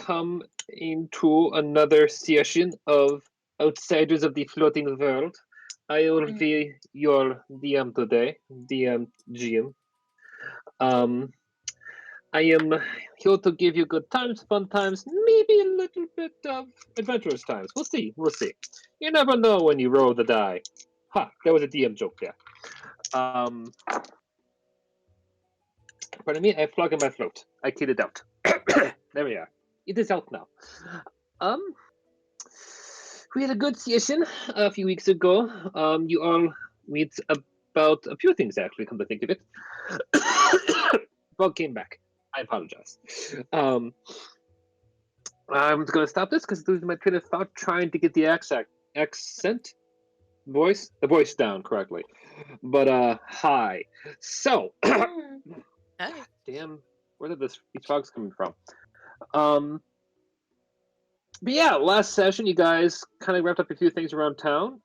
come into another session of Outsiders of the Floating World. I will be your DM today, DM GM. Um, I am here to give you good times, fun times, maybe a little bit of adventurous times. We'll see. We'll see. You never know when you roll the die. Ha! That was a DM joke there. Pardon me. I flog in my float. I keyed it out. There we are. It is out now. Um, we had a good session a few weeks ago. You all meet about a few things actually. Come to think of it, bug came back. I apologize. I'm going to stop this because losing my train of thought trying to get the the voice down correctly. But hi. So, Hey. damn, where did these frogs coming from? But yeah, last session you guys kind of wrapped up a few things around town.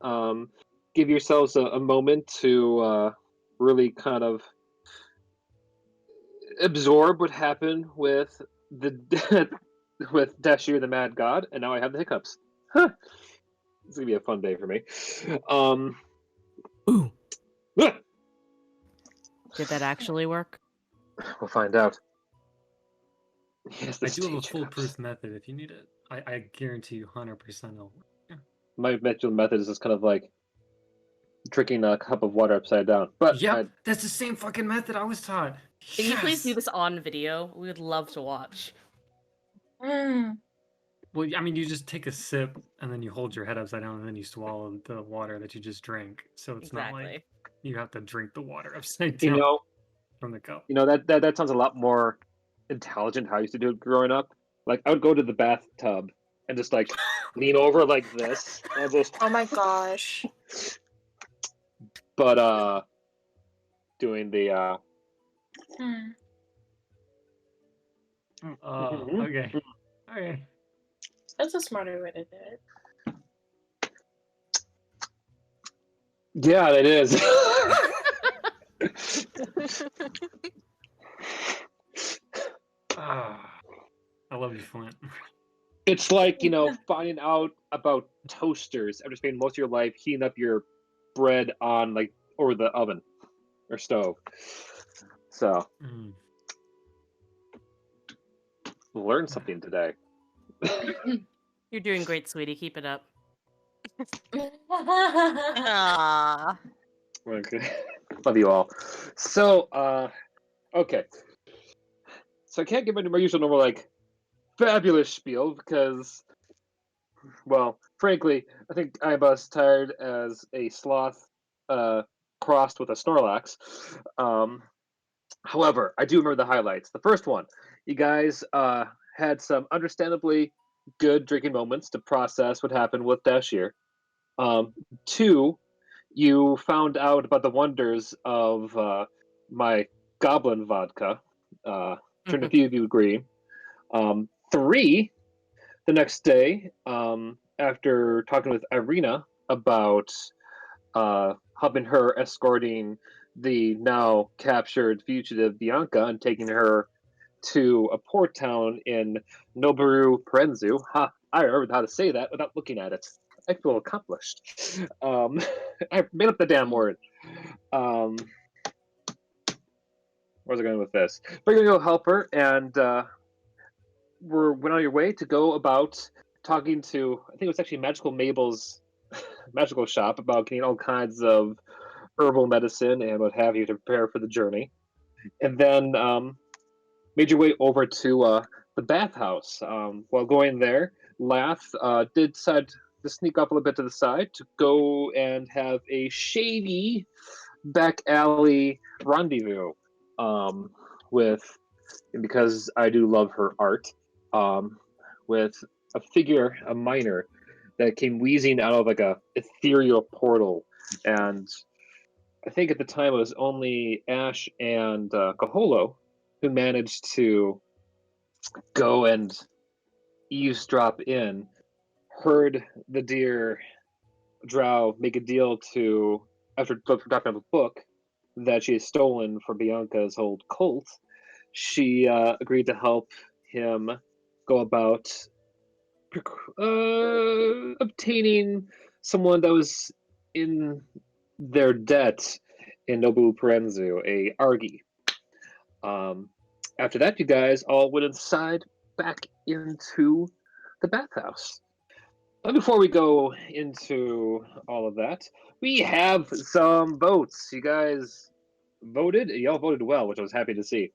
Give yourselves a moment to really kind of absorb what happened with the with Dashir the Mad God, and now I have the hiccups. Huh. It's gonna be a fun day for me. Ooh. Ah! Did that actually work? We'll find out. Yes, I do have a foolproof method if you need it. I guarantee you 100% it'll work. My method is just kind of like drinking a cup of water upside down. But Yep, that's the same fucking method I was taught. Can you please do this on video? We would love to watch. Well, I mean, you just take a sip and then you hold your head upside down and then you swallow the water that you just drank. So it's not like you have to drink the water upside down from the cup. You know that sounds a lot more intelligent how I used to do it growing up. Like I would go to the bathtub and just like lean over like this and just Oh my gosh. But doing the Okay. Okay. That's a smarter way to do it. Yeah, it is. I love you, Flint. It's like, finding out about toasters after spending most of your life heating up your bread on like over the oven or stove. So learn something today. You're doing great, sweetie. Keep it up. Aww. Okay. Love you all. So, okay. So I can't give my usual normal like fabulous spiel because, well, frankly, I think I'm as tired as a sloth crossed with a Snorlax. However, I do remember the highlights. The first one, you guys had some understandably good drinking moments to process what happened with Dashir. Two, you found out about the wonders of my goblin vodka. Turn a few of you agree. Three, the next day, after talking with Irina about helping her escorting the now captured fugitive Bianca and taking her to a port town in Noboru Perenzu. Ha! I remembered how to say that without looking at it. I feel accomplished. I made up the damn word. Where's I going with this? But you're gonna go help her, and went on your way to go about talking to. I think it was actually Magical Mabel's magical shop about getting all kinds of herbal medicine and what have you to prepare for the journey, and then made your way over to the bathhouse. While going there, Lath did decide to sneak up a little bit to the side to go and have a shady back alley rendezvous with, because I do love her art, with a figure, a miner, that came wheezing out of like a ethereal portal, and I think at the time it was only Ash and Kaholo who managed to go and eavesdrop in, heard the dear Drow make a deal to, after talking about a book that she had stolen from Bianca's old cult, she agreed to help him go about obtaining someone that was in their debt in Nobu Perenzu, a Argi. After that, you guys all went inside back into the bathhouse. But before we go into all of that, we have some votes. You guys voted. You all voted well, which I was happy to see.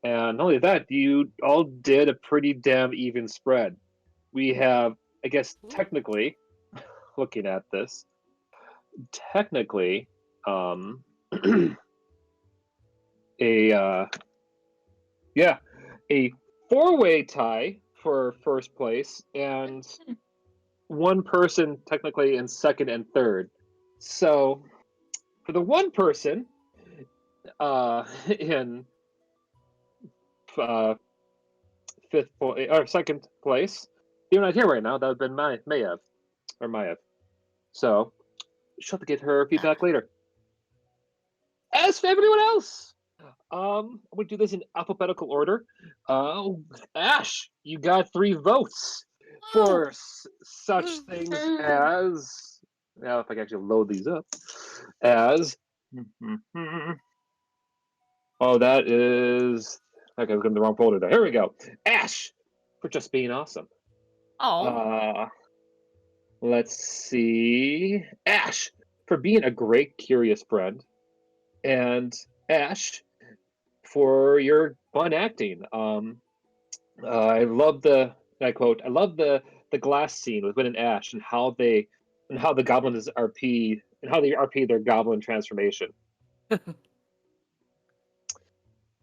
And not only that, you all did a pretty damn even spread. We have, I guess, technically, looking at this, technically, a four-way tie for first place, and one person technically in second and third. So, for the one person in fifth or second place, you're not here right now. That would have been Mayev. So, she'll have to get her feedback later. As for everyone else, I'm going to do this in alphabetical order. Ash, you got 3 votes for such things as. Now, if I can actually load these up, as. Oh, that is. Okay, I'm in the wrong folder there. Here we go. Ash, for just being awesome. Oh. Let's see. Ash, for being a great, curious friend. And Ash, for your fun acting. I love the. I quote. I love the glass scene with Win and Ash and how the goblins RP and how they RP their goblin transformation.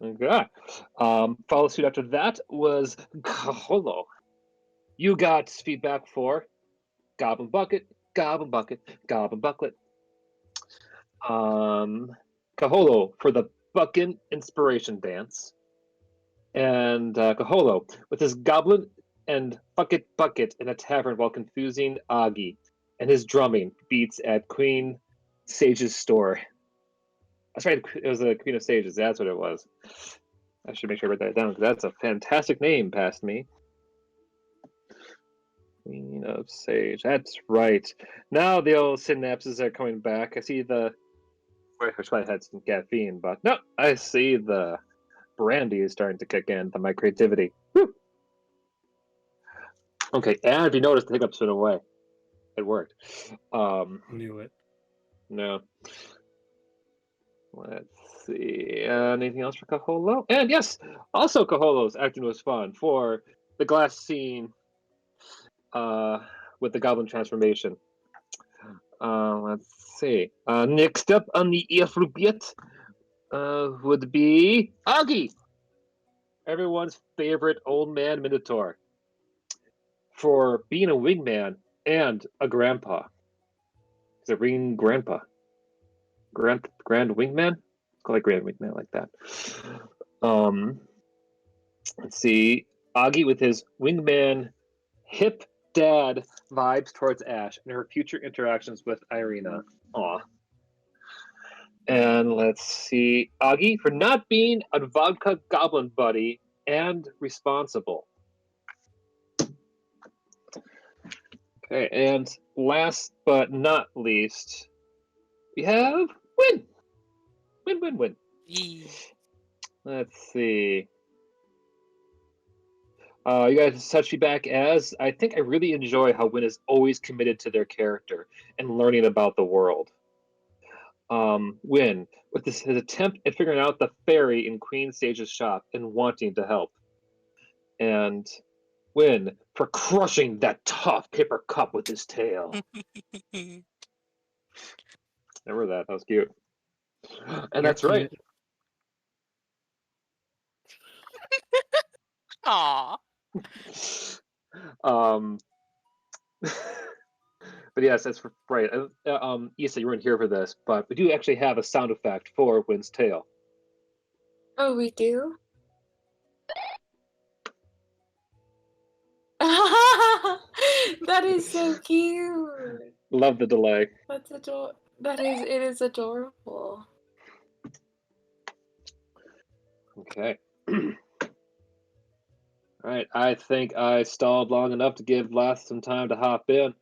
Okay. Follow suit after that was Kaholo. You got feedback for Goblin Bucket, Goblin Bucket, Goblin Bucket. Kaholo for the Buckin Inspiration Dance. And Kaholo with his goblin and bucket in a tavern while confusing Agi, and his drumming beats at Queen Sage's store. That's right, it was the Queen of Sages. That's what it was. I should make sure I write that down because that's a fantastic name past me. Queen of Sage. That's right. Now the old synapses are coming back. I see the. I wish I had some caffeine, but no, I see the brandy is starting to kick in to my creativity. Whew. Okay, and if you notice, the hiccups went away. It worked. Knew it. No. Let's see. Anything else for Kaholo? And yes, also Kaholo's acting was fun for the glass scene with the goblin transformation. Let's see. Next up on the alphabet would be Agi, everyone's favorite old man Minotaur, for being a wingman and a grandpa. Is it ring grandpa? Grand wingman? It's called like grand wingman like that. Let's see. Agi with his wingman hip dad vibes towards Ash and her future interactions with Irina. Aw. And let's see. Agi for not being a vodka goblin buddy and responsible. Okay, and last but not least, we have Win. Win. Let's see. You guys such feedback as I think I really enjoy how Win is always committed to their character and learning about the world. Win with his attempt at figuring out the fairy in Queen Sage's shop and wanting to help. And Win for crushing that tough paper cup with his tail. Remember that? That was cute. And that's right. Aww. But yes, that's right. Issa, you weren't here for this, but we do actually have a sound effect for Win's tail. Oh, we do? That is so cute. Love the delay. That's it is adorable. Okay. All right, I think I stalled long enough to give Lath some time to hop in.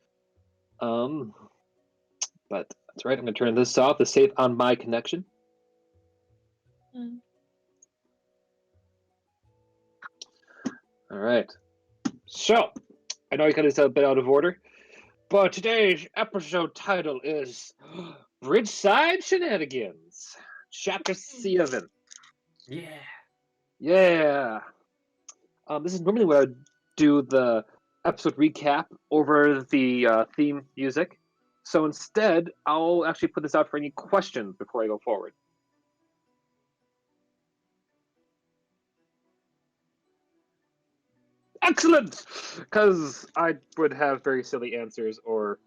But that's right. I'm gonna turn this off. The safe on my connection. Mm. All right. So I know I got this a bit out of order, but today's episode title is Bridgeside Shenanigans, Chapter 7. Yeah. Yeah. This is normally where I do the episode recap over the theme music. So instead, I'll actually put this out for any questions before I go forward. Excellent! Because I would have very silly answers, or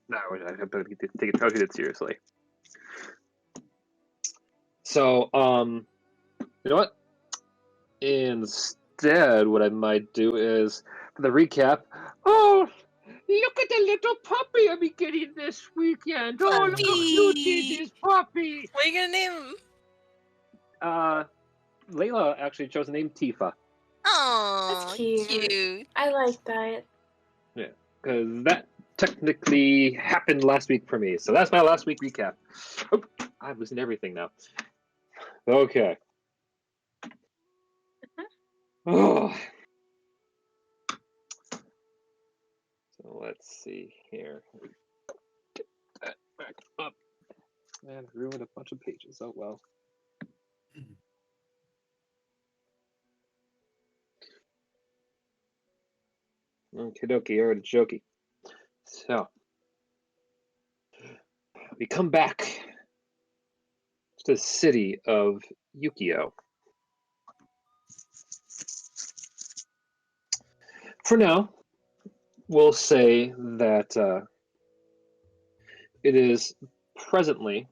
no, I have to take it seriously. So, you know what? Instead, what I might do is, for the recap, oh, look at the little puppy I'll be getting this weekend. Oh, look how cute is this puppy. What are you gonna name him? Layla actually chose the name Tifa. Oh, That's cute. I like that. Yeah, because that technically happened last week for me. So that's my last week recap. Oh, I'm losing everything now. Okay. Oh. So let's see here. Get that back up. Man, ruined a bunch of pages. Oh well. Okie dokie, already jokey. So we come back to the city of Yukio. For now, we'll say that it is presently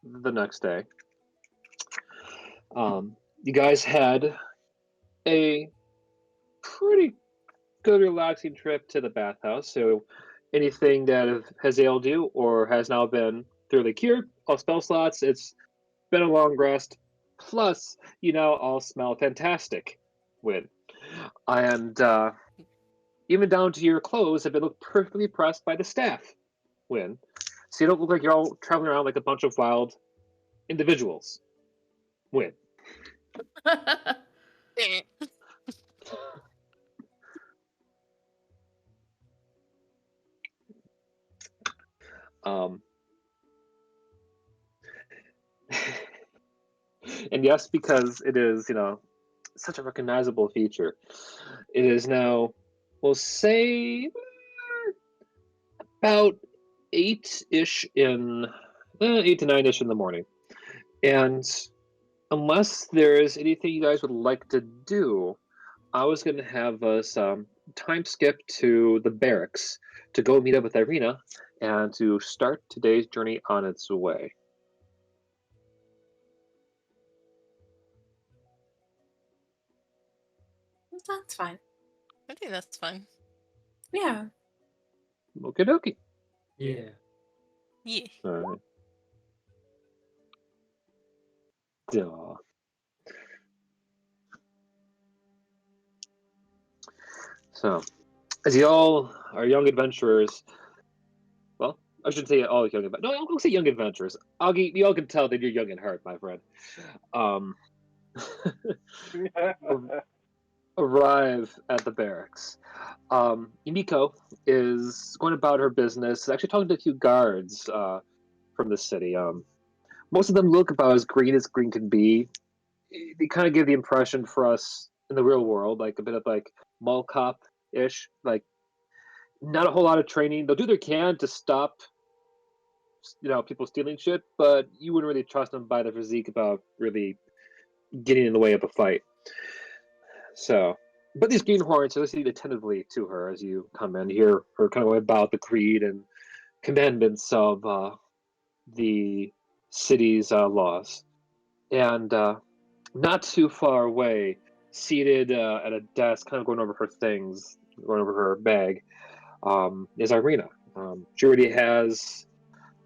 the next day. You guys had a pretty good, relaxing trip to the bathhouse. So, anything that has ailed you or has now been thoroughly cured, all spell slots, it's been a long rest. Plus, you now all smell fantastic. Win. And even down to your clothes have been looked perfectly pressed by the staff. Win. So you don't look like you're all traveling around like a bunch of wild individuals. Win. And yes, because it is, such a recognizable feature, it is now, we'll say, about 8-ish in, 8 to 9-ish in the morning. And unless there is anything you guys would like to do, I was going to have us time skip to the barracks to go meet up with Irina and to start today's journey on its way. That's fine. I think that's fine. Yeah. Okie dokie. Yeah. Yeah. All right. Duh. So, as you all are young adventurers, well, I shouldn't say all young adventurers. No, I'll say young adventurers. You all can tell that you're young at heart, my friend. Arrive at the barracks. Yumiko is going about her business, actually talking to a few guards from the city. Most of them look about as green can be. They kind of give the impression for us in the real world, like a bit of like mall cop-ish, like not a whole lot of training. They'll do their can to stop, people stealing shit, but you wouldn't really trust them by their physique about really getting in the way of a fight. So, but these greenhorns are listening attentively to her as you come in. You hear her kind of about the creed and commandments of the city's laws. And not too far away, seated at a desk, kind of going over her things, going over her bag, is Irina. She already has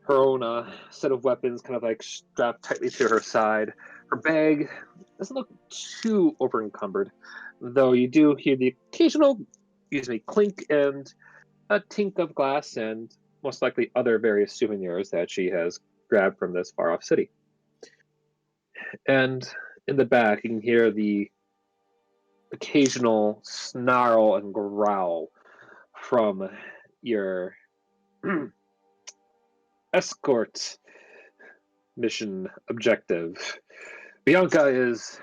her own set of weapons kind of like strapped tightly to her side. Her bag doesn't look too over encumbered, though you do hear the occasional, clink and a tink of glass and most likely other various souvenirs that she has grabbed from this far off city. And in the back, you can hear the occasional snarl and growl from your escort mission objective. Bianca is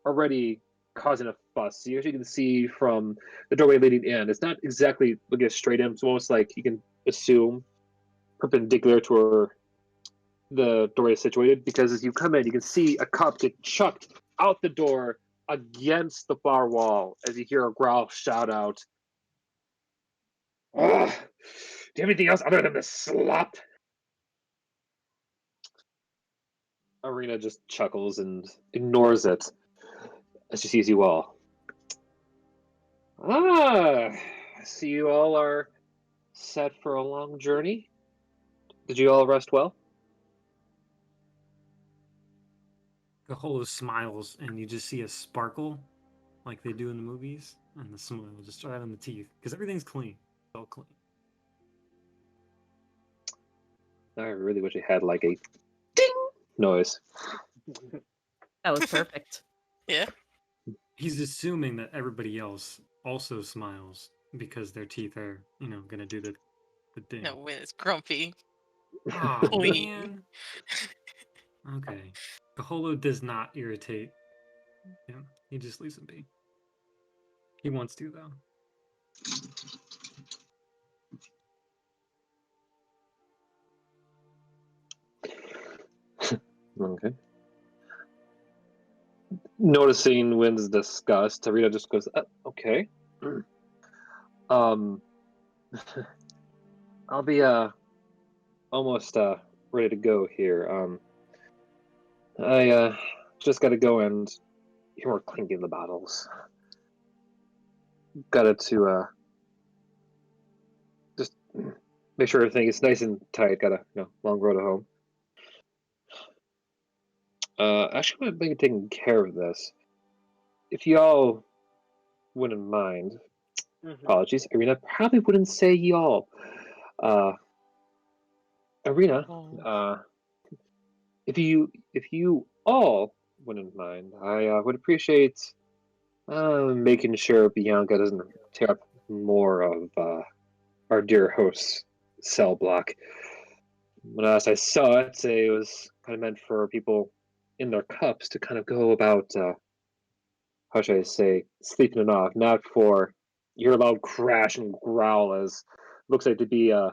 already causing a fuss. You actually can see from the doorway leading in, it's not exactly looking straight in, it's almost like you can assume perpendicular to where the doorway is situated, because as you come in, you can see a cup get chucked out the door against the far wall as you hear a growl shout out, "Ugh, do you have anything else other than this slop?" Irina just chuckles and ignores it as she sees you all. I see you all are set for a long journey. Did you all rest well? Kaholo smiles, and you just see a sparkle, like they do in the movies, and the smile just right on the teeth, because everything's clean. It's all clean. I really wish it had like a ding noise. That was perfect. Yeah. He's assuming that everybody else also smiles because their teeth are, gonna do the ding. No, when it's grumpy. Oh, Clean. man. Okay. Kaholo does not irritate him. He just leaves him be. He wants to, though. Okay. Noticing Wynn's disgust, Rita just goes, "Okay. I'll be almost ready to go here. I just got to go and hear more clinking the bottles. Got it to just make sure everything is nice and tight. Got a long road to home. Actually, I'm maybe taking care of this. If y'all wouldn't mind, apologies, Irina. Probably wouldn't say y'all. Irina, if you all wouldn't mind, I would appreciate making sure Bianca doesn't tear up more of our dear host's cell block. When last I saw it, it was kind of meant for people in their cups to kind of go about, how should I say, sleeping it off, not for your loud crash and growl as looks like to be a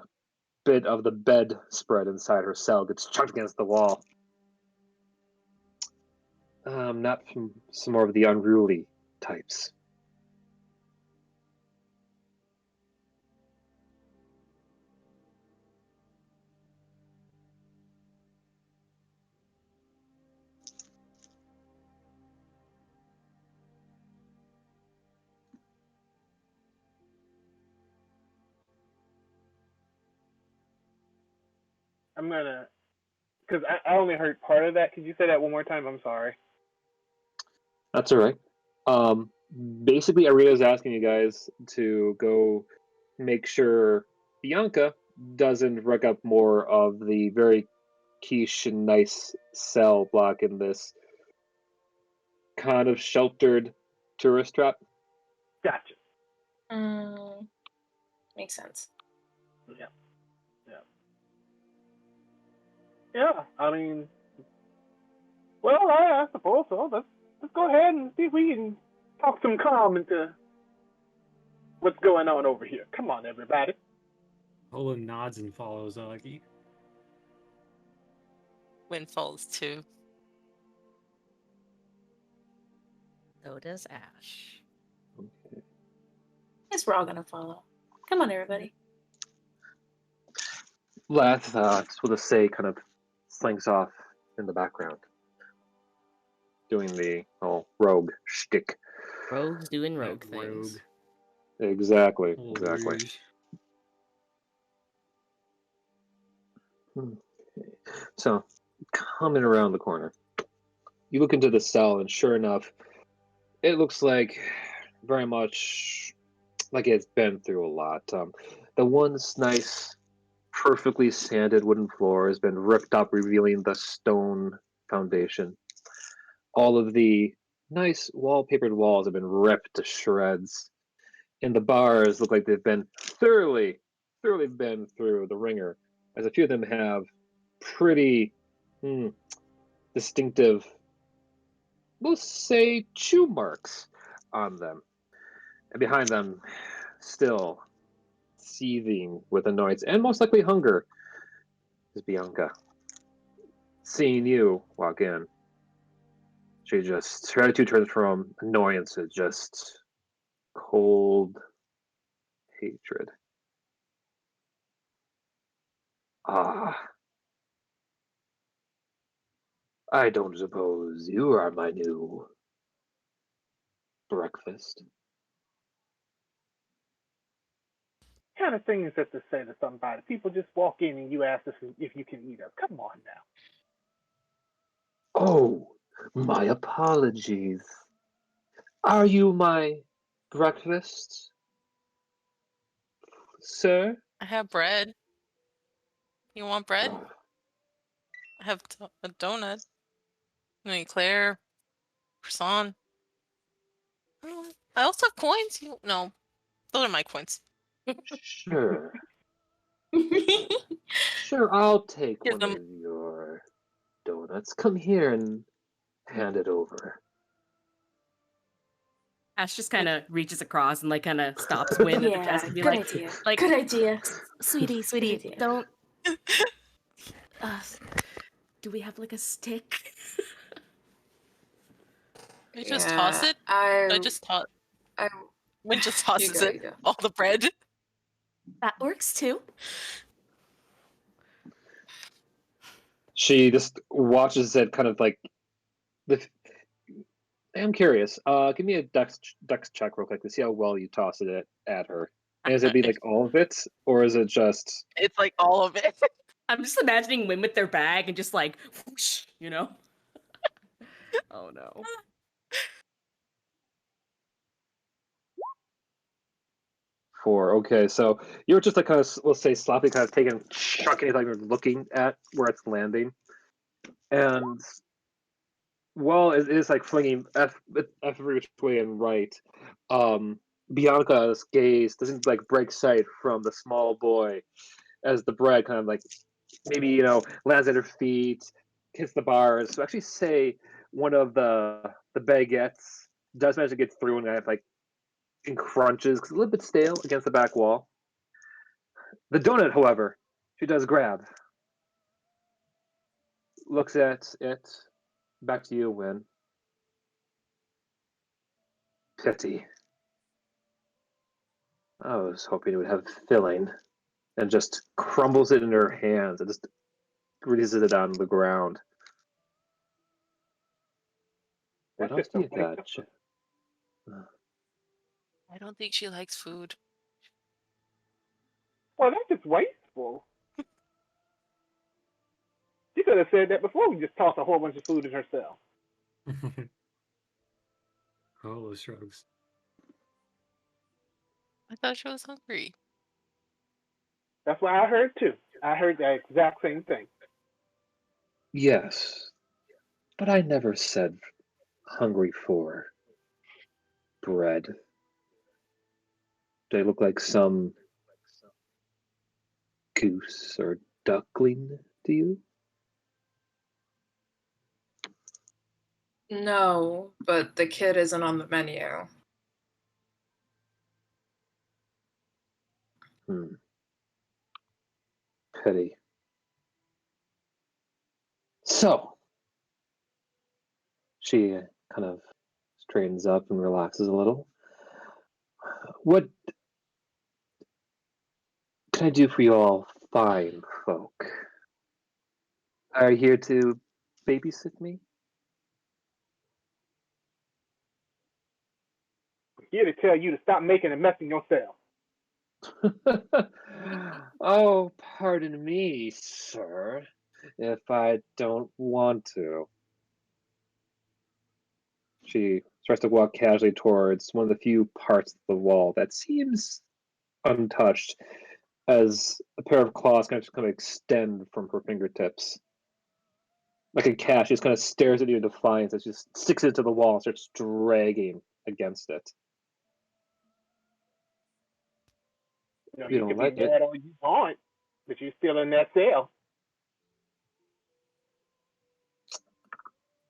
bit of the bed spread inside her cell gets chucked against the wall. Not from some more of the unruly types. I'm gonna, because I only heard part of that. Could you say that one more time? I'm sorry. That's all right. Basically, Arita's asking you guys to go make sure Bianca doesn't wreck up more of the very quiche and nice cell block in this kind of sheltered tourist trap. Gotcha. Makes sense. Yeah. Yeah, I mean, well, I suppose so. Let's go ahead and see if we can talk some calm into what's going on over here. Come on, everybody. Kaholo nods and follows Augie. Wynn falls too. So does Ash. Okay. Guess we're all gonna follow. Come on, everybody. Lath, just with a say, kind of slinks off in the background, doing the whole rogue shtick. Rogues doing rogue Yeah, things. Exactly. Rouge. So, coming around the corner, you look into the cell, and sure enough, it looks like very much like it's been through a lot. The once nice, perfectly sanded wooden floor has been ripped up, revealing the stone foundation. All of the nice wallpapered walls have been ripped to shreds, and the bars look like they've been thoroughly been through the ringer, as a few of them have pretty distinctive, we'll say, chew marks on them. And behind them, still seething with annoyance and most likely hunger, is Bianca. Seeing you walk in, her attitude turns from annoyance to just cold hatred. Ah, I don't suppose you are my new breakfast. What kind of thing is that to say to somebody? People just walk in and you ask if you can eat us. Come on now. Oh, my apologies. Are you my breakfast, sir? I have bread. You want bread? Ah, I have a donut. An eclair, croissant. I also have coins. No, those are my coins. sure. Sure, I'll take Give one them. of your donuts. Come here and hand it over. Ash just kind of reaches across and like kind of stops Win at the desk and be good like, idea. like, Good idea. sweetie, Good idea. don't. Uh, do we have like a stick? You just toss it. I just toss. Win just tosses you it. go. All the bread. That works too. She just watches it, kind of like I'm curious. Give me a dex check real quick to see how well you toss it at her. And is it be like all of it, or is it just? It's like all of it. I'm just imagining Win with their bag and just like, whoosh, you know? Oh no. 4. Okay, so you're just like kind of, we'll say, sloppy, kind of taking, chucking it, like you're looking at where it's landing, and while it is like flinging every which way and right, Bianca's gaze doesn't like break sight from the small boy as the bread kind of like maybe lands at her feet, hits the bars. So actually, say one of the baguettes does manage to get through and kind of like in crunches because it's a little bit stale against the back wall. The donut, however, she does grab, looks at it, back to you, Win. Pity. I was hoping it would have filling, and just crumbles it in her hands and just releases it on the ground. What else That's just do a you waste got? I don't think she likes food. Well, that's just wasteful. She could have said that before we just tossed a whole bunch of food in herself. Rolo shrugs. I thought she was hungry. That's what I heard too. I heard that exact same thing. Yes, but I never said hungry for bread. Do I look like some goose or duckling to you? No, but the kid isn't on the menu. Pity. So, she kind of straightens up and relaxes a little. What can I do for you all fine folk? Are you here to babysit me? I'm here to tell you to stop making a mess of yourself. Oh, pardon me, sir, if I don't want to. She starts to walk casually towards one of the few parts of the wall that seems untouched, as a pair of claws kind of extend from her fingertips. Like a cat, she just kind of stares at you in defiance as she just sticks it to the wall and starts dragging against it. You can be mad all you want, but you're still in that cell.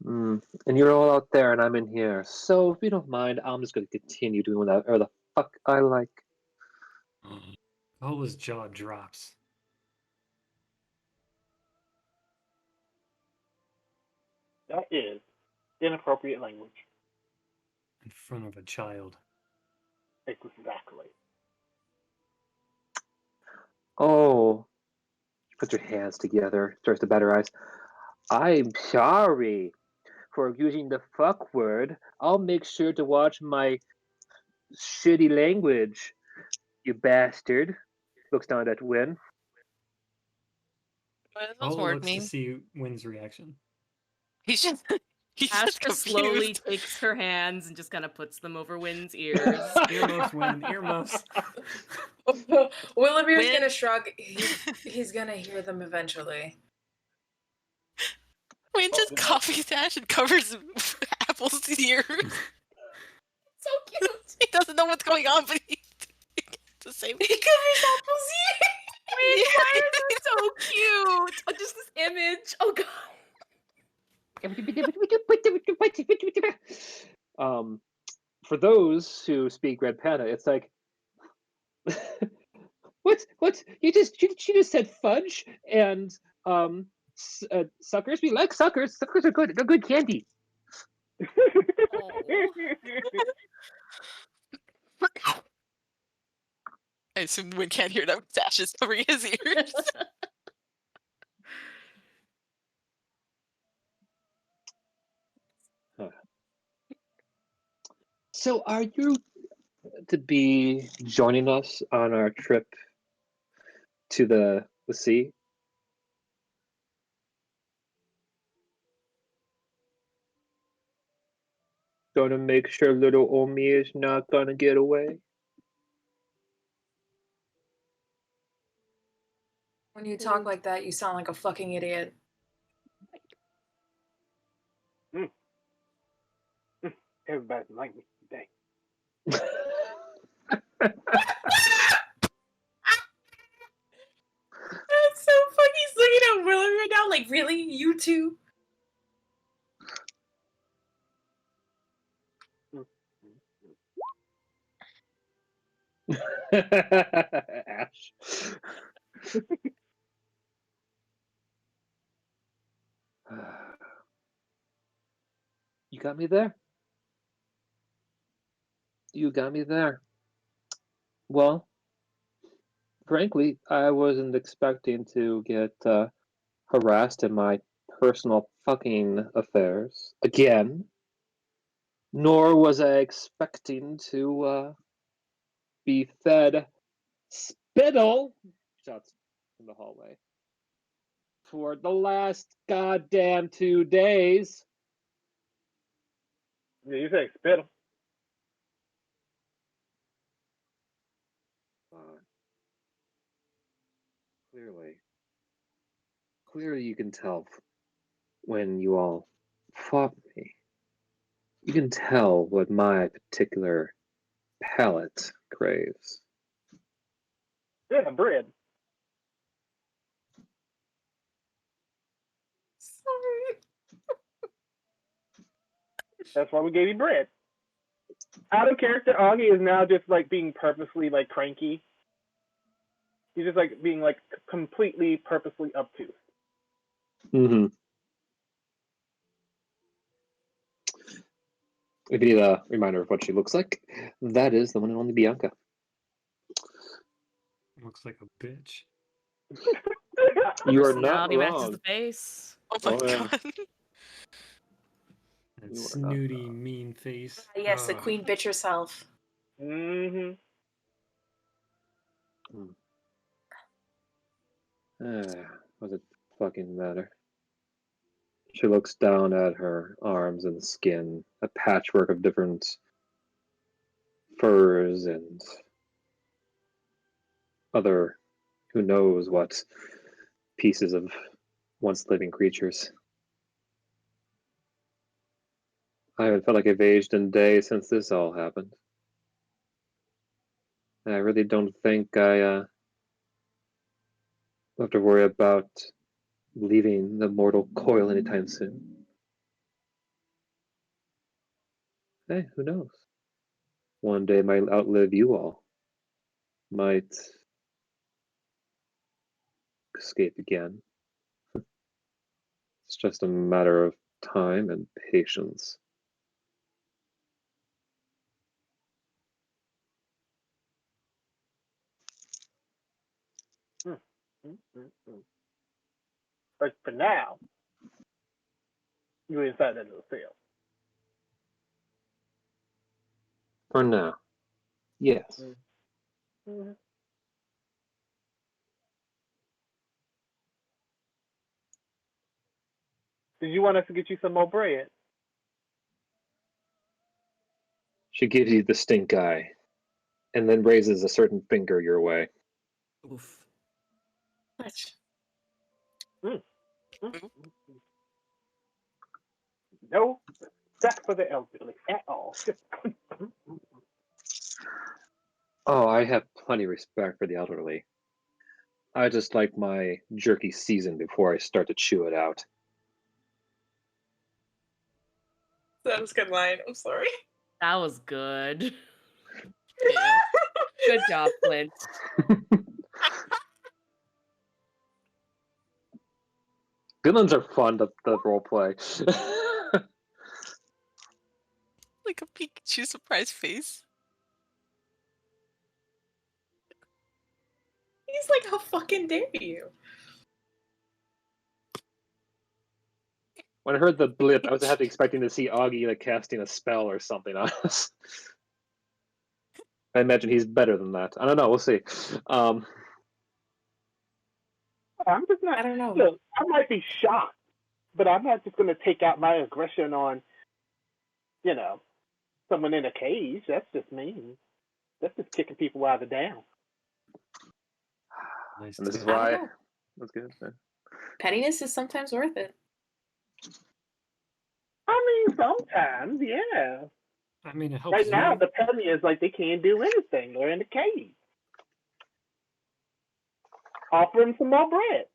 And you're all out there, and I'm in here. So if you don't mind, I'm just going to continue doing whatever the fuck I like. Ola's jaw drops. That is inappropriate language. In front of a child. Exactly. Oh. Put your hands together, starts to bat her eyes. I'm sorry for using the fuck word. I'll make sure to watch my shitty language, you bastard. Looks down at Win. What does Ola word looks mean? to see Win's reaction. He's just Ashka slowly takes her hands and just kind of puts them over Win's ears. Earmuffs, Win, earmuffs. Willabeer's gonna shrug. He's gonna hear them eventually. Win just copies Ash and covers Apple's ears. So cute. He doesn't know what's going on, but he's the same. He covers Apple's ears. Win, why is this so cute? Oh, just this image. Oh god. For those who speak Red Panda, it's like, what? You just said fudge and suckers. We like suckers. Suckers are good. They're good candy. I assume Win can't hear that. Ash is covering his ears. So, are you to be joining us on our trip to the sea? Going to make sure little Omi is not gonna get away? When you talk like that, you sound like a fucking idiot. Everybody's like me today. That's so funny. He's looking at Willow right now, like, really? You two? Ash. You got me there. You got me there. Well, frankly, I wasn't expecting to get harassed in my personal fucking affairs again. Nor was I expecting to be fed spittle, shots in the hallway, for the last goddamn 2 days. Yeah, you say spittle. Clearly you can tell when you all fought me. You can tell what my particular palate craves. Yeah, bread. Sorry. That's why we gave you bread. Out of character, Augie is now just like being purposely like cranky. He's just like being like completely purposely obtuse. Mm-hmm. If you need a reminder of what she looks like, that is the one and only Bianca. Looks like a bitch. You are not Personality matches wrong. the face. Oh my god. That snooty, mean face. Yes, the queen bitch herself. Mm-hmm. What does it fucking matter? She looks down at her arms and skin, a patchwork of different furs and other, who knows what, pieces of once living creatures. I haven't felt like I've aged in days since this all happened. I really don't think I have to worry about leaving the mortal coil anytime soon. Hey, who knows? One day might outlive you all. Might escape again. It's just a matter of time and patience. But for now, you're inside that little cell. For now, yes. Mm-hmm. Did you want us to get you some more bread? She gives you the stink eye, and then raises a certain finger your way. Oof. No, that's for the elderly at all. Oh, I have plenty of respect for the elderly. I just like my jerky seasoned before I start to chew it out. That was a good line. I'm sorry. That was good. Good job, Flint. Villains are fun to role play. Like a Pikachu surprise face. He's like, how fucking dare you? When I heard the blip, I was half expecting to see Augie like casting a spell or something on us. I imagine he's better than that. I don't know. We'll see. I'm just not. I don't know. Look, I might be shocked, but I'm not just going to take out my aggression on, someone in a cage. That's just mean. That's just kicking people out of the down. Nice And this is take. why. know. That's good. Pettiness is sometimes worth it. I mean, sometimes, yeah. I mean, it helps Right you. now, the penny is like they can't do anything. They're in the cage. Offer them some more bread.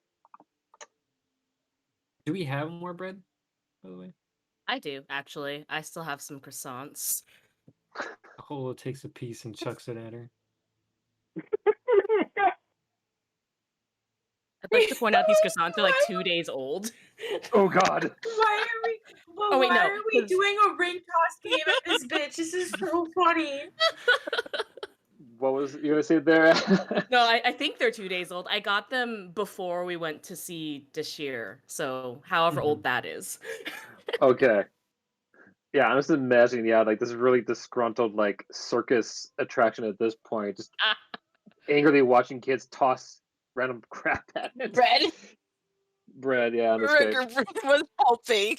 Do we have more bread, by the way? I do, actually. I still have some croissants. Holo takes a piece and chucks it at her. I'd like to point out these croissants are like 2 days old. Oh God. Why are we? Well, Oh, wait, why no, are we 'cause- doing a ring toss game at this bitch? This is so funny. What was you gonna say there? No, I think they're 2 days old. I got them before we went to see Dashir, so however old that is. Okay. Yeah, I'm just imagining, like this really disgruntled, like circus attraction at this point, just angrily watching kids toss random crap at it. Bread. Bread, yeah. In this case. Bread was helping.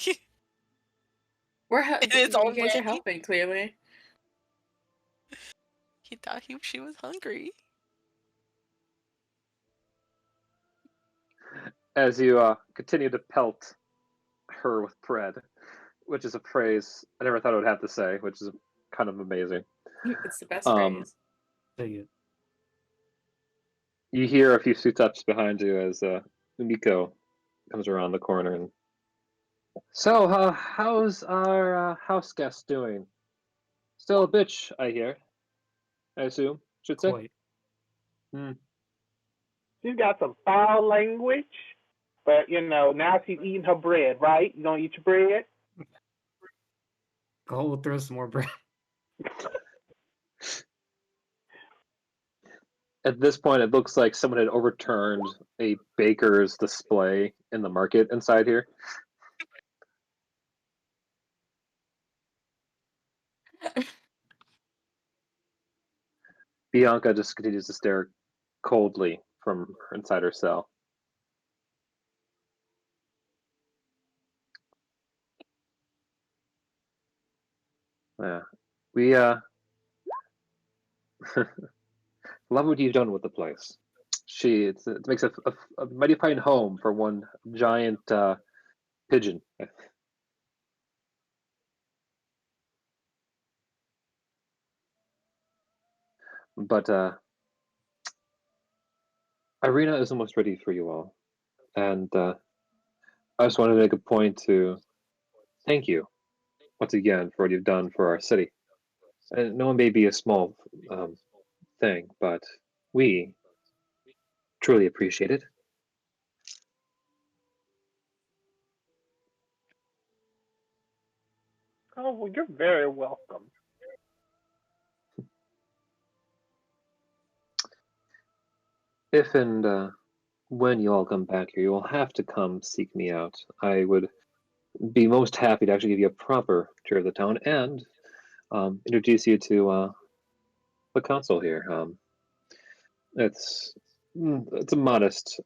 It is you guys are already- helping, clearly. He thought she was hungry. As you continue to pelt her with bread, which is a phrase I never thought I would have to say, which is kind of amazing. It's the best phrase. Take it. You hear a few footsteps behind you as Umiko comes around the corner. And so, how's our house guest doing? Still a bitch, I hear. I assume, should say. Quite. She's got some foul language, but now she's eating her bread, right? You gonna eat your bread? Holo throws some more bread. At this point, it looks like someone had overturned a baker's display in the market inside here. Bianca just continues to stare coldly from inside her cell. We love what you've done with the place. It makes a mighty fine home for one giant pigeon. But Irina is almost ready for you all, and I just wanted to make a point to thank you once again for what you've done for our city. And no one may be a small thing, but we truly appreciate it. Oh, well, you're very welcome. If and when you all come back here, you will have to come seek me out. I would be most happy to actually give you a proper tour of the town and introduce you to the council here. It's a modest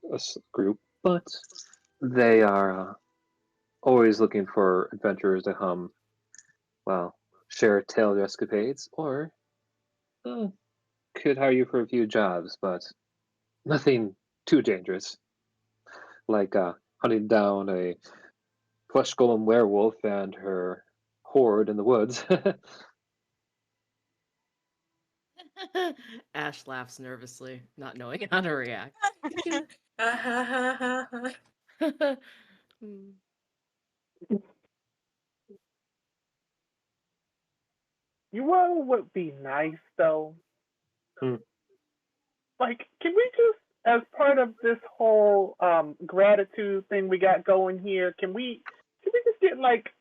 group, but they are always looking for adventurers to well, share tales or escapades, or could hire you for a few jobs, but nothing too dangerous, like hunting down a flesh golem werewolf and her horde in the woods. Ash laughs nervously, not knowing how to react. You know what would be nice though? Like, can we just, as part of this whole gratitude thing we got going here, can we just get like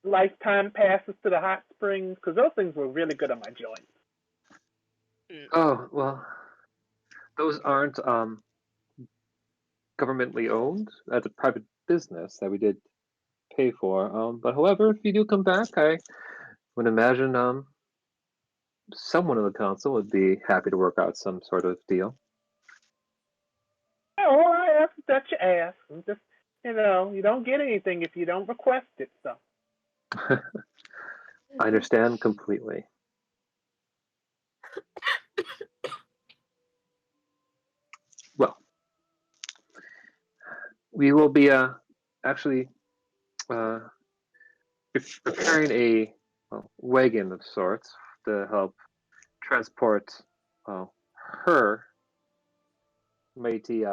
lifetime passes to the hot springs? Because those things were really good on my joints. Oh, well, those aren't governmentally owned. That's a private business that we did pay for. But however, if you do come back, I would imagine someone in the council would be happy to work out some sort of deal. Oh, all right, that's that you ask. Just, you don't get anything if you don't request it. So I understand completely. Well, we will be actually preparing a wagon of sorts to help transport her mighty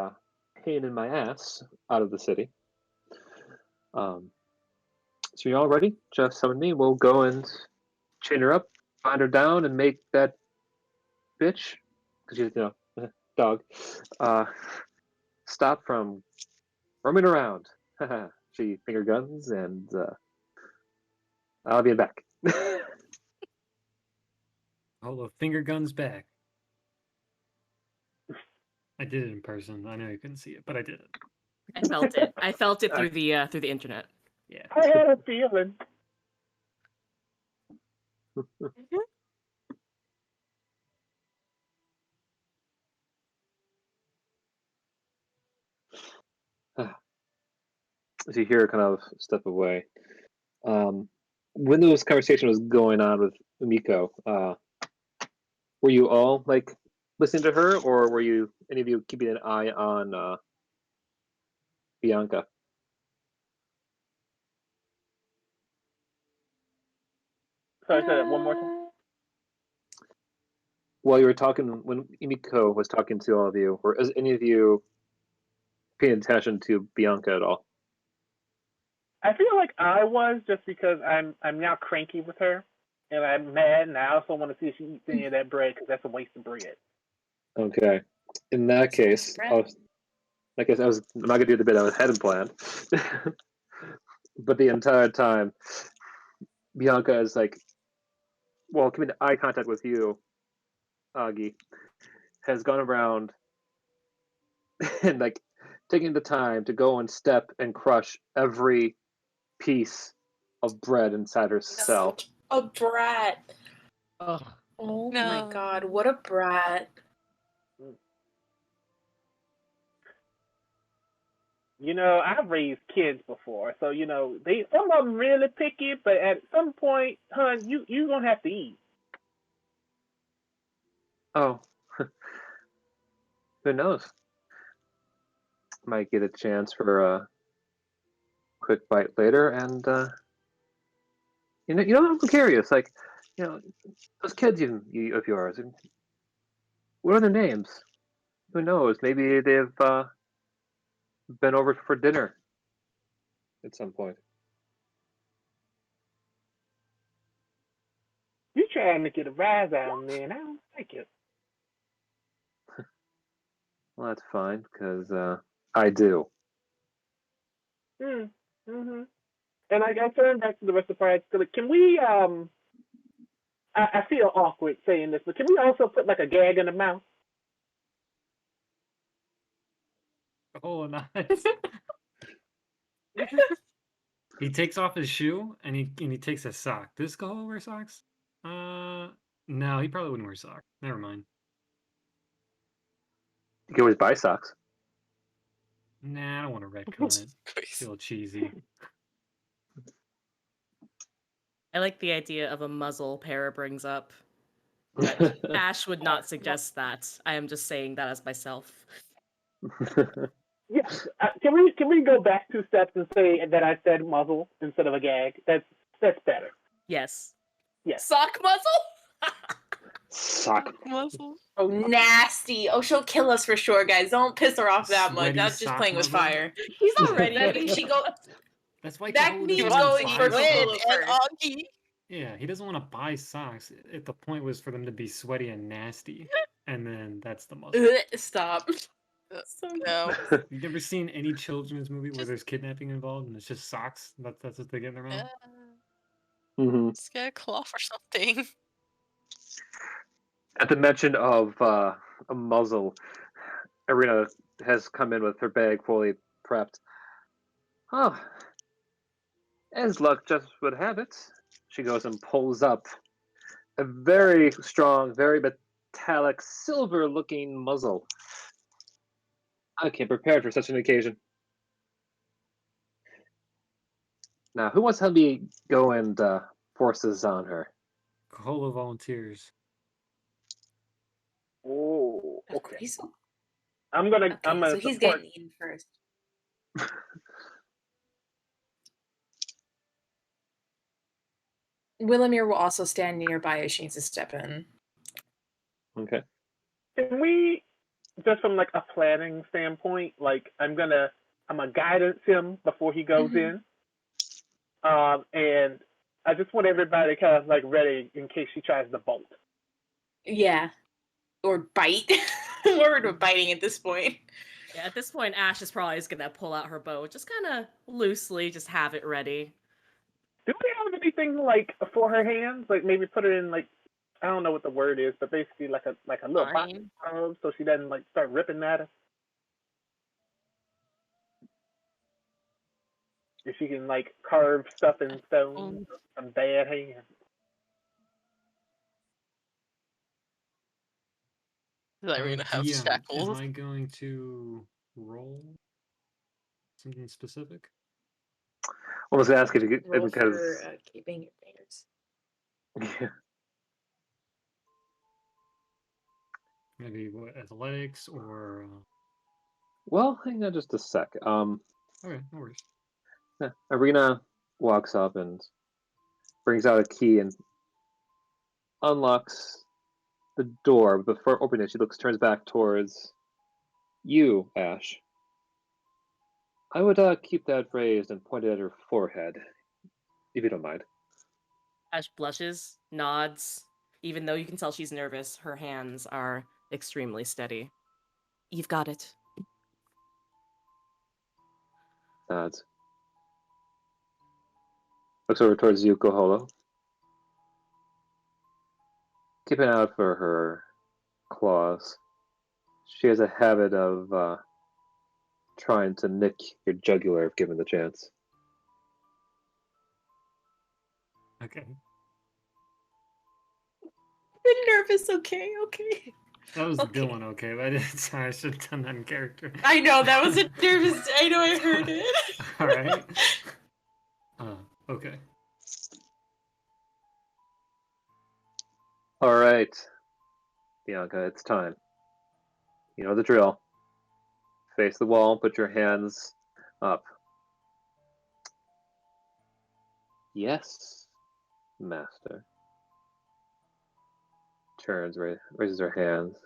pain in my ass out of the city. So you're all ready? Jeff summoned me. We'll go and chain her up, bind her down, and make that bitch, because she's dog, stop from roaming around. She finger guns, and I'll be back. Hold the finger guns back. I did it in person. I know you couldn't see it, but I did it. I felt it. I felt it through the internet. Yeah. I had a feeling. As you hear her kind of step away. When this conversation was going on with Miko, were you all like listening to her, or were you any of you keeping an eye on Bianca? Sorry, say that one more time. While you were talking, when Miko was talking to all of you, or is any of you paying attention to Bianca at all? I feel like I was, just because I'm now cranky with her, and I'm mad, and I also want to see if she eats any of that bread, because that's a waste of bread. Okay. In that case, I'm not gonna do the bit I had planned. But the entire time, Bianca is like, well, coming to eye contact with you, Agi, has gone around and like taking the time to go and step and crush every piece of bread inside her cell. A brat. Oh no. My God, what a brat. I've raised kids before, so some of them really picky, but at some point, hun, you gonna have to eat. Oh, who knows? Might get a chance for a quick bite later, and I'm curious. Like, those kids of yours, what are their names? Who knows? Maybe they've been over for dinner at some point. You trying to get a rise out of me, and I don't like it. Well, that's fine, because I do. Mm-hmm. And I turn back to the rest of the party. Can we, I feel awkward saying this, but can we also put like a gag in the mouth? Oh, nice. He takes off his shoe and he takes a sock. Does Kaholo wear socks? No, he probably wouldn't wear socks. Never mind. You can always buy socks. Nah, I don't want to retcon it. Feel cheesy. I like the idea of a muzzle Para brings up. But Ash would not suggest that. I am just saying that as myself. Yes. Can we go back 2 steps and say that I said muzzle instead of a gag? That's better. Yes. Yes. Sock muzzle? Sock muzzle. Oh, nasty. Oh, she'll kill us for sure, guys. Don't piss her off that much. Sweaty That's just sock playing with muzzle? fire. He's already. That means she go. That's why That Kaholo means doesn't go wanna eat buy for socks. Kaholo and first. Augie. Yeah, he doesn't want to buy socks. The point was for them to be sweaty and nasty, and then that's the muzzle. Stop. No. You've never seen any children's movie where there's kidnapping involved and it's just socks? That's what they get in their mouth? Mm-hmm. Just get a cloth or something. At the mention of a muzzle, Irina has come in with her bag fully prepped. Oh, as luck just would have it, she goes and pulls up a very strong, very metallic, silver-looking muzzle. I came prepared for such an occasion. Now, who wants to help me go and forces on her? Kaholo volunteers. Oh, okay. So I'm gonna he's support. getting in first. Willamir will also stand nearby as she needs to step in. Okay. Can we, just from like a planning standpoint, like I'm gonna guidance him before he goes in, and I just want everybody kind of like ready in case she tries to bolt. Yeah, or bite. We're worried about biting at this point. Yeah, at this point, Ash is probably just gonna pull out her bow, just kind of loosely, just have it ready. Do we have anything like for her hands? Like maybe put it in like, I don't know what the word is, but basically like a little box so she doesn't like start ripping at us. If she can like carve stuff in stone, some bad hands. Is Irina have Yeah, shackles? am I going to roll something specific? I was asking if you Roll because for keeping your fingers. yeah. Maybe what, athletics or... Well, hang on just a sec. Okay, no worries. Yeah, Irina walks up and brings out a key and unlocks the door. Before opening it, she turns back towards you, Ash. I would keep that raised and point it at her forehead, if you don't mind. Ash blushes, nods. Even though you can tell she's nervous, her hands are extremely steady. You've got it. Nods. Looks over towards you, Kaholo. Keep an eye out for her claws. She has a habit of trying to nick your jugular if given the chance. Okay. Been nervous, okay. That was Okay. Dylan, okay? But I should have done that in character. I know, that was a nervous. I know, I heard it. Alright. Okay. Alright. Bianca, it's time. You know the drill. Face the wall, put your hands up. Yes, master. Turns, raises her hands,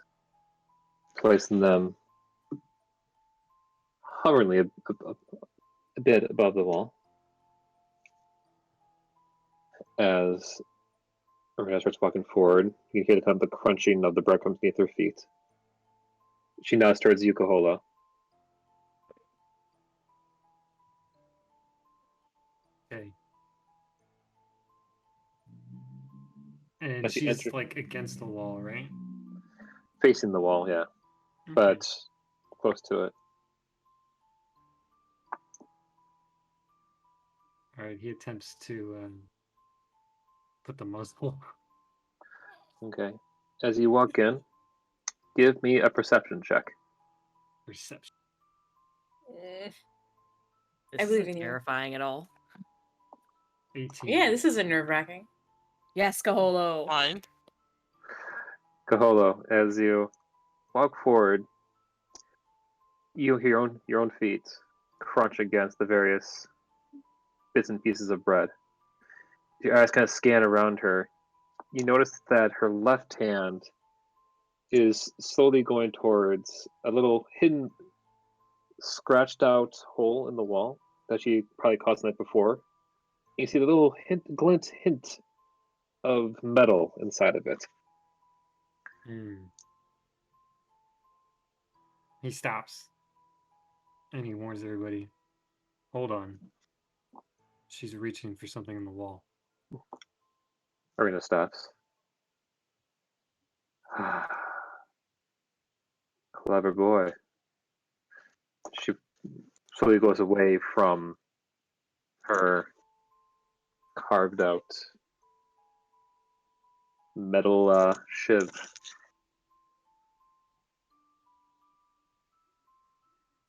placing them hoveringly a bit above the wall. As Arena starts walking forward, you can hear the crunching of the breadcrumbs beneath her feet. She nods towards Yukahola. Okay. And she's like against the wall, right? Facing the wall, yeah. Okay. But close to it. Alright, he attempts to put the muzzle. Okay. As you walk in, give me a perception check. Perception. This isn't terrifying at all. 18. Yeah, this is a nerve-wracking. Yes, Kaholo. Fine. Kaholo, as you walk forward, you hear your own feet crunch against the various bits and pieces of bread. Your eyes kind of scan around her. You notice that her left hand is slowly going towards a little hidden, scratched out hole in the wall that she probably caught the night before. You see the little hint of metal inside of it. He stops. And he warns everybody, hold on. She's reaching for something in the wall. Arena stops. Clever boy. She slowly goes away from her carved out metal shiv.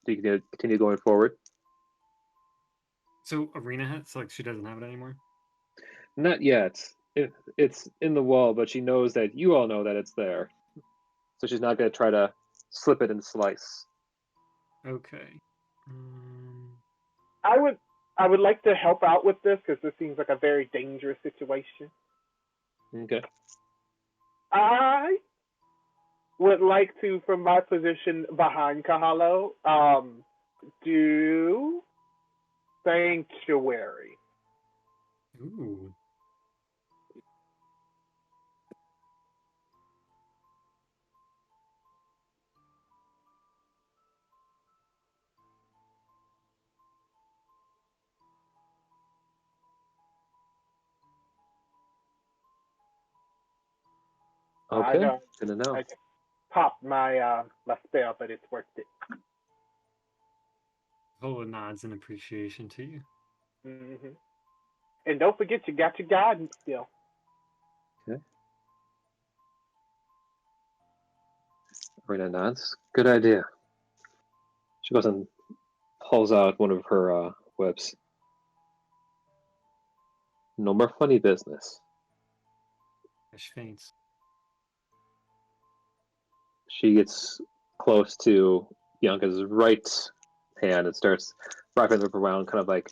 Do you continue going forward? So Arena has, like, she doesn't have it anymore? Not yet. It's in the wall, but she knows that you all know that it's there. So she's not going to try to slip it and slice. Okay. I would like to help out with this because this seems like a very dangerous situation. Okay. I would like to, from my position behind Kahalo, do Sanctuary. Ooh. Okay, I know. Good to know. I popped my my spell, but it's worth it. Kaholo nods in appreciation to you. Mm-hmm. And don't forget, you got your guidance still. Okay. Arena nods. Good idea. She goes and pulls out one of her whips. No more funny business. She faints. She gets close to Bianca's right hand and starts wrapping them around, kind of like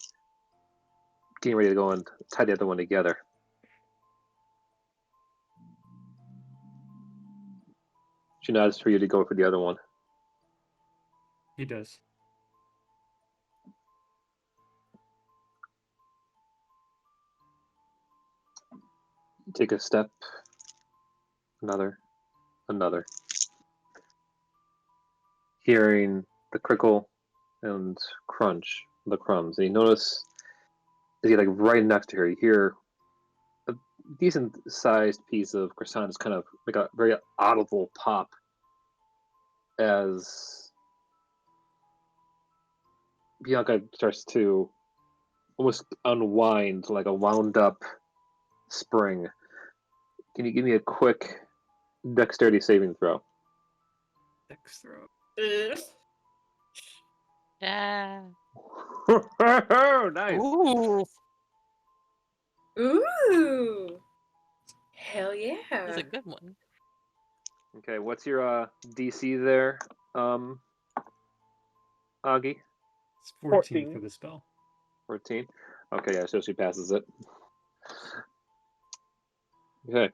getting ready to go and tie the other one together. She nods for you to go for the other one. He does. Take a step. Another. Hearing the crickle and crunch of the crumbs. And you notice as you get like right next to her, you hear a decent sized piece of croissant just kind of like a very audible pop as Bianca starts to almost unwind like a wound up spring. Can you give me a quick dexterity saving throw? Dex throw. Yeah. Nice. Ooh. Hell yeah. That's a good one. Okay, what's your DC there, Augie? It's 14 for the spell. 14. Okay, yeah, so she passes it. Okay.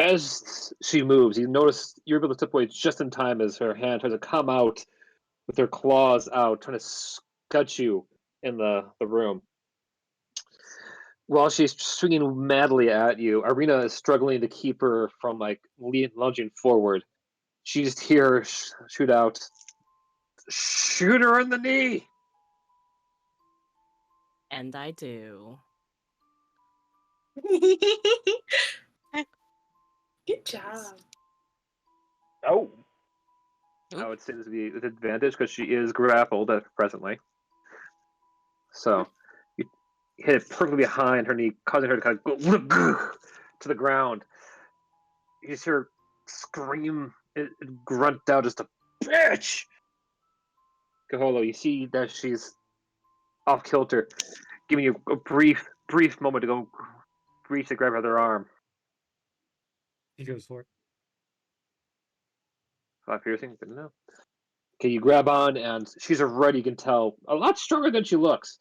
As she moves, you notice you're able to step away just in time as her hand tries to come out with her claws out, trying to gut you in the room. While she's swinging madly at you, Irina is struggling to keep her from lunging forward. She just hears shoot out, "Shoot her in the knee!" And I do. Good job. Oh. I would say this would be an advantage because she is grappled presently. So you hit it perfectly behind her knee, causing her to kind of go to the ground. You just hear her scream and grunt out just a bitch. Kaholo, you see that she's off kilter, giving you a brief moment to go reach to grab her other arm. He goes for it. 5 piercing, but no. Okay, you grab on, and she's already, you can tell, a lot stronger than she looks.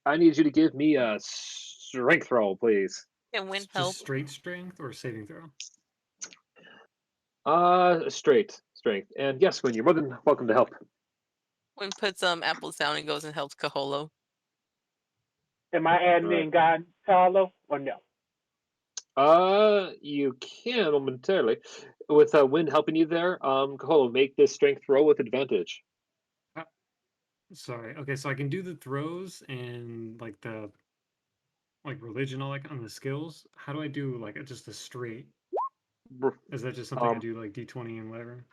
I need you to give me a strength roll, please. Can Wynn help? Just straight strength or saving throw? Straight strength. And yes, Wynn, you're more than welcome to help. Wynn puts apples down and goes and helps Kaholo. Am I adding in God Kaholo or no? You can momentarily. With Wynn helping you there, Kaholo, make this strength throw with advantage. Sorry. Okay, so I can do the throws and the religion, all that on the skills. How do I do just a straight? Is that just something I do D20 and whatever?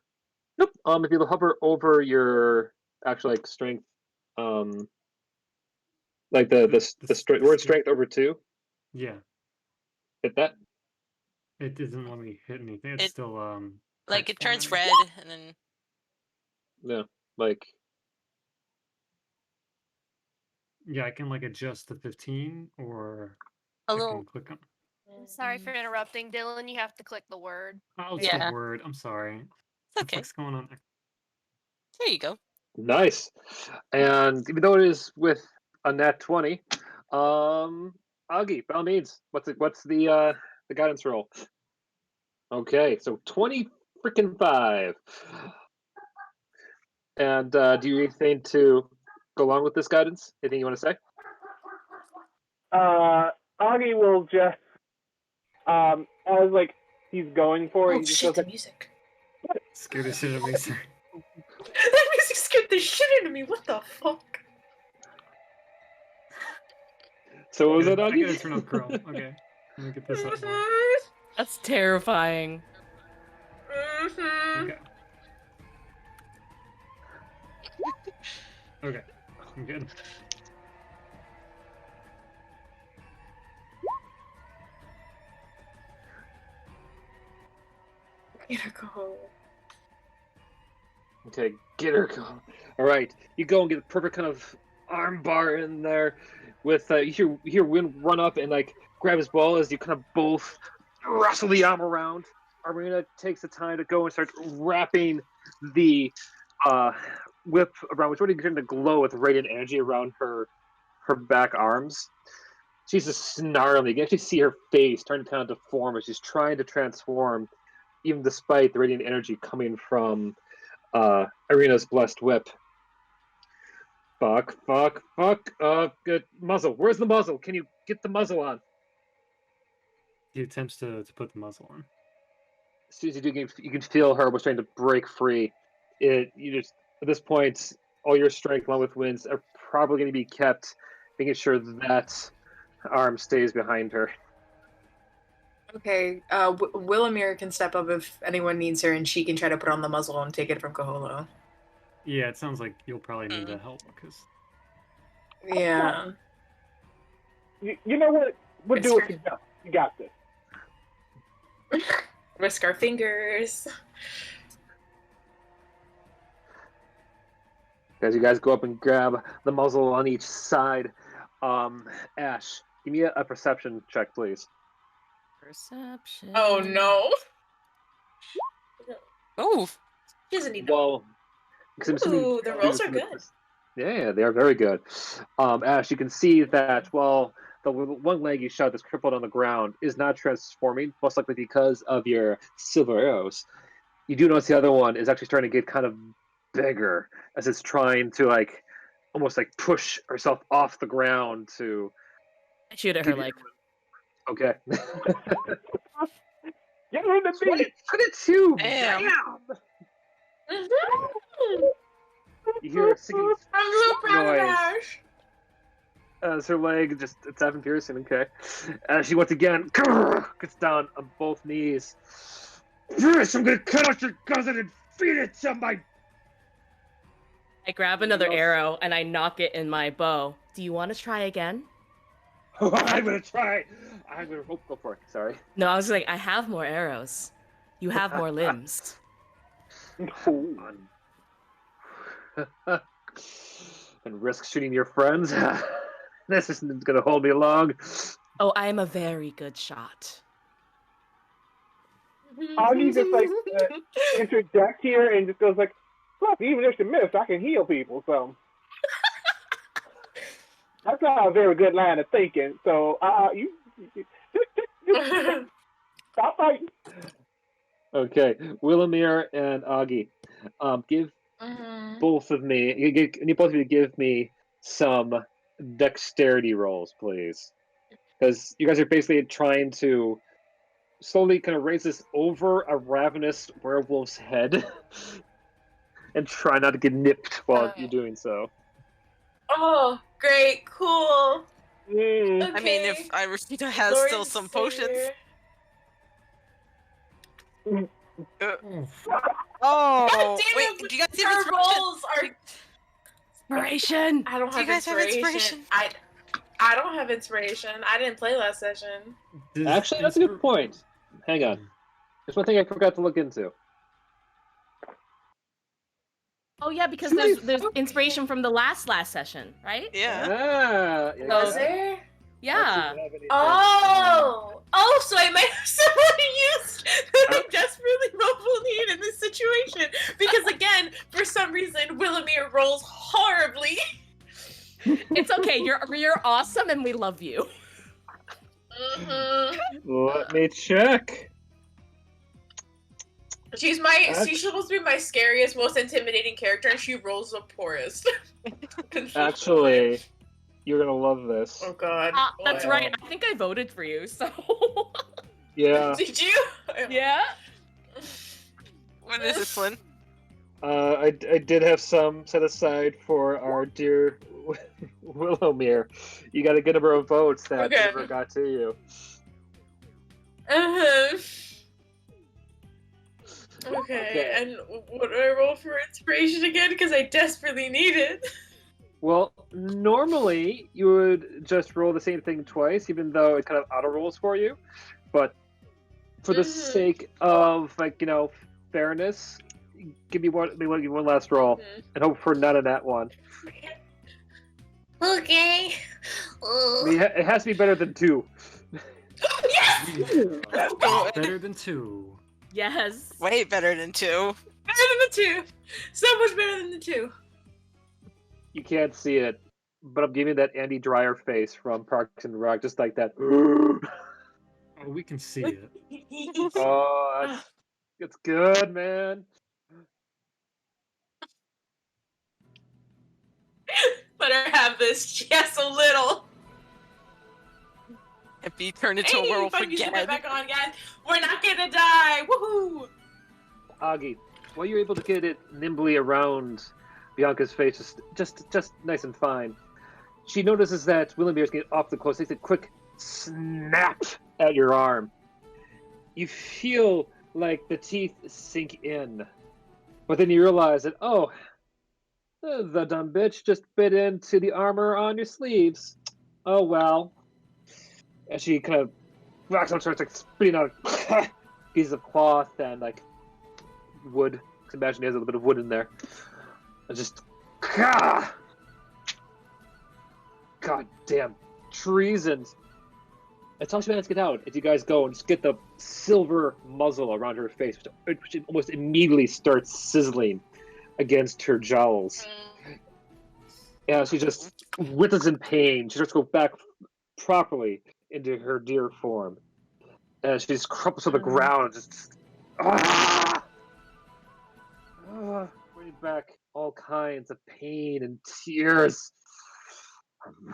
Nope. If you hover over your actual strength, the word strength over 2. Yeah. Hit that. It doesn't let me hit anything. It's still it turns red and then. Yeah, Yeah, I can adjust the 15 or a little. Click on. I'm sorry for interrupting, Dylan. You have to click the word. Oh, it's the word. I'm sorry. It's okay. What's going on? There you go. Nice. And even though it is with a nat 20, Augie, by all means, what's the guidance roll? Okay, so 20 freaking 5. And do you need anything to go along with this guidance? Anything you want to say? Augie will just as he's going for it. Oh he just shit! goes The music. Scared the shit out of me, sir. That music scared the shit out of me. What the fuck? So what was that, Augie? I gotta turn off Chrome. Okay, let me get this up. That's terrifying. Okay. Okay, I'm good. Get her go. Okay, get her going. All right, you go and get a perfect kind of arm bar in there. With you hear Wynn run up and grab his ball as you kind of both wrestle the arm around. Irina takes the time to go and start wrapping the whip around, which already getting to glow with radiant energy around her back arms. She's just snarling. You can actually see her face turn to kind of deform as she's trying to transform, even despite the radiant energy coming from Irina's blessed whip. Fuck. Good muzzle. Where's the muzzle? Can you get the muzzle on? He attempts to put the muzzle on. As soon as you do, you can feel her was trying to break free. You just at this point, all your strength, along with Wynn's, are probably going to be kept, making sure that arm stays behind her. Okay, Willamir can step up if anyone needs her, and she can try to put on the muzzle and take it from Kaholo. Yeah, it sounds like you'll probably need that help because. Yeah. You know what? We'll do it together. You got this. Risk our fingers. As you guys go up and grab the muzzle on each side, Ash, give me a perception check, please. Perception. Oh no. Oh. She doesn't need Well, because I'm assuming Ooh, the rolls are good. Yeah, they are very good. As you can see that, well, the one leg you shot that's crippled on the ground is not transforming, most likely because of your silver arrows. You do notice the other one is actually starting to get kind of bigger as it's trying to almost push herself off the ground to I shoot at her leg. Okay. Get rid of me! 22! Damn. You hear a singing I'm real proud of noise Ash. as her leg it's having piercing, okay. As she once again gets down on both knees. First, I'm gonna cut out your cousin and feed it to my. I grab another arrow and I knock it in my bow. Do you want to try again? I'm gonna try. Go for it. Sorry. No, I was like, I have more arrows. You have more limbs. And risk shooting your friends. This isn't gonna hold me long. Oh, I am a very good shot. Augie just interject here and just goes like, look, even if you miss, I can heal people, so. That's not a very good line of thinking. So, you stop fighting. Okay, Willamir and Augie, give both of me. You both of you give me some dexterity rolls, please, because you guys are basically trying to slowly kind of raise this over a ravenous werewolf's head, and try not to get nipped while you're doing so. Oh, great, cool. Okay. I mean, if Irishita has still some potions. Oh, wait, do you guys have inspiration? Rolls are... Inspiration! I don't have Do you guys have inspiration? I don't have inspiration. I didn't play last session. Actually, that's a good point. Hang on. There's one thing I forgot to look into. Oh yeah, because there's inspiration from the last session, right? Yeah. Was there? Yeah. Oh, so I might have someone used that I desperately will need in this situation. Because again, for some reason, Willamir rolls horribly. It's okay. You're awesome, and we love you. Let me check. She's supposed to be my scariest, most intimidating character, and she rolls the poorest. Actually, you're gonna love this. Oh god. That's right. I think I voted for you, so. Yeah. Did you? Yeah. What is it, Flynn? I did have some set aside for our dear Willowmere. You got a good number of votes that never got to you. Okay, and what do I roll for inspiration again? Because I desperately need it. Well, normally you would just roll the same thing twice, even though it kind of auto rolls for you. But for the sake of fairness, give me one last roll and hope for not a nat one. Okay. I mean, it has to be better than 2. Yes! Better than 2. Yes. Way better than 2. Better than the 2. So much better than the 2. You can't see it, but I'm giving that Andy Dreyer face from Parks and Rec, just like that. Oh, we can see it. Oh, it's good, man. Better have this just a little. If you turn into a werewolf again. Back on, guys. We're not gonna die. Woohoo! Augie, while you're able to get it nimbly around Bianca's face, just nice and fine, she notices that Willamir is getting awfully close. Takes a quick snap at your arm. You feel like the teeth sink in, but then you realize that, the dumb bitch just bit into the armor on your sleeves. Oh well. And she kind of rocks on, starts spitting out pieces of cloth and wood. Imagine he has a little bit of wood in there. And just God damn treason. As Tasha managed to get out, as you guys go and just get the silver muzzle around her face, which almost immediately starts sizzling against her jowls. Yeah, she just withers in pain. She starts to go back properly into her deer form. And she just crumples to the ground, just bringing back all kinds of pain and tears.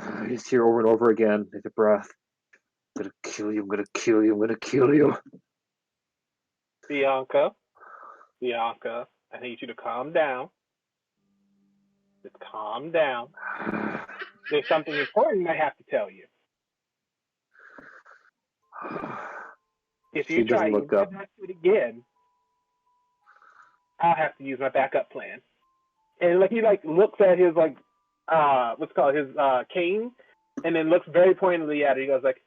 I just hear over and over again, take a breath. I'm gonna kill you, I'm gonna kill you, I'm gonna kill you. Bianca, I need you to calm down. Just calm down. There's something important I have to tell you. If you try to do it again, I'll have to use my backup plan. And he looks at his his cane, and then looks very pointedly at it. He goes like,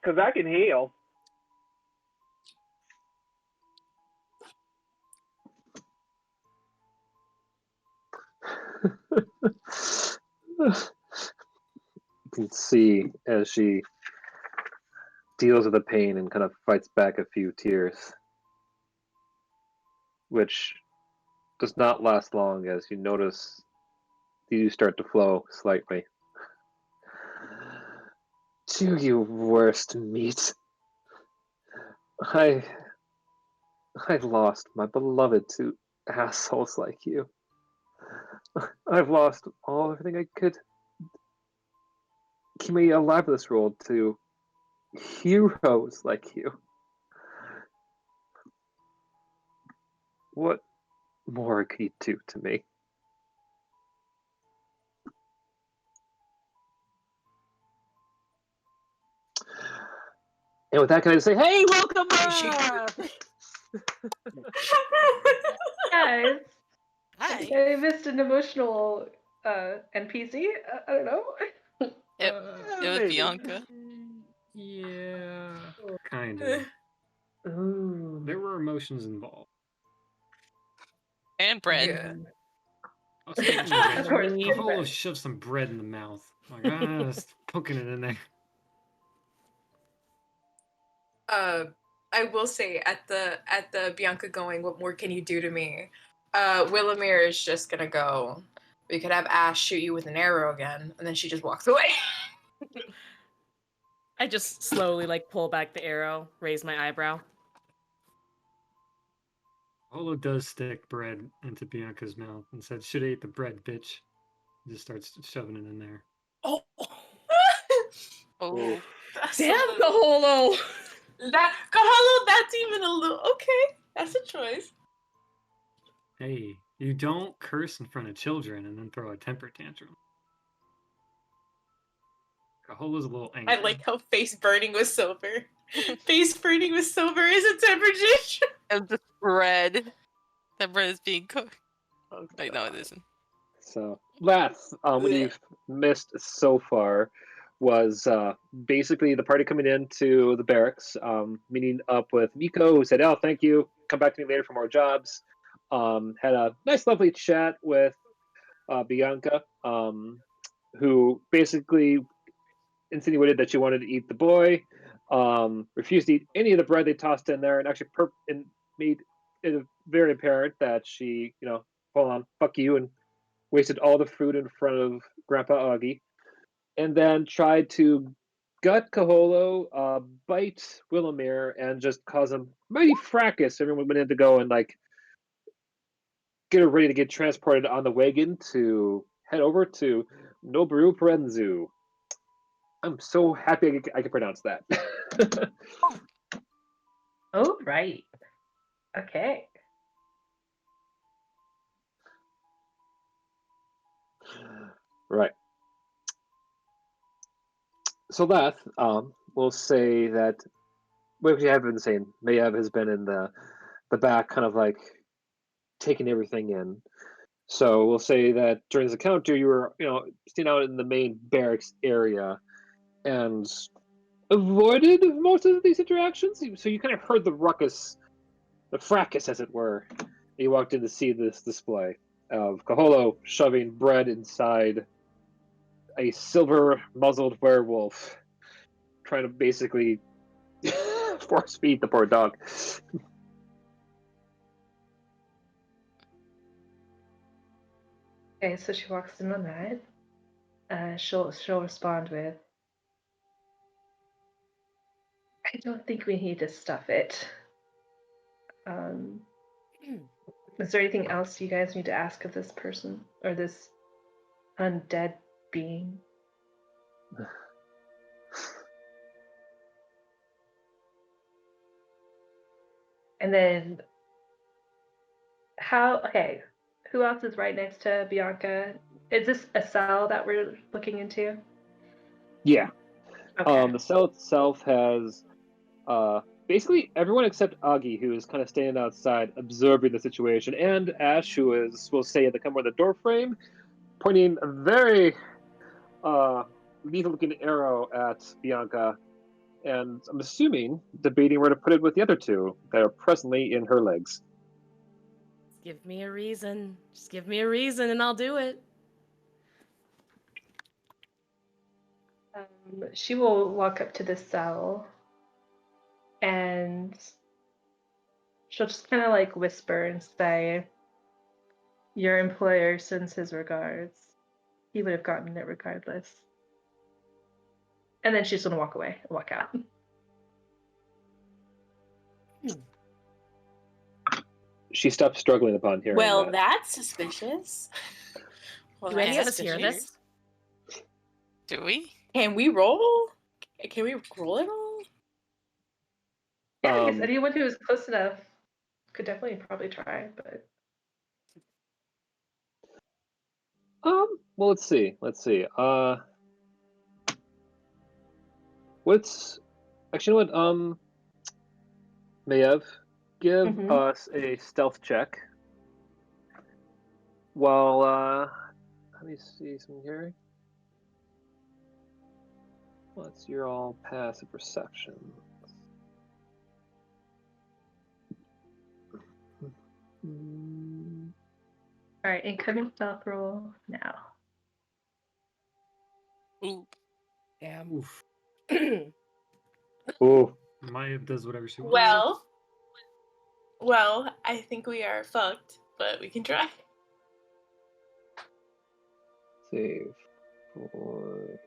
"Cause I can heal." You can see as she deals with the pain and kind of fights back a few tears, which does not last long as you notice these start to flow slightly. To you worst meat. I've lost my beloved to assholes like you. I've lost everything I could keep me alive in this world to heroes like you. What more could you do to me? And with that, can I just say, hey, welcome back! Guys. Hi. I missed an emotional NPC. I don't know. It was Bianca. Yeah, kind of. There were emotions involved. And bread. Yeah. I was thinking bread. Of course, Kaholo shoved some bread in the mouth. Like, just poking it in there. I will say at the Bianca going, what more can you do to me? Willamir is just gonna go, we could have Ash shoot you with an arrow again, and then she just walks away. I just slowly pull back the arrow, raise my eyebrow. Kaholo does stick bread into Bianca's mouth and said, "Should have ate the bread, bitch." He just starts shoving it in there. Oh, oh. Damn, Kaholo! Kaholo, that's even a little okay. That's a choice. Hey, you don't curse in front of children and then throw a temper tantrum. Kaholo's a little angry. I like how face burning with silver. Face burning with silver is a temper tantrum. And the bread. The bread is being cooked. Oh, wait, no, it isn't. So, last, what you've missed so far was basically the party coming into the barracks, meeting up with Miko, who said, "Oh, thank you. Come back to me later for more jobs." Had a nice, lovely chat with Bianca, who basically insinuated that she wanted to eat the boy, refused to eat any of the bread they tossed in there, and actually made it very apparent that she, hold on, fuck you, and wasted all the food in front of Grandpa Augie. And then tried to gut Kaholo, bite Willamir, and just cause a mighty fracas. Everyone went in to go and get her ready to get transported on the wagon to head over to Noboru Parenzu. I'm so happy I can pronounce that. Oh, right. Okay. Right. So that, we'll say that what we have been saying, Mayev has been in the back, kind of taking everything in. So we'll say that during this encounter, you were, staying out in the main barracks area and avoided most of these interactions. So you kind of heard the ruckus, the fracas, as it were. You walked in to see this display of Kaholo shoving bread inside a silver-muzzled werewolf trying to basically force feed the poor dog. Okay, so she walks in on that. She'll respond with, I don't think we need to stuff it. Is there anything else you guys need to ask of this person or this undead being? And then who else is right next to Bianca? Is this a cell that we're looking into? Yeah. Okay. The cell itself has basically everyone except Augie, who is kind of standing outside observing the situation, and Ash, who is, we'll say, at the corner of the door frame, pointing a very lethal-looking arrow at Bianca, and I'm assuming debating where to put it with the other two that are presently in her legs. Give me a reason. Just give me a reason and I'll do it. She will walk up to the cell and she'll just kind of like whisper and say, "Your employer sends his regards. He would have gotten it regardless." And then she's gonna walk away and walk out. She stopped struggling upon hearing Well, that. that's suspicious. Well, do any of us hear this? Do we? Can we roll? Can we roll it all? Yeah, I guess anyone who is close enough could definitely probably try, but well, let's see. What's actually, you know what? Mayev, give us a stealth check. Well, let me see some here. What's your all passive perception? all right, incoming stealth roll now. Ooh. Damn. Oof. Ooh. Maya does whatever she wants. Well, I think we are fucked, but we can try. Save for.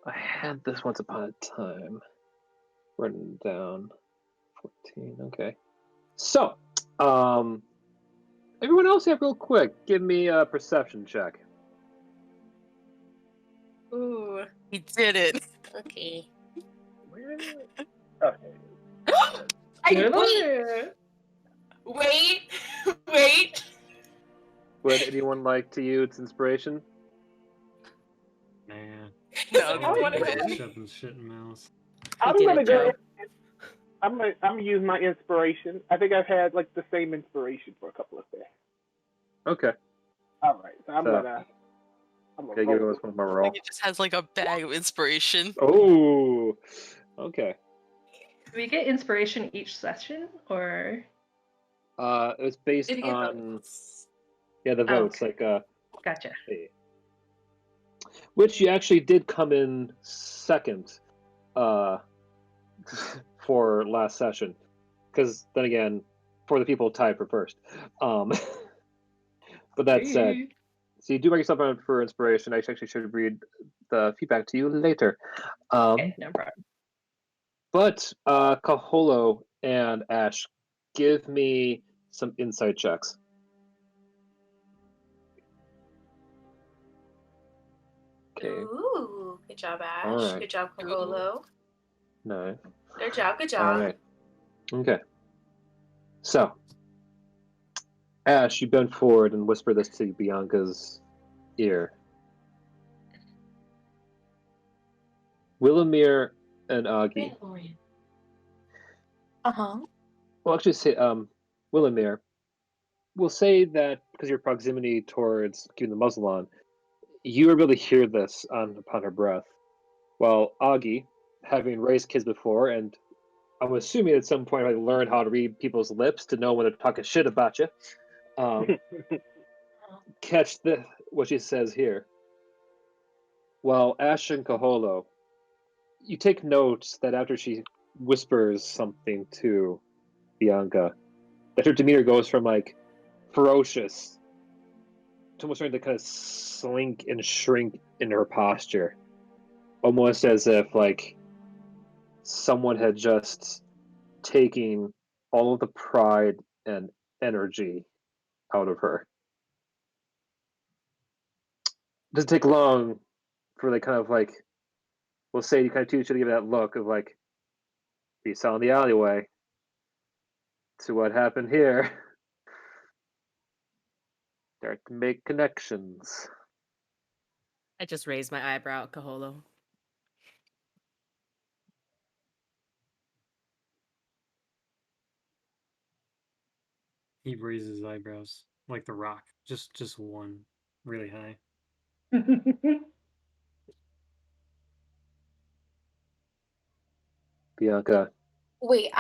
I had this once upon a time. Written down. 14. Okay. So, everyone else here, real quick, give me a perception check. Ooh. He did it. Okay. Wait. Would anyone like to use inspiration? Man. No, I I want want to to shut the shit in mouse. I'm gonna go. I'm gonna use my inspiration. I think I've had like the same inspiration for a couple of days. Okay. All right, so I'm gonna give us one more roll. He just has like a bag of inspiration. Oh. Okay. Do we get inspiration each session, or? It was based on the votes, Gotcha. Which you actually did come in second, for last session, because then again, for the people tied for first. But that said, so you do make yourself out for inspiration. I actually should read the feedback to you later. Okay, no problem. But Kaholo and Ash, give me some insight checks. Okay. Ooh, good job, Ash. Right. Good job, Kaholo. No. Good job. All right. Okay. So, Ash, you bend forward and whisper this to Bianca's ear. Willamir and Augie. Well, actually, say Willamir. We'll say that because your proximity towards keeping the muzzle on, you were able to hear this upon her breath. While Augie, having raised kids before, and I'm assuming at some point I learned how to read people's lips to know when they're talking shit about you, catch what she says here. Well, Ash and Kaholo, you take note that after she whispers something to Bianca, that her demeanor goes from like ferocious to almost starting to kind of slink and shrink in her posture, almost as if like someone had just taken all of the pride and energy out of her. It doesn't take long for they kind of like, we'll say you kind of two should give that look of like, you saw in the alleyway to what happened here. Start to make connections. I just raised my eyebrow at Kaholo. He raises his eyebrows like the Rock, just one, really high. Bianca. Wait,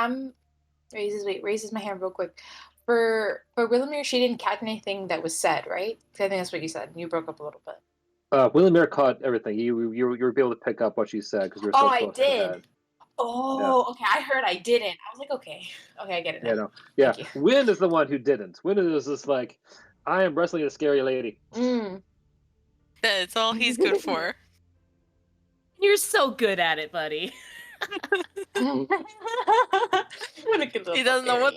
raises my hand real quick. For Willamir, she didn't catch anything that was said, right? 'Cause I think that's what you said. You broke up a little bit. Willamir caught everything. You were able to pick up what she said because you're so close I did. to that. Oh, okay. I heard I didn't. I was like, okay, I get it now. Yeah, no, yeah. Wynn is the one who didn't. Wynn is just like, I am wrestling a scary lady. That's all he's good for. You're so good at it, buddy. He doesn't know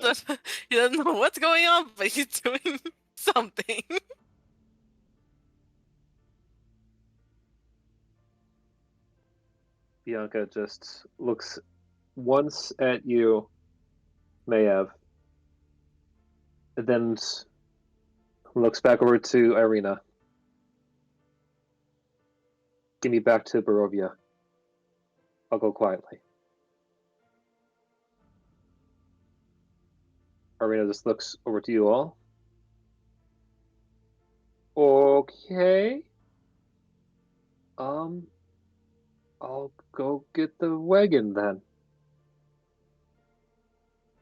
he doesn't know what's going on, but he's doing something. Bianca just looks once at you, Mayev, and then looks back over to Irina. Give me back to Barovia. I'll go quietly. Irina just looks over to you all. Okay. I'll go get the wagon then.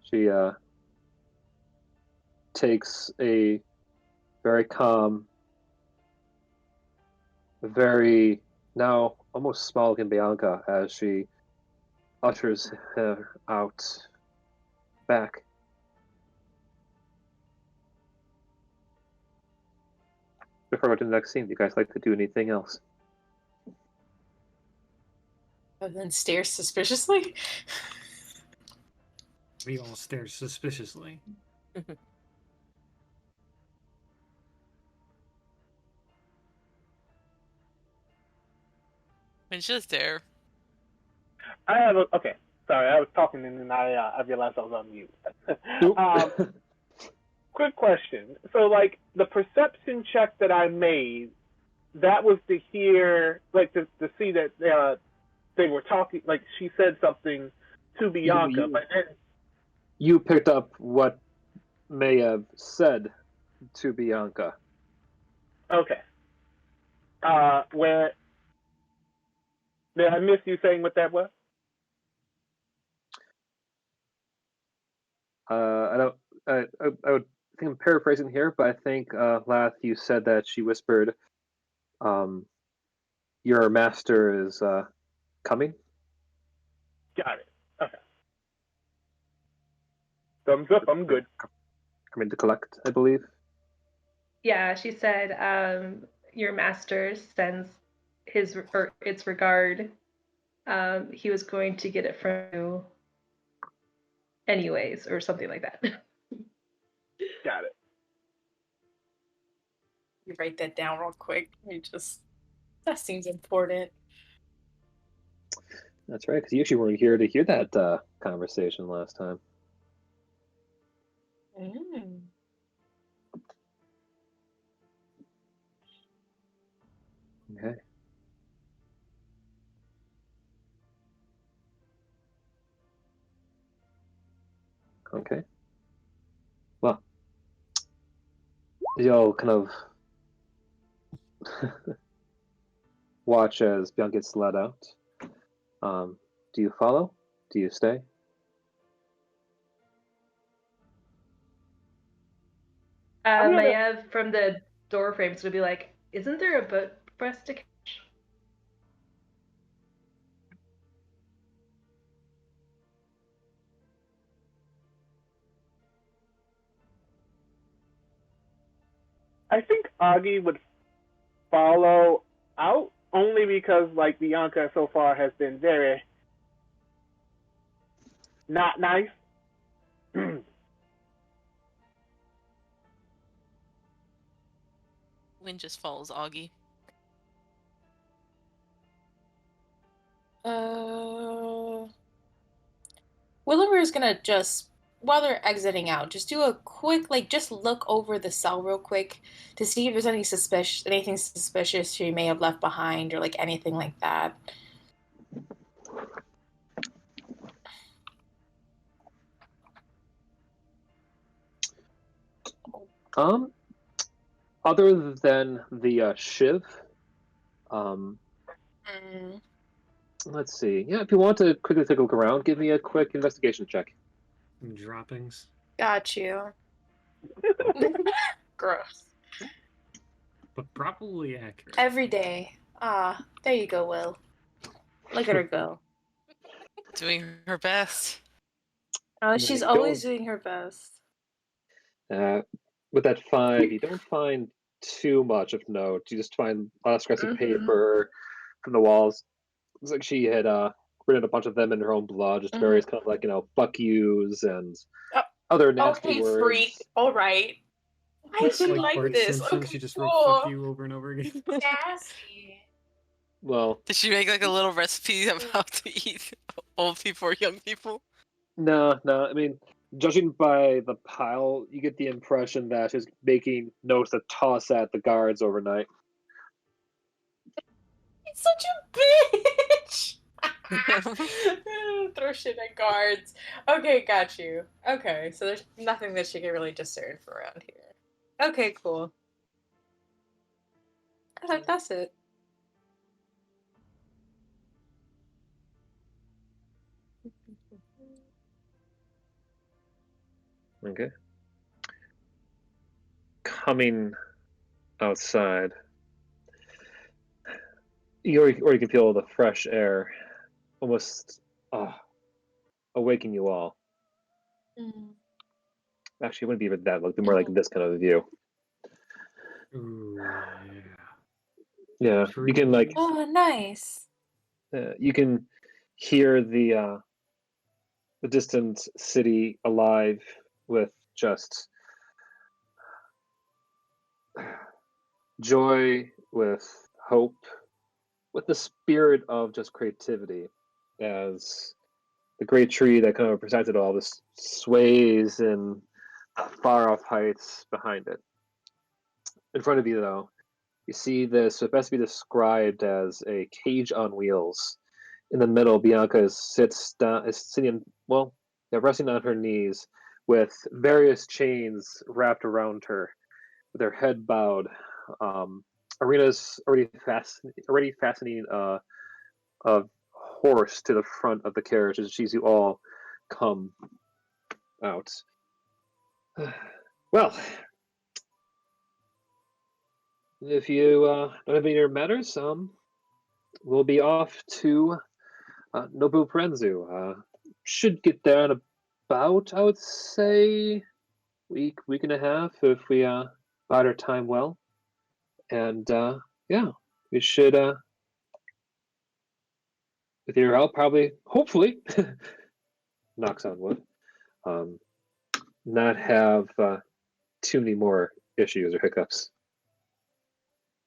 She takes a very calm, very now almost small-looking Bianca as she ushers her out back. Before we go to the next scene, do you guys like to do anything else? And then stares suspiciously. We all stare suspiciously. It's just there. I have a okay. Sorry, I was talking and then I realized I was on mute. Quick question. So, like, the perception check that I made, that was to hear, like, to see that they were talking, like, she said something to Bianca, but then you picked up what Mayev said to Bianca. Okay. Where did I miss you saying what that was? I would think I'm paraphrasing here, but I think Lath, you said that she whispered, "Your master is coming." Got it. Okay. Thumbs up. I'm good. Coming to collect, I believe. Yeah, she said, your master sends its regard. He was going to get it from you anyways, or something like that. Got it. You write that down real quick. That seems important. That's right, because you actually weren't here to hear that conversation last time. Okay. Okay. Well, you'll kind of watch as Bianca gets let out. Do you follow? Do you stay? Mayev from the door frames would be like, Isn't there a boat for us to catch? I think Augie would follow out only because like Bianca so far has been very not nice. Win just follows Augie. Willimer's gonna just, while they're exiting out, just do a quick, like, just look over the cell real quick to see if there's anything suspicious she may have left behind, or like anything like that. Other than the shiv, let's see. Yeah, if you want to quickly take a look around, give me a quick investigation check. Some droppings. Got you. Gross. But probably accurate. Every day. Ah, there you go, Will. Look at her go. Doing her best. Oh, There she's you always go. doing her best. With that 5, you don't find too much of note. You just find a lot of scraps of paper from the walls. Looks like she had written a bunch of them in her own blood, just various kind of like, fuck yous and other nasty Okay, words. freak. All right. Why is she like Bart this? Simpson, Okay, she just cool. wrote "fuck you" over and over again. Nasty. Well, Did she make like a little recipe of how to eat old people or young people? no. I mean, judging by the pile, you get the impression that she's making notes to toss at the guards overnight. He's such a bitch. Throw shit at guards. Okay, got you. Okay, so there's nothing that she can really discern from around here. Okay, cool. I think that's it. Okay. Coming outside, you already can feel the fresh air almost awaken you all. Actually, it wouldn't be even that. It would be more like this kind of view. Ooh, Yeah, you can like. Oh, nice. You can hear the distant city alive with just joy, with hope, with the spirit of just creativity, as the great tree that kind of represented all this sways in far off heights behind it. In front of you, though, you see this, what best be described as a cage on wheels. In the middle, Bianca is sitting, well, resting on her knees with various chains wrapped around her, with her head bowed. Arena's already fastening a horse to the front of the carriage as she sees you all come out. Well, if you don't have any other matters, we'll be off to Nobu Prenzu. Should get there in about, I would say, week and a half if we bide our time well. And yeah, we should, with your help, hopefully, knocks on wood, not have too many more issues or hiccups.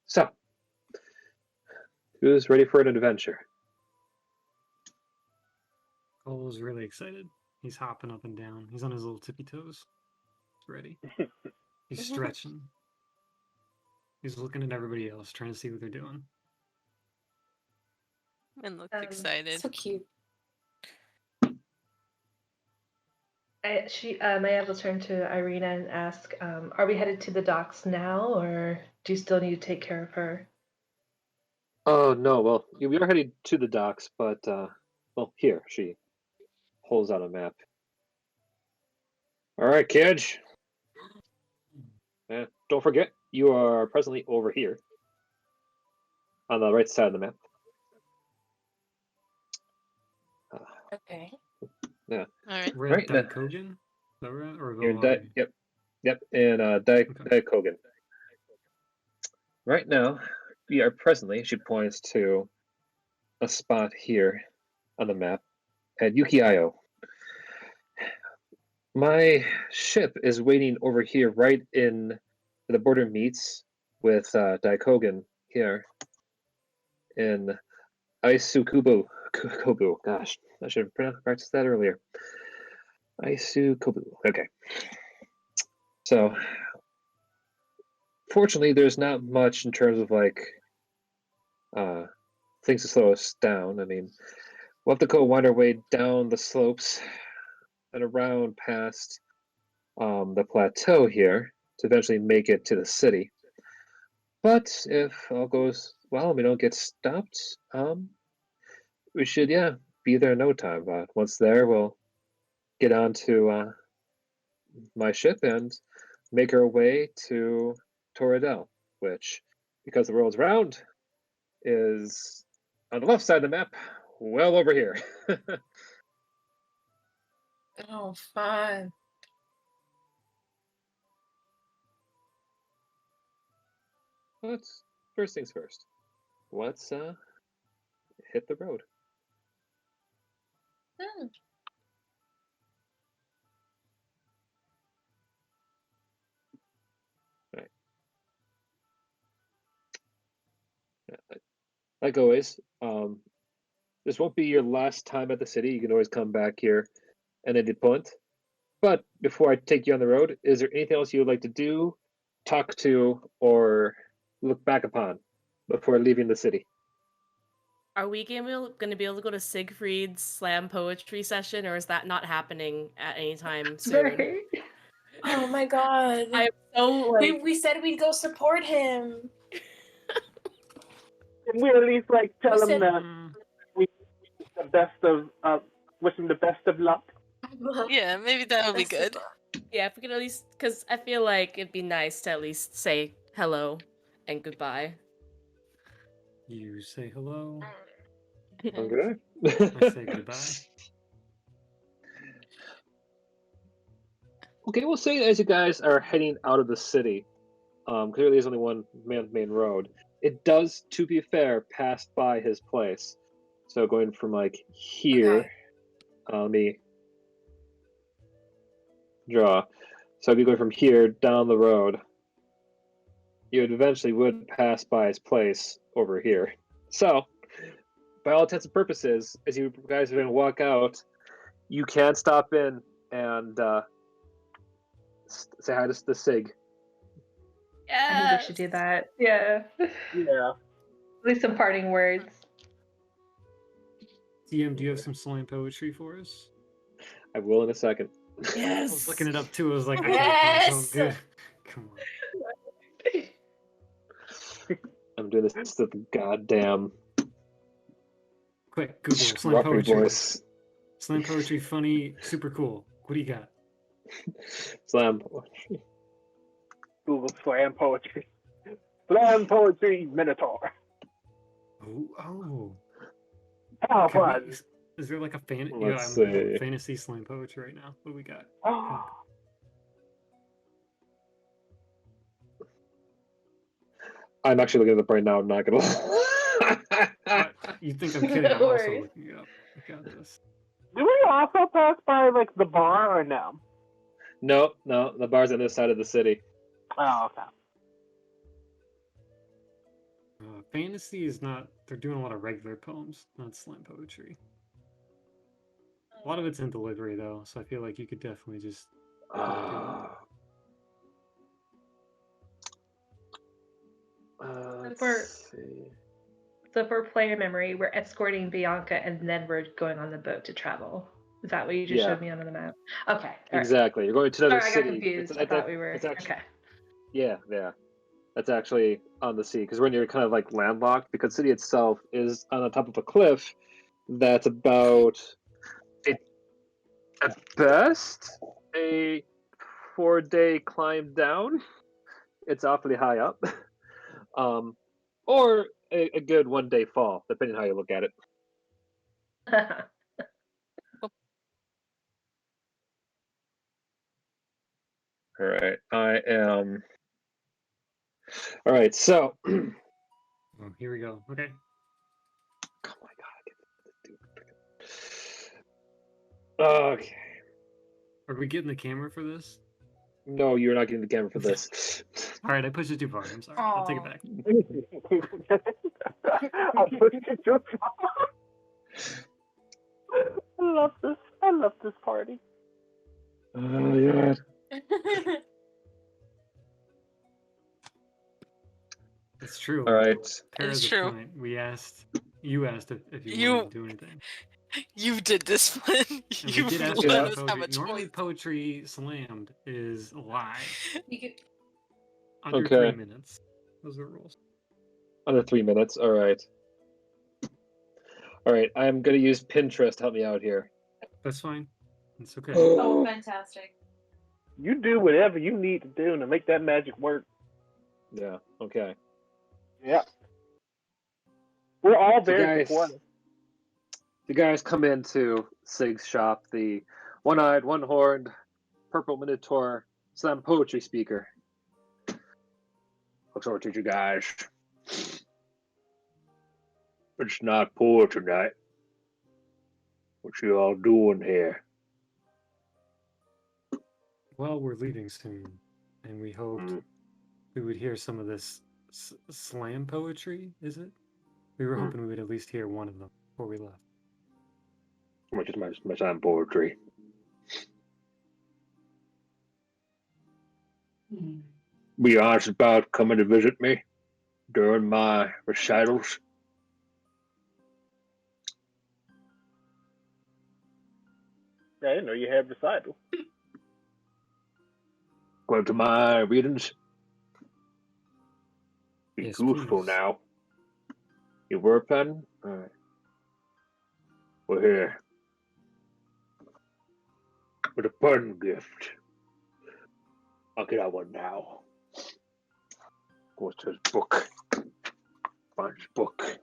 So, who's ready for an adventure? Cole's really excited. He's hopping up and down. He's on his little tippy toes. He's ready. He's stretching. He's looking at everybody else, trying to see what they're doing. And looks excited. So cute. I will turn to Irina and ask, are we headed to the docks now, or do you still need to take care of her? Oh, no, well, we are heading to the docks, but, well, here, she pulls out a map. All right, kids. Don't forget, you are presently over here. on the right side of the map. Okay. Yeah. All right. Red Right, now- Daikogen? Is that right? Or You're in Volhagi? Yep, and Daikogen. Right now, we are presently, she points to a spot here on the map at Yukiayo. My ship is waiting over here, right in the border meets with Daikogen here in Isukubu. Kobu. Gosh, I should have practiced that earlier. Isukubu. Okay. So, fortunately, there's not much in terms of like things to slow us down. I mean, we'll have to go wind our way down the slopes and around past the plateau here to eventually make it to the city. But if all goes well and we don't get stopped, we should, be there in no time. But once there, we'll get onto my ship and make our way to Torridel, which, because the world's round, is on the left side of the map, well over here. Oh, fun. But first things first, let's hit the road. Hmm. Right. Like always, this won't be your last time at the city. You can always come back here and edit point. But before I take you on the road, is there anything else you would like to do, talk to, or look back upon before leaving the city? Are we going to be able to go to Siegfried's slam poetry session, or is that not happening at any time soon? Right. Oh my god. I'm so we said we'd go support him. Can we at least like tell him said- that we the best of wish him the best of luck? Yeah, maybe that would be good. Yeah, if we could at least, because I feel like it'd be nice to at least say hello and goodbye. You say hello. Okay. I say goodbye. Okay, we'll say as you guys are heading out of the city, clearly there's only one main road. It does, to be fair, pass by his place. So going from like here, Okay. let me draw. So if you go from here down the road, you would pass by his place over here. So, by all intents and purposes, as you guys are going to walk out, you can stop in and say hi to the Sig. I think we should do that. Yeah. Yeah. At least some parting words. DM, do you have some slam poetry for us? I will in a second. I was looking it up too. I was like, I gotta Yes! find something good. Come on. I'm doing this to the goddamn Quick, Google slam scruffy poetry. voice. Slam poetry, funny, super cool. What do you got? Slam. Google slam poetry. Slam poetry Minotaur. Oh. How Can fun. we- is there like a Let's I'm looking see. at fantasy slam poetry right now? What do we got? I'm actually looking it up right now. I'm not gonna lie. You think I'm kidding? No I'm also worries. looking it up. I got this. Do we also pass by like the bar or no? No, the bar's on this side of the city. Oh, okay. Fantasy is not. They're doing a lot of regular poems, not slam poetry. A lot of it's in delivery though, so I feel like you could definitely just. Let's see. So for player memory, we're escorting Bianca and then we're going on the boat to travel. Is that what you just Yeah. showed me on the map? Okay. all right. Exactly. You're going to another Sorry, I city. got confused. I thought we were. Okay. Yeah. That's actually on the sea because when you're kind of like landlocked, because the city itself is on the top of a cliff that's about at best a 4-day climb down. It's awfully high up. Or a good 1 day fall, depending on how you look at it. All right, I am. All right, so. Oh, here we go. Okay. Oh my god. Okay. Are we getting the camera for this? No, you're not getting the camera for this. All right, I pushed it too far. I'm sorry. I'll take it back. I pushed it too far. I love this. I love this party. Oh yeah. It's true. All right. It's true. Point. You asked if you wanted to do anything. You did this one. And You we did ask let about us have a poetry. Normally, choice. poetry slammed is live. You could... Under Okay. 3 minutes. Those are rules. Under 3 minutes. All right. All right. I'm gonna use Pinterest to help me out here. That's fine. It's okay. Oh, fantastic. You do whatever you need to do to make that magic work. Yeah. Okay. Yeah. We're all The very guys, supportive. the guys come into Sig's shop. The one-eyed, one-horned, purple minotaur slam poetry speaker. Looks over to you guys. It's not poor tonight. What you all doing here? Well, we're leaving soon, and we hoped we would hear some of this slam poetry, is it? We were hoping we would at least hear one of them before we left. Which is my slam poetry. Be honest about coming to visit me during my recitals. I didn't know you had recital. Going to my readings. Be Yes, truthful please. now. You were a pen? Alright. We're here. With a pardon gift. I'll get out one now. What's his book? Find his book.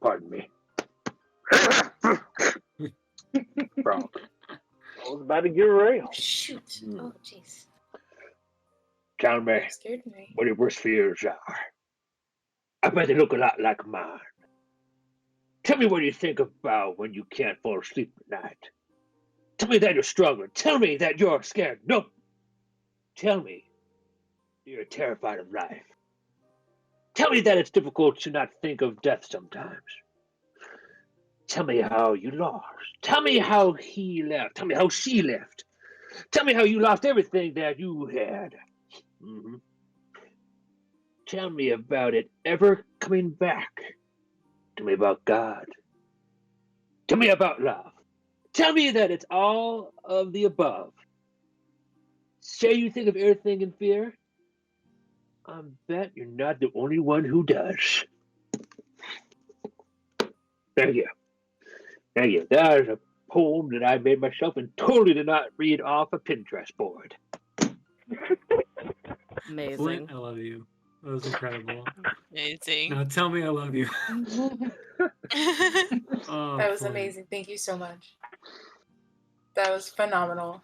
Pardon me. Frog. I was about to get real. Shoot. Oh, jeez. Tell me Scared me. what your worst fears are. I bet they look a lot like mine. Tell me what you think about when you can't fall asleep at night. Tell me that you're struggling. Tell me that you're scared. No. Tell me you're terrified of life. Tell me that it's difficult to not think of death sometimes. Tell me how you lost. Tell me how he left. Tell me how she left. Tell me how you lost everything that you had. Tell me about it ever coming back. Tell me about God. Tell me about love. Tell me that it's all of the above. Say you think of everything in fear. I bet you're not the only one who does. Thank you. Thank you. That is a poem that I made myself and totally did not read off a Pinterest board. Amazing. Flint, I love you. That was incredible. Amazing. Now tell me I love you. Oh, That was Flint. amazing. Thank you so much. That was phenomenal.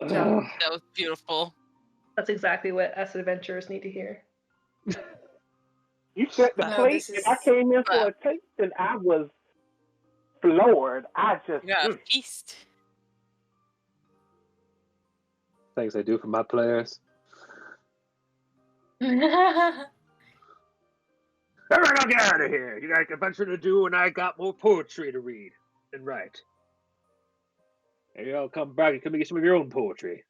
That was beautiful. That's exactly what us adventurers need to hear. You set the No, plate, this and is- I came in for a taste, and I was floored. I just. You got a feast. Things I do for my players. Mm. Alright, I'll get out of here. You got adventure to do, and I got more poetry to read and write. And y'all come back and come and get some of your own poetry.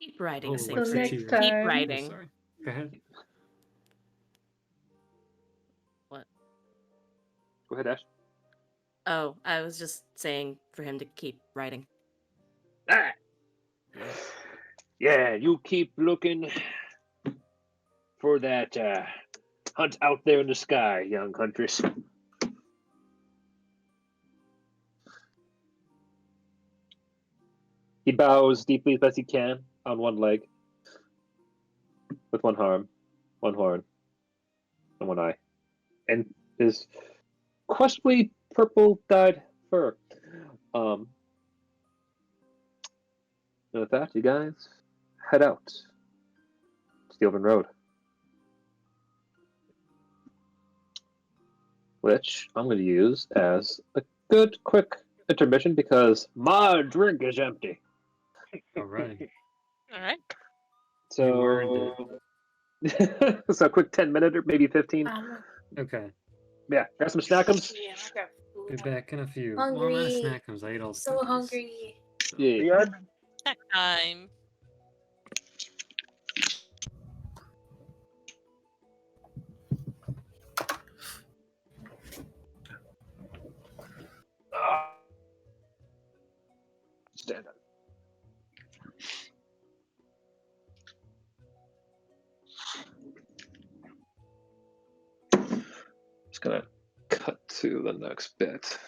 Keep writing, Oh, Sig. like Till next tears. time. Keep Oh, writing. sorry. Go ahead. What? Go ahead, Ash. Oh, I was just saying for him to keep writing. Alright. Yeah, you keep looking for that Hunt out there in the sky, young hunters. He bows deeply as best he can on one leg, with one arm, one horn, and one eye, and his questionably purple dyed fur. And with that, you guys head out to the open road, which I'm going to use as a good quick intermission because my drink is empty. All right. All right. You earned So, so a quick 10-minute or maybe 15. Okay. Yeah, got some snackums. Yeah, I got Be food. back in a few. Hungry. Well, not snackums. I ate all the So cookies. hungry. Yeah. Yeah. Snack time. Stand up. Just gonna cut to the next bit.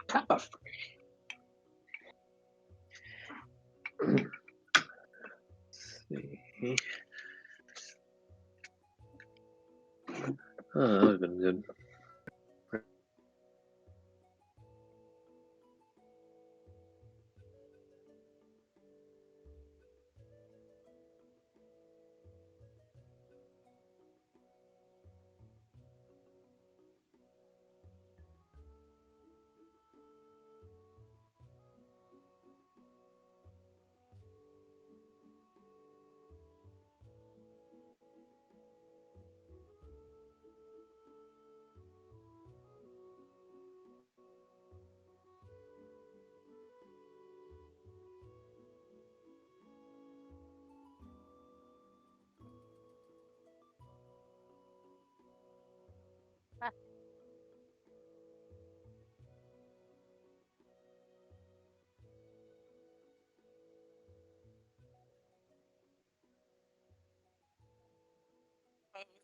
Tough. See. Oh, that would have been good.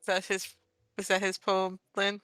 Is that his? Was that his poem, Lynn?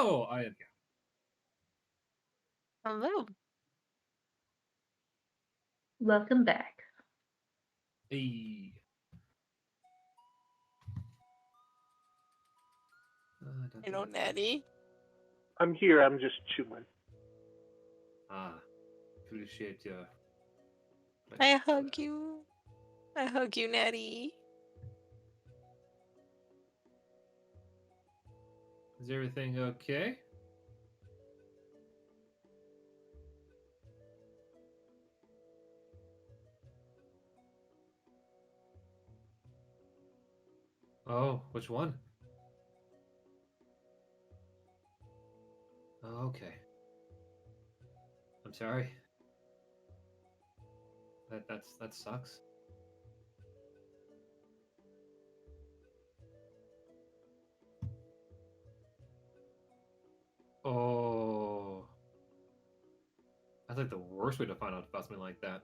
Oh, Hello. Welcome back. Hey. You know, Natty. I'm here. I'm just chewing. Appreciate you. I hug you. I hug you, Natty. Is everything okay? Oh, which one? Oh, okay. I'm sorry. That sucks. Oh, that's like the worst way to find out about something like that.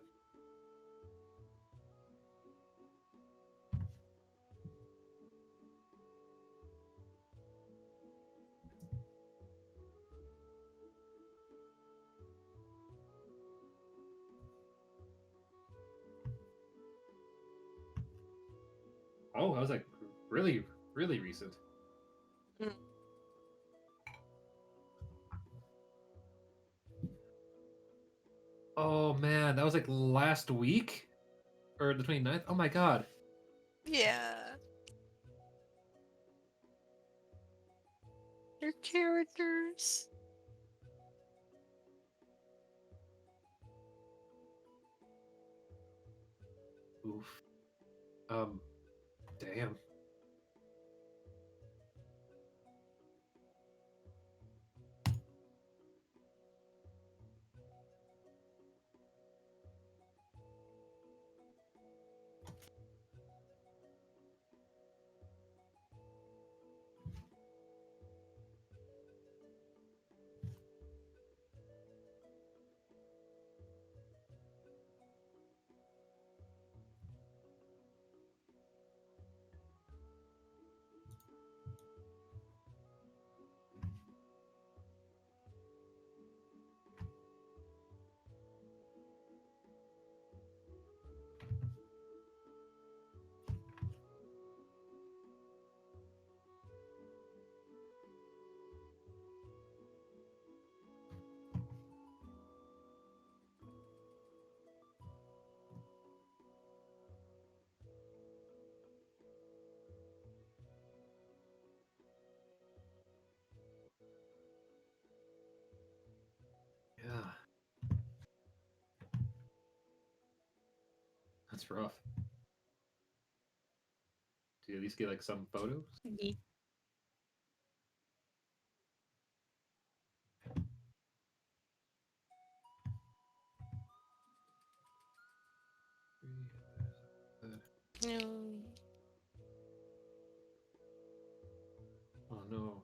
Oh, that was like really, really recent. Mm. Oh man, that was like last week? Or the 29th? Oh my god. Yeah. Your characters. Oof. Damn. Yeah. That's rough. Do you at least get like some photos? Ye- Mm. Oh no.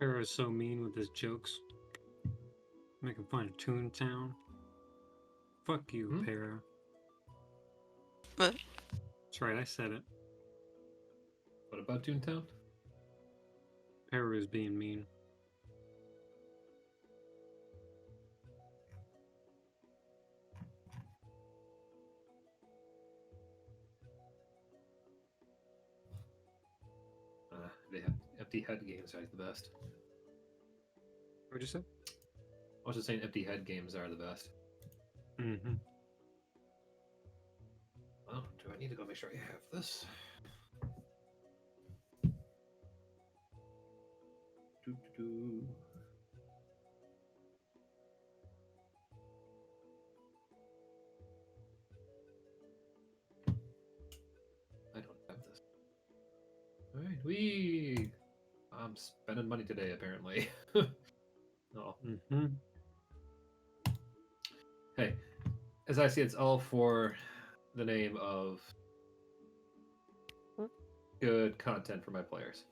Pharaoh is so mean with his jokes. Making fun of Toontown. Fuck you, Para. What? That's right, I said it. What about Toontown? Para is being mean. They have empty head games are the best. What'd you say? I was just saying empty head games are the best. Mm-hmm. Well, do I need to go make sure I have this? Doo-doo-doo. I don't have this. Alright, I'm spending money today, apparently. Oh. Mm-hmm. Hey, as I see, it's all for the name of good content for my players.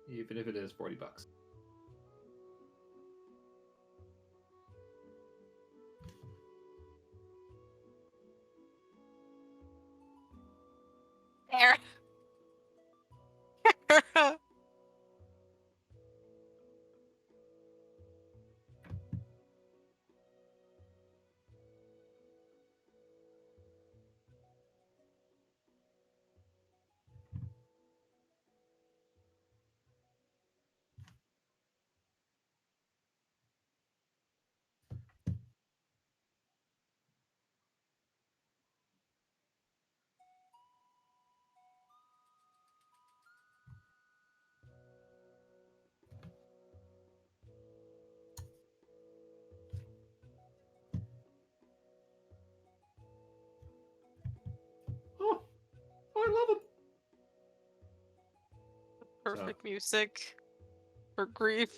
Even if it is $40. There. Oh, I love him. Perfect music for grief.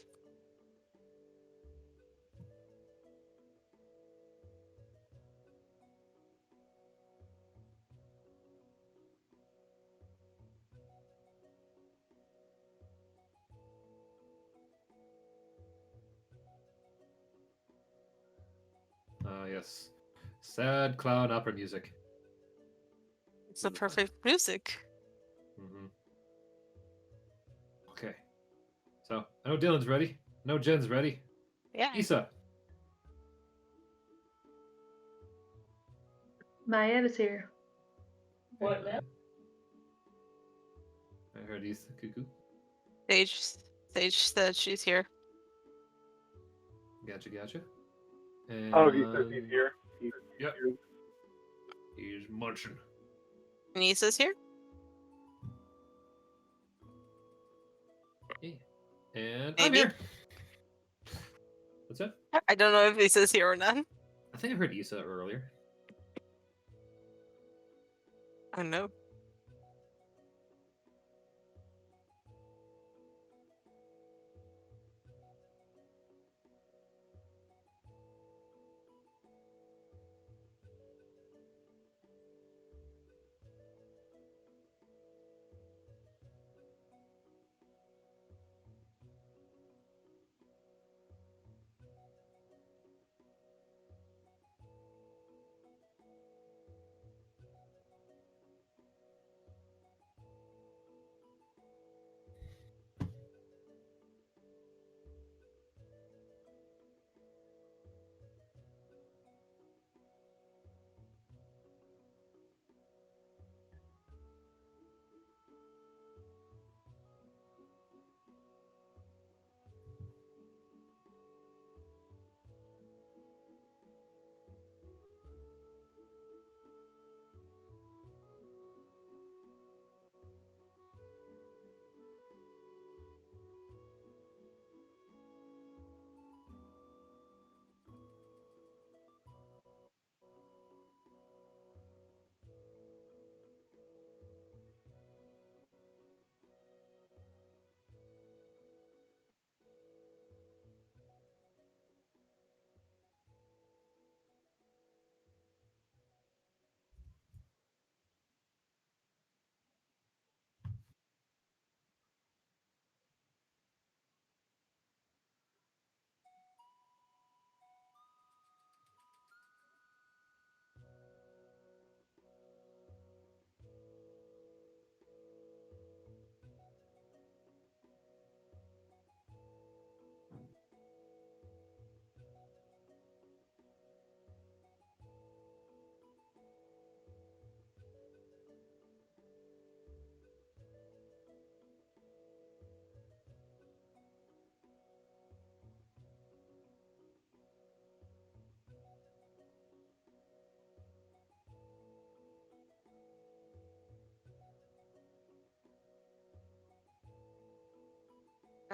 Yes. Sad clown opera music. It's the perfect music. Mm-hmm. Okay. So, I know Dylan's ready. I know Jen's ready. Yeah. Issa. Maya is here. What now? I heard Issa cuckoo. Sage said she's here. Gotcha. And Oh, he says he's here. Yep. He's munching. Anissa's here. Yeah. And Maybe. I'm here. What's that? I don't know if Issa's here or not. I think I heard Issa earlier. I don't know.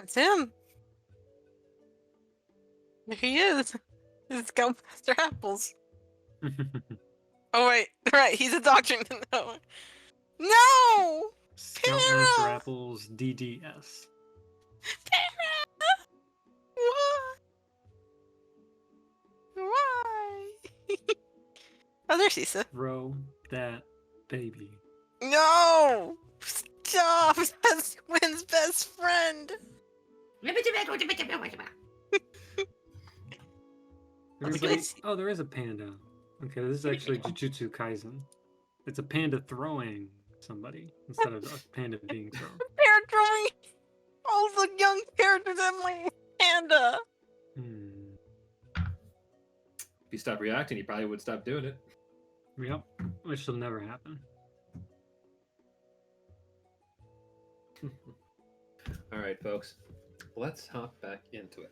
That's him. There he is. It's Scoutmaster Apples. Oh wait, right, he's a doctor. No! No! Scoutmaster Para! Apples DDS. Para! Why? Why? Oh, there's Issa. Throw that baby. No! Stop! That's Quinn's best friend! There is a panda. Okay, this is actually Jujutsu Kaisen. It's a panda throwing somebody instead of a panda being thrown. Parrot throwing all the young characters in my panda! If you stop reacting, you probably would stop doing it. Yep, which will never happen. All right, folks, let's hop back into it.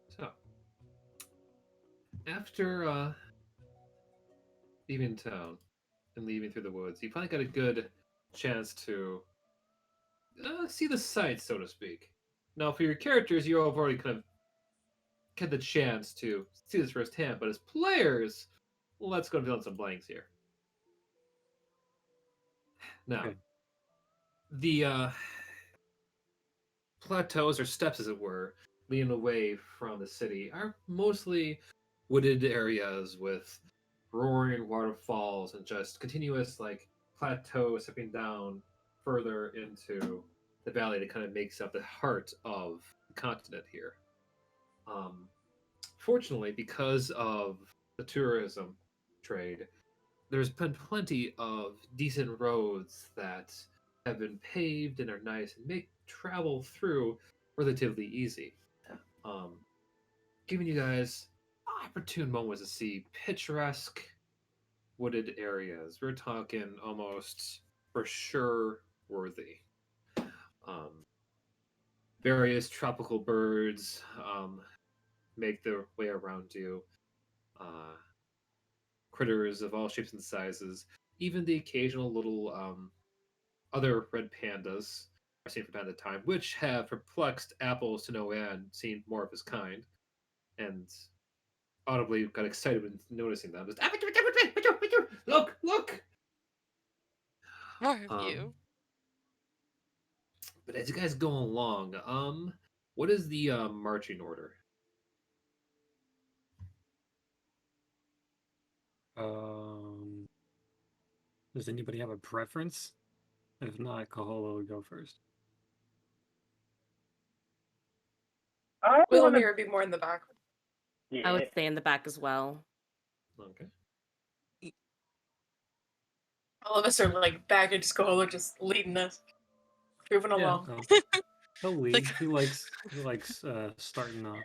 So, after leaving town and leaving through the woods, you finally got a good chance to see the sights, so to speak. Now, for your characters, you have already kind of had the chance to see this firsthand, but as players, let's go and fill in some blanks here. Now, Okay. the plateaus or steps, as it were, leading away from the city are mostly wooded areas with roaring waterfalls and just continuous like plateau stepping down further into the valley that kind of makes up the heart of the continent here. Fortunately, because of the tourism trade, there's been plenty of decent roads that have been paved and are nice and make travel through relatively easy. Giving you guys opportune moments to see picturesque wooded areas. We're talking almost for sure worthy. Various tropical birds make their way around you. Critters of all shapes and sizes. Even the occasional little other red pandas are seen from time to time, which have perplexed Apples to no end, seeing more of his kind, and audibly got excited when noticing them. Just, look, look! More of you. But as you guys go along, what is the marching order? Does anybody have a preference? If not, Kaholo will go first. Willamir would be more in the back. I would stay in the back as well. Okay. All of us are like back and Skola just leading us, moving along. He'll lead. He likes starting off.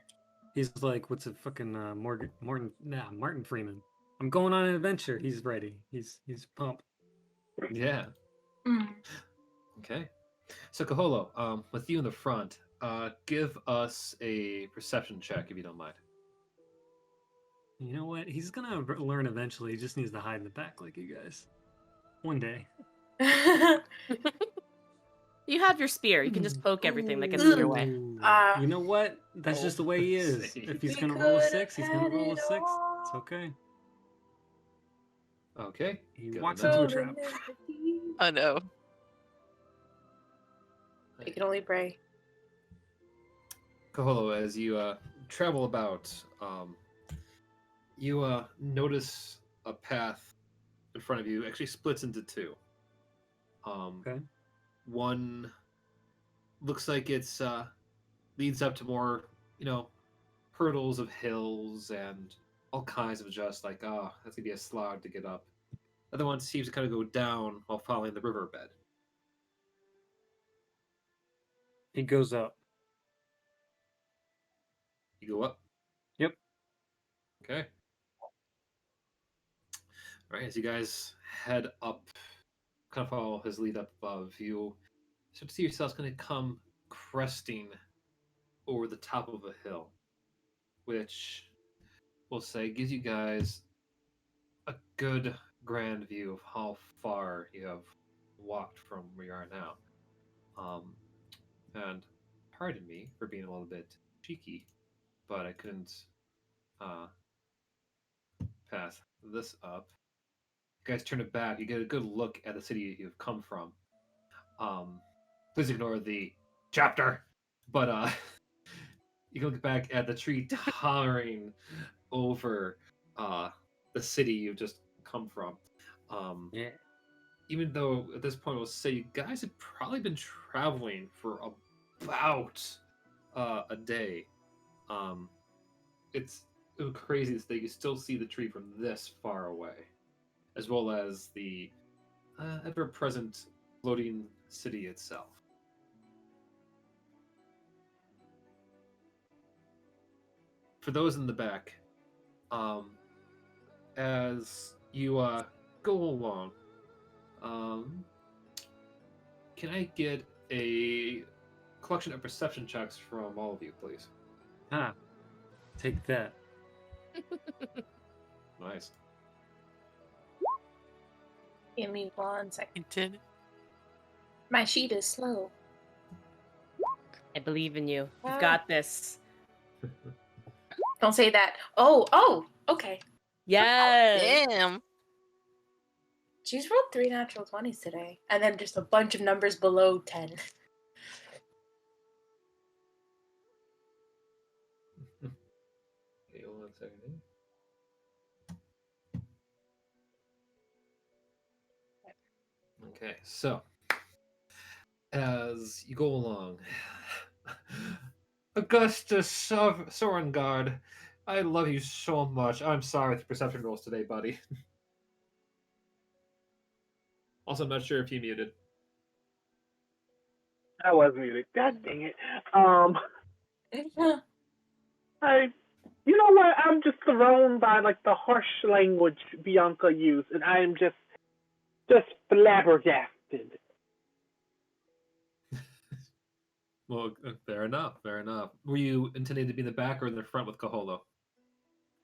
He's like, what's it, fucking Martin Freeman. I'm going on an adventure. He's ready. He's pumped. Yeah. Okay. So Kaholo, with you in the front, give us a perception check if you don't mind. You know what? He's gonna learn eventually. He just needs to hide in the back like you guys. One day. You have your spear. You can just poke everything that gets in your way. You know what? That's just the way he is. If he's gonna roll a 6, he's gonna roll a 6. It's okay. Okay. He walks into a trap. Oh no. We can only pray. Kaholo, as you travel about, you notice a path in front of you actually splits into two. Okay. One looks like it's leads up to more, hurdles of hills and all kinds of just like, that's gonna be a slog to get up. The other one seems to kind of go down while following the riverbed. He goes up. You go up? Yep. Okay. All right, as you guys head up, kind of follow his lead up above, you start to see yourselves going to come cresting over the top of a hill, which we'll say gives you guys a good grand view of how far you have walked from where you are now. And pardon me for being a little bit cheeky, but I couldn't pass this up. You guys turn it back. You get a good look at the city you've come from. Please ignore the chapter, but you can look back at the tree towering over the city you've just come from. Yeah. Even though at this point, we'll say you guys have probably been traveling for about a day. It's crazy that you still see the tree from this far away, as well as the ever-present floating city itself. For those in the back, as you go along, can I get a collection of perception checks from all of you, please? Take that. Nice. Give me 1 second. You did. My sheet is slow. I believe in you. You've got this. Don't say that. Oh, okay. Yes. Damn. She's rolled 3 natural 20s today, and then just a bunch of numbers below 10. Okay, hold on a second. Okay, so as you go along, Augustus Sorengard, I love you so much. I'm sorry with the perception rolls today, buddy. Also, I'm not sure if you muted. I was muted. God dang it. You know what? I'm just thrown by like the harsh language Bianca used, and I am just flabbergasted. Well, fair enough. Fair enough. Were you intending to be in the back or in the front with Kaholo?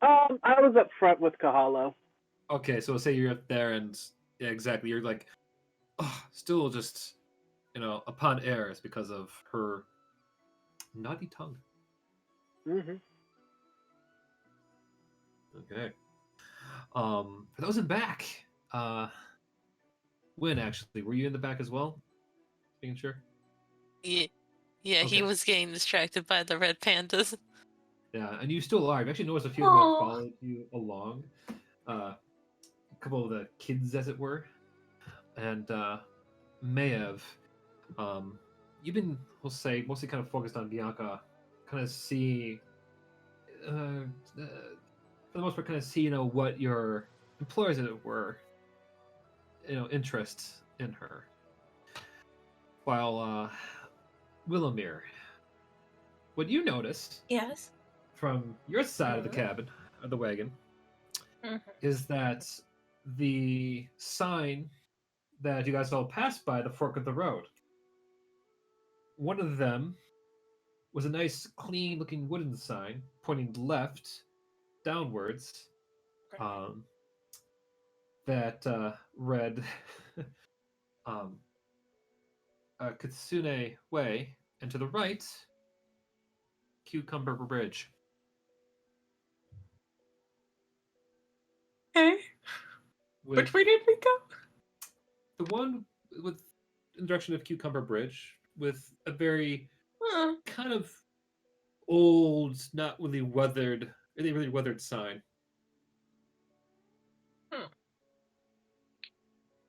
I was up front with Kahalo. Okay, so say you're up there, and yeah, exactly. You're like, still just, upon airs because of her naughty tongue. Mm-hmm. Okay. For those in back, Wynn, actually, were you in the back as well? Being sure. Yeah, Okay. He was getting distracted by the red pandas. Yeah, and you still are. I've actually noticed a few of them have followed you along. A couple of the kids, as it were. And Maev, you've been, we'll say, mostly kind of focused on Bianca. Kind of see, for the most part, kind of see, what your employers, as it were, interest in her. While Willamir, what you noticed, Yes. from your side of the cabin, of the wagon, Mhm. is that the sign that you guys all passed by the fork of the road, one of them was a nice, clean-looking wooden sign pointing left, downwards, that read Kitsune Way, and to the right, Cucumber Bridge. Okay. Which way did we go? The one with in the direction of Cucumber Bridge, with a very kind of old, not really weathered sign.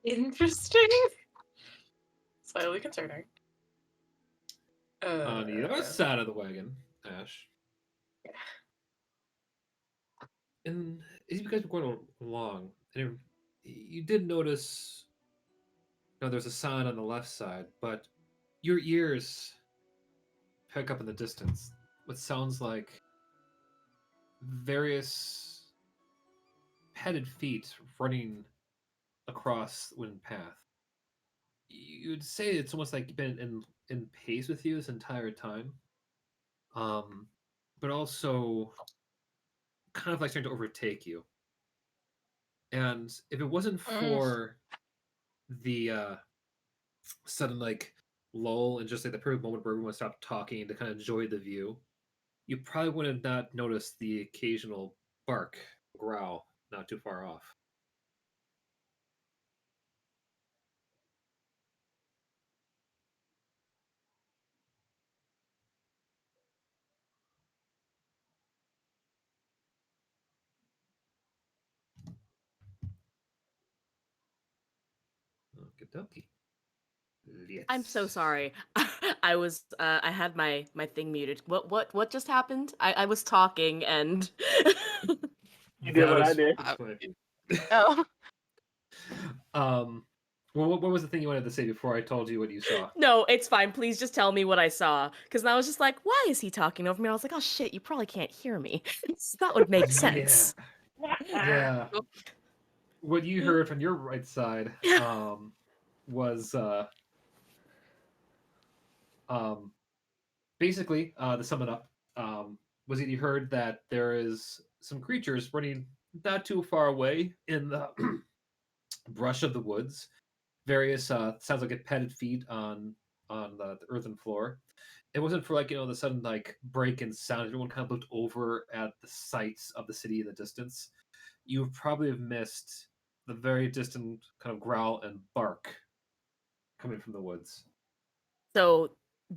Interesting. Slightly concerning. On the other side of the wagon, Ash. Yeah. And as you guys were going along, you did notice, there's a sign on the left side, but your ears pick up in the distance what sounds like various padded feet running across the wooden path. You'd say it's almost like you've been in pace with you this entire time, but also kind of like starting to overtake you. And if it wasn't for the sudden like lull and just like the perfect moment where everyone stopped talking to kind of enjoy the view, you probably would have not noticed the occasional bark, growl, not too far off. Okie dokie. I'm so sorry. I was I had my thing muted. What just happened? I was talking and You did what I did. Oh. Well, what was the thing you wanted to say before I told you what you saw? No, it's fine. Please just tell me what I saw. Because I was just like, why is he talking over me? I was like, oh shit, you probably can't hear me. That would make sense. Yeah. What you heard from your right side was basically to sum it up, was that you heard that there is some creatures running not too far away in the brush of the woods. Various sounds like it padded feet on the earthen floor. It wasn't for like the sudden like break in sound. Everyone kind of looked over at the sights of the city in the distance. You would probably have missed the very distant kind of growl and bark coming from the woods. So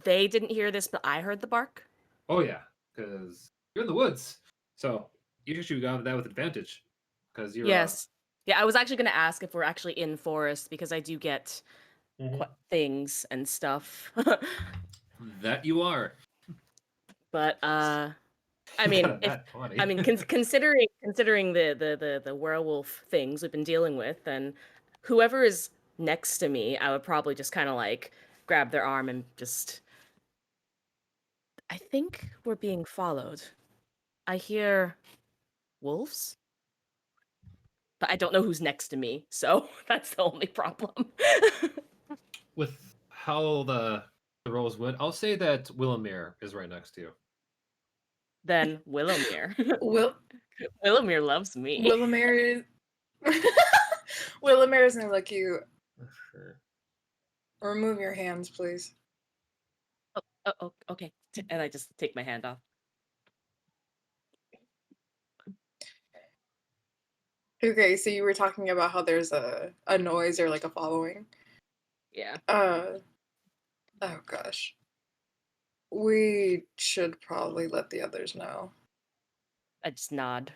they didn't hear this, but I heard the bark. Oh yeah, because you're in the woods, so you actually got that with advantage. Because you're Yes. Yeah, I was actually going to ask if we're actually in forest because I do get things and stuff. that you are. But I mean, considering the werewolf things we've been dealing with, then whoever is next to me, I would probably just kind of like grab their arm and just. I think we're being followed. I hear wolves, but I don't know who's next to me, so that's the only problem. With how the rolls went, I'll say that Willamir is right next to you. Then Willamir. Willamir loves me. Willamir is gonna look you. Sure. Remove your hands, please. Oh, okay. And I just take my hand off. Okay, so you were talking about how there's a noise or like a following. Yeah. Oh gosh. We should probably let the others know. I just nod.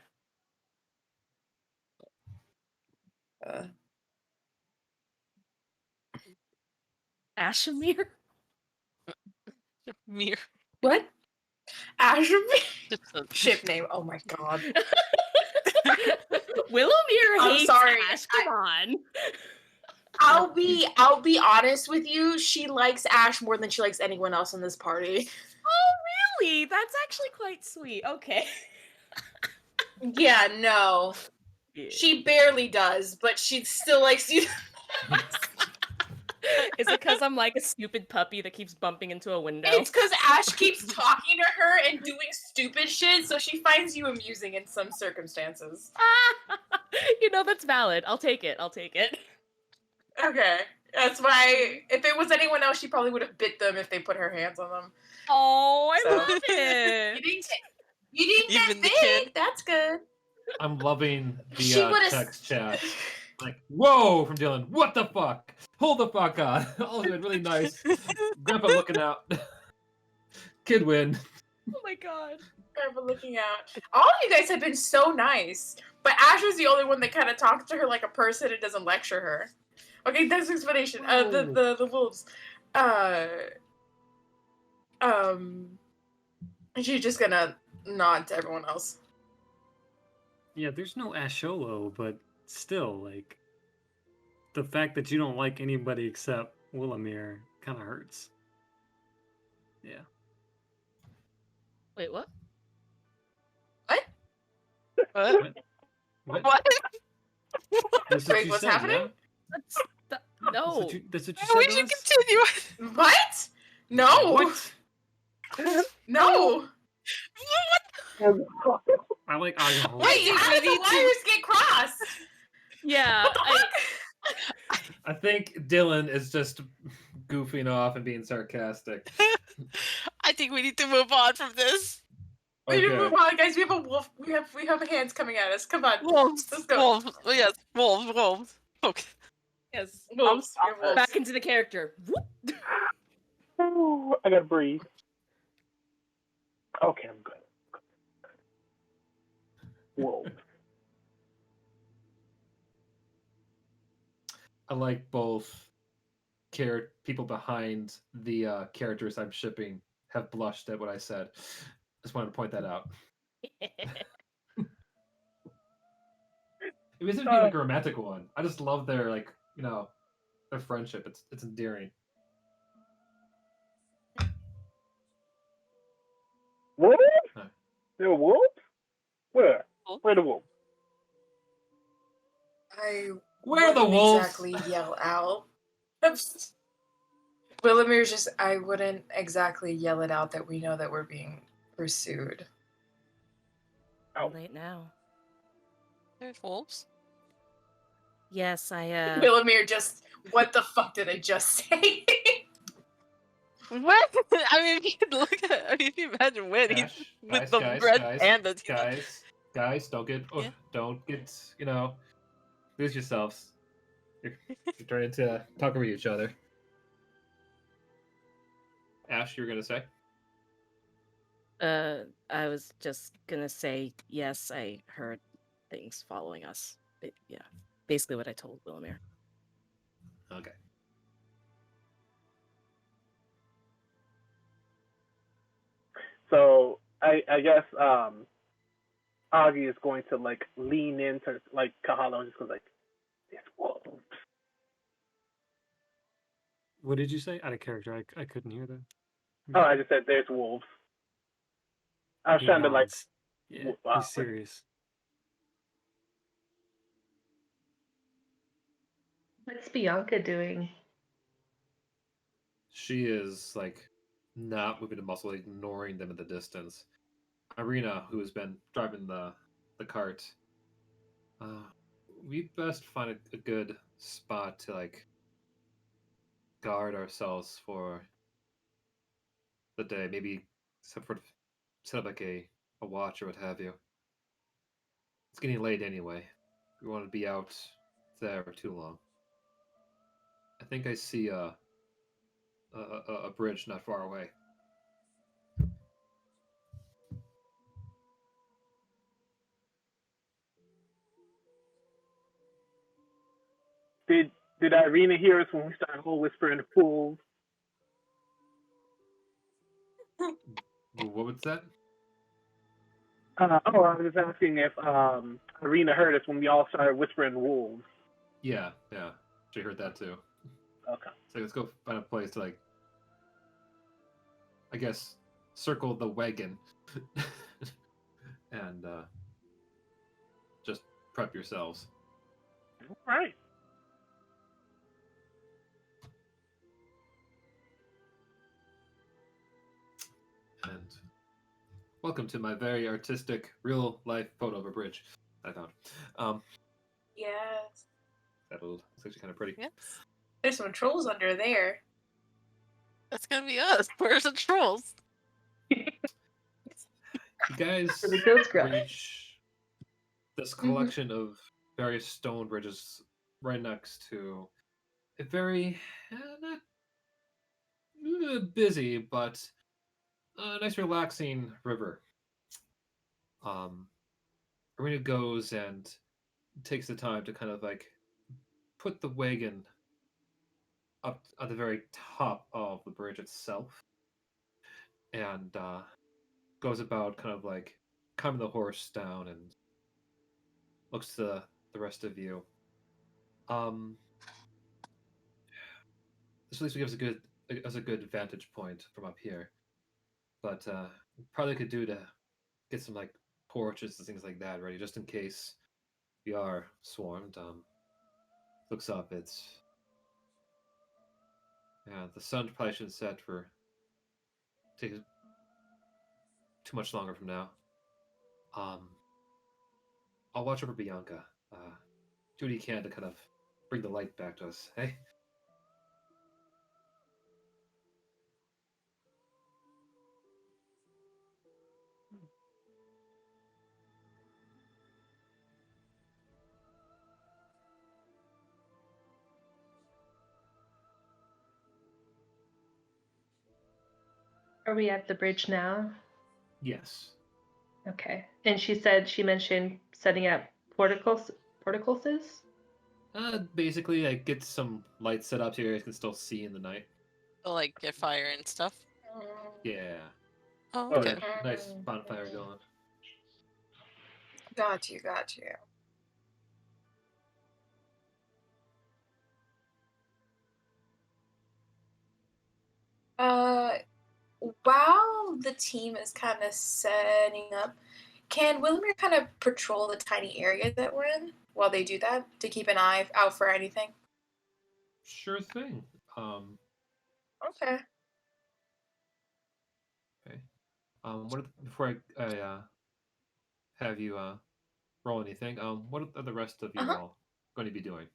Ashamir? Mir. What? Ashamir? Ship name. Oh my god. Willowmere I'm hates sorry. Ash. Come on. I'll be honest with you. She likes Ash more than she likes anyone else in this party. Oh, really? That's actually quite sweet. Okay. Yeah, no. Yeah. She barely does, but she still likes you. Is it because I'm like a stupid puppy that keeps bumping into a window? It's because Ash keeps talking to her and doing stupid shit, so she finds you amusing in some circumstances. That's valid. I'll take it. Okay. That's why, if it was anyone else, she probably would have bit them if they put her hands on them. Oh, I So- love it. You didn't Even get the big. kid. That's good. I'm loving She the would've- text chat. Like, whoa, from Dylan. What the fuck? Hold the fuck on. All of it really nice. Grandpa looking out. Kid win. Oh my god. Grandpa looking out. All of you guys have been so nice, but Ash was the only one that kind of talks to her like a person and doesn't lecture her. Okay, that's the explanation. The wolves. She's just gonna nod to everyone else. Yeah, there's no Asholo, but still, like, the fact that you don't like anybody except Willamir kind of hurts. Yeah. Wait, what? What? What? That's what Wait, you what's said, happening? yeah? No. That's what you We said to should us? continue. What? No. What? No. I like Agaho. Wait, how did the need to- wires get crossed? Yeah. I think Dylan is just goofing off and being sarcastic. I think we need to move on from this. We need to Okay. move on, guys. We have a wolf. We have hands coming at us. Come on. Wolves. Let's go. Wolves. Oh, yes. Wolves. Okay. Yes. Wolves. You're wolves. Back into the character. Whoop. Ooh, I gotta breathe. Okay, I'm good. Whoa. I like both people behind the characters I'm shipping have blushed at what I said. Just wanted to point that out. It isn't even like a romantic one. I just love their their friendship. It's endearing. Wolves? Huh. There are wolves? Where? Wolf? Where are the wolves? I Where are the wouldn't wolves? exactly yell out. Willimir's just, I wouldn't exactly yell it out that we know that we're being pursued. Too late now. There's wolves. Yes, I Willimir just, what the fuck did I just say? What? I mean, if you could look at, if you imagine Winnie with the red pandas. Guys, don't get lose yourselves. You're trying to talk over each other. Ash, you were gonna say? I was just gonna say yes, I heard things following us. Yeah, basically what I told Willimir. Okay. So I guess Augie is going to lean into Kahala and just goes it's wolves. What did you say? Out of character, I couldn't hear that. Oh, I just said there's wolves. I was He trying to nods. Yeah, wow. he's serious. What's Bianca doing? She is not moving a muscle, ignoring them in the distance. Irina, who has been driving the cart, we best find a good spot to guard ourselves for the day. Maybe set up a watch or what have you. It's getting late anyway. We want to be out there for too long. I think I see a bridge not far away. Did Irina hear us when we started whole whispering the wolves? What was that? I was just asking if Irina heard us when we all started whispering wolves. Yeah. She heard that too. Okay. So let's go find a place to I guess, circle the wagon and just prep yourselves. All right. And welcome to my very artistic, real-life photo of a bridge I found. Yes. It's actually kind of pretty. Yes. There's some trolls under there. That's gonna be us. Where's the trolls? You guys For the ghost grunt. reach this collection of various stone bridges right next to a very not busy but nice relaxing river. Irina goes and takes the time to kind of put the wagon up at the very top of the bridge itself, and goes about kind of calming the horse down and looks to the rest of you. This at least gives a good vantage point from up here, but probably could do to get some torches and things like that ready just in case we are swarmed. Looks up, the sun probably shouldn't set for take too much longer from now. I'll watch over Bianca. Do what you can to kind of bring the light back to us. Hey. Are we at the bridge now? Yes. Okay. And she mentioned setting up porticoses? Basically, like get some lights set up so you guys can still see in the night. To, like, get fire and stuff. Yeah. Oh, Oh, okay. yeah. Nice bonfire going. Got you. While the team is kind of setting up, can Wilmer kind of patrol the tiny area that we're in while they do that to keep an eye out for anything? Sure thing. Okay. Okay. Before I have you roll anything, what are the rest of you all going to be doing?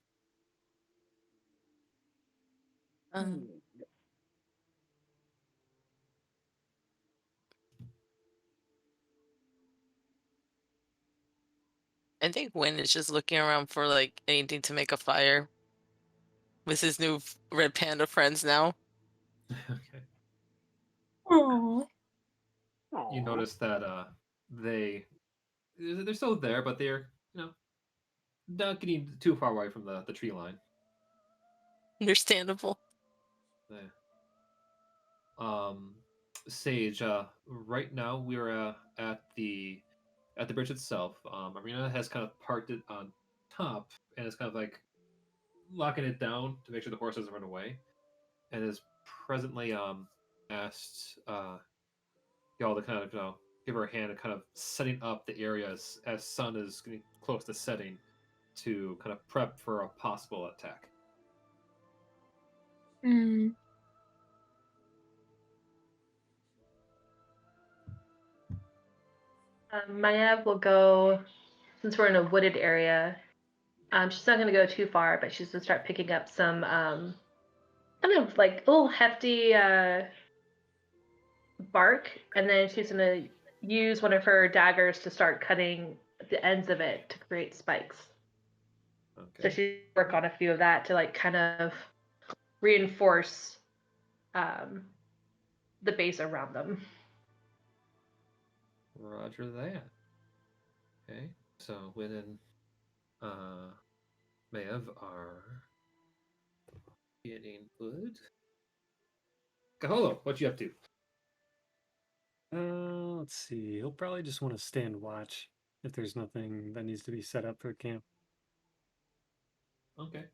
I think Win is just looking around for like anything to make a fire with his new red panda friends now. Okay. Aww. You notice that they're still there, but they're not getting too far away from the tree line. Understandable. Yeah. Sage, right now we're at the bridge itself. Arena has kind of parked it on top and is kind of like locking it down to make sure the horse doesn't run away, and is presently asked y'all to kind of give her a hand and kind of setting up the area as sun is getting close to setting to kind of prep for a possible attack. Maya will go, since we're in a wooded area, she's not going to go too far, but she's going to start picking up some kind of like little hefty bark, and then she's going to use one of her daggers to start cutting the ends of it to create spikes. Okay. So she work on a few of that to like kind of reinforce the base around them. Roger that. Okay, so Win and Maeve are getting wood. Kaholo, what you up to? Let's see. He'll probably just want to stand watch if there's nothing that needs to be set up for camp. Okay.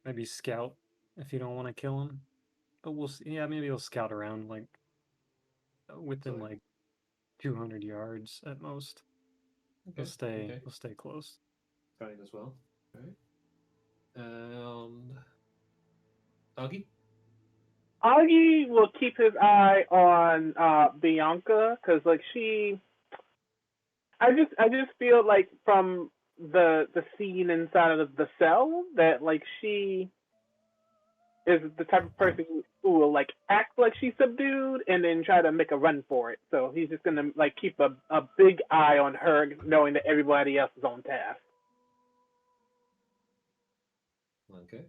Maybe scout if you don't want to kill him. But we'll see. Yeah, maybe he'll scout around like within like 200 yards at most. Okay. He'll stay close. Scouting as well. All right. And Augie? Augie will keep his eye on Bianca because, like, I just feel like from the scene inside of the cell that, like, she is the type of person who will, like, act like she's subdued and then try to make a run for it. So he's just gonna, like, keep a big eye on her, knowing that everybody else is on task. Okay.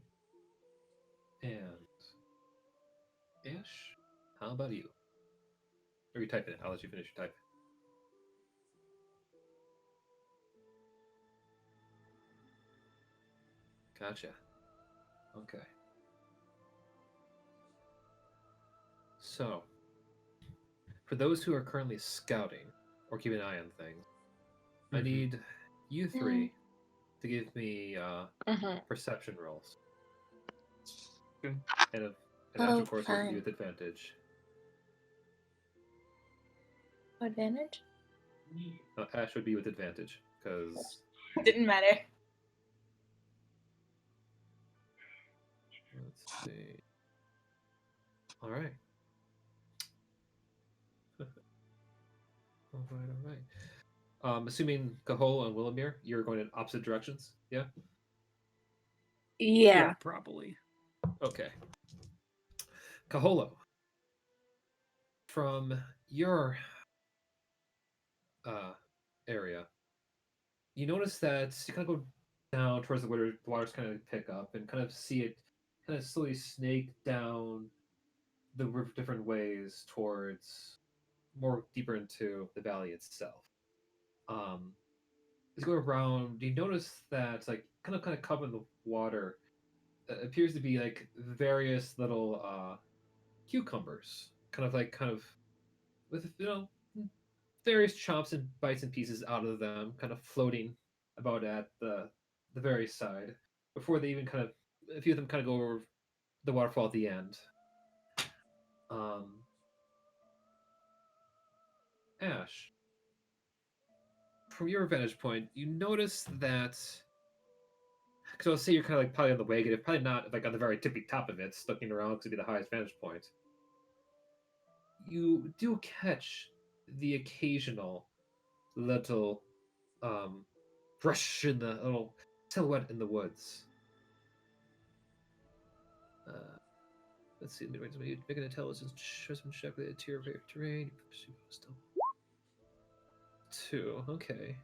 And Ash, how about you? Or you type it. I'll let you finish your type. Gotcha. Okay. So, for those who are currently scouting or keeping an eye on things, I need you three to give me perception rolls. Okay. And Ash, of course, will be with advantage. Advantage? Ash would be with advantage because Didn't matter. let's see. All right. All right. Assuming Kahol and Willamir, you're going in opposite directions, yeah? Yeah. Probably. Okay. Kaholo, from your area, you notice that you kind of go down towards the water. The water's kind of pick up and kind of see it kind of slowly snake down the river different ways towards more deeper into the valley itself. As you go around, you notice that like kind of covered in the water appears to be like various little cucumbers, kind of with various chomps and bites and pieces out of them, kind of floating about at the very side before they even kind of a few of them kind of go over the waterfall at the end. Ash, from your vantage point, you notice that. Because I'll say you're kind of like probably on the wagon, probably not like on the very tippy top of it, looking around because it'd be the highest vantage point. You do catch the occasional little brush in the little silhouette in the woods. Let's see. Make an intelligence check with a tier of terrain. 2. Okay.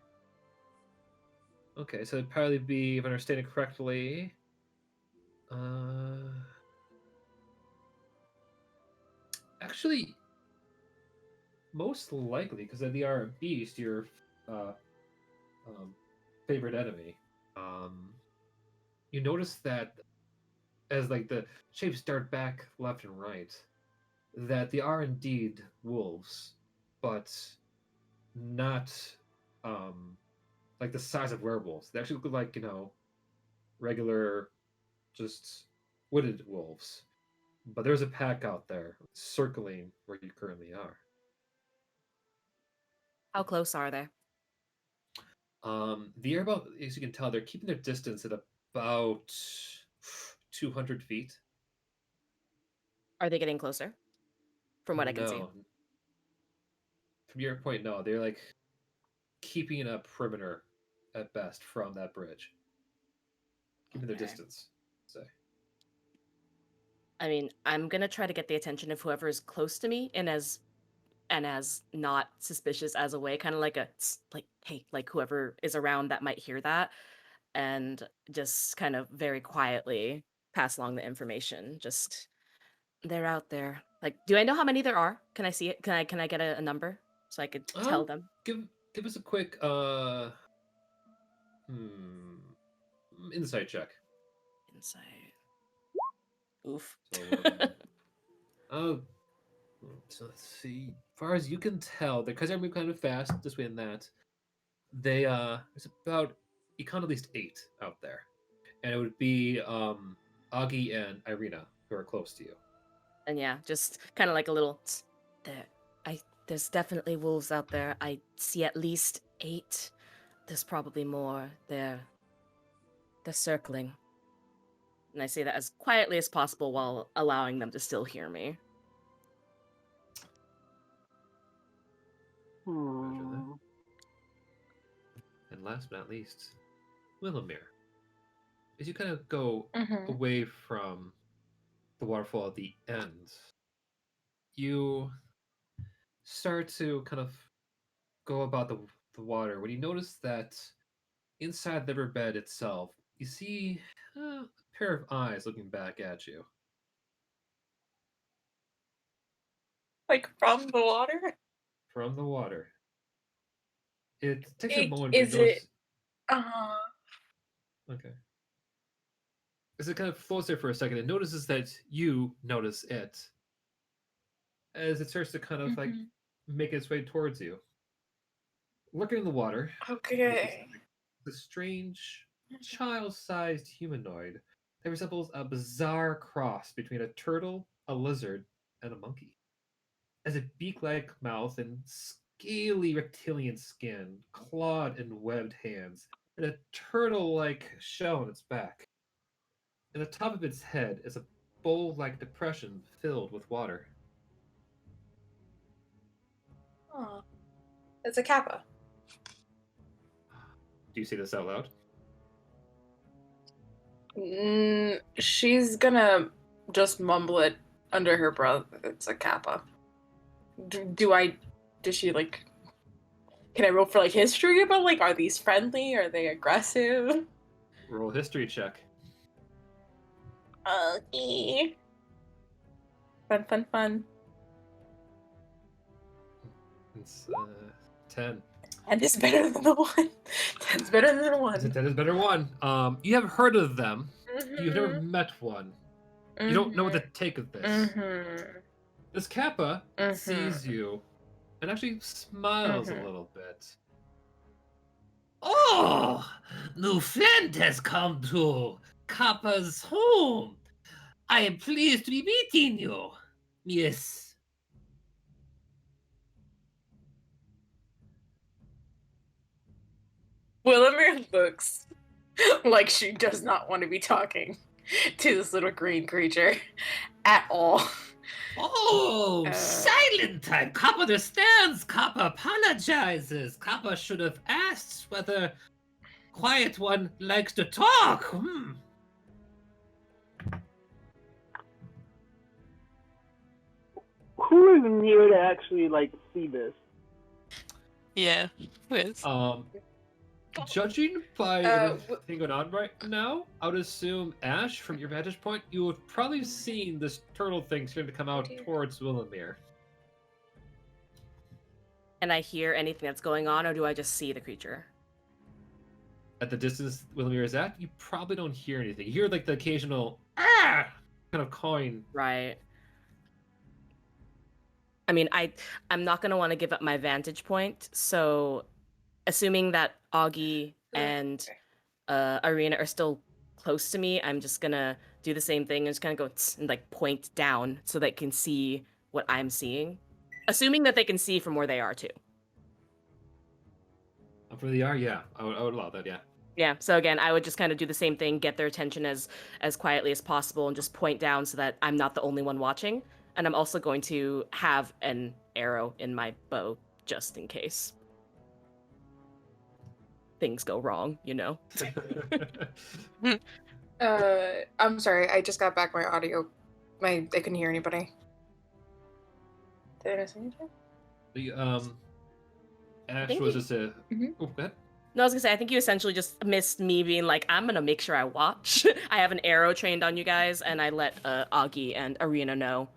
Okay, so it'd probably be, if I understand it correctly, actually, most likely, because they are a beast, your favorite enemy. You notice that as like the shapes dart back left and right, that they are indeed wolves, but not like the size of werewolves. They actually look like regular, just wooded wolves. But there's a pack out there circling where you currently are. How close are they? They're about, as you can tell, they're keeping their distance at about 200 feet. Are they getting closer? From what I can see. No. From your point, no. They're like keeping a perimeter at best from that bridge. Keeping their distance, say. I mean, I'm gonna try to get the attention of whoever is close to me and as not suspicious as a way, kind of like a like, hey, like whoever is around that might hear that, and just kind of very quietly pass along the information. Just they're out there. Like, do I know how many there are? Can I see it? Can I get a number so I could tell them? Give us a quick insight check. Insight. Oof. So, so let's see. As far as you can tell, because they're moving kind of fast, this way and that, they there's about you count at least 8 out there, and it would be Augie and Irina who are close to you. And yeah, just kind of like a little there's definitely wolves out there. I see at least 8. There's probably more. They're circling. And I say that as quietly as possible while allowing them to still hear me. And last but not least, Willamir. As you kind of go away from the waterfall at the end, you start to kind of go about the water when you notice that inside the riverbed itself, you see a pair of eyes looking back at you. Like from the water? From the water. It takes a Like, moment. is to notice... it? Okay. As it kind of floats there for a second, it notices that you notice it. As it starts to kind of like make its way towards you. Looking in the water. Okay. The strange, child-sized humanoid that resembles a bizarre cross between a turtle, a lizard, and a monkey. Has a beak-like mouth and scaly reptilian skin, clawed and webbed hands, and a turtle-like shell on its back. And the top of its head is a bowl-like depression filled with water. Oh, it's a kappa. Do you say this out loud? She's gonna just mumble it under her breath. It's a kappa. Does she like? Can I roll for like history about like are these friendly? Are they aggressive? Roll history check. Okay. Fun. It's 10. And it's better than the one. 10's better than the one. 10 is better one. You have heard of them. You've never Mhm. met one. You don't know what to take of this. Mhm. This Kappa Mhm. sees you and actually smiles a Mhm. little bit. Oh, new friend has come to Kappa's home. I am pleased to be meeting you. Yes. Willamir looks like she does not want to be talking to this little green creature at all. Oh, silent time. Kappa understands. Kappa apologizes. Kappa should have asked whether Quiet One likes to talk. Who is near to actually like see this? Yeah, who is? Judging by everything going on right now, I would assume, Ash, from your vantage point, you would probably seen this turtle thing starting to come out towards Willamir. And I hear anything that's going on, or do I just see the creature? At the distance Willamir is at, you probably don't hear anything. You hear like the occasional kind of coin. Right. I mean, I'm not gonna want to give up my vantage point, so assuming that Augie and Arena are still close to me, I'm just gonna do the same thing and just kind of go and like point down so they can see what I'm seeing. Assuming that they can see from where they are too. From where they are, yeah. I would allow that, yeah. Yeah, so again, I would just kind of do the same thing, get their attention as quietly as possible and just point down so that I'm not the only one watching. And I'm also going to have an arrow in my bow just in case things go wrong, you know? I'm sorry, I just got back my audio. I couldn't hear anybody. Did I miss anything? Ash was just a... Oh, go ahead. No, I was gonna say, I think you essentially just missed me being like, I'm gonna make sure I watch. I have an arrow trained on you guys, and I let Augie and Arena know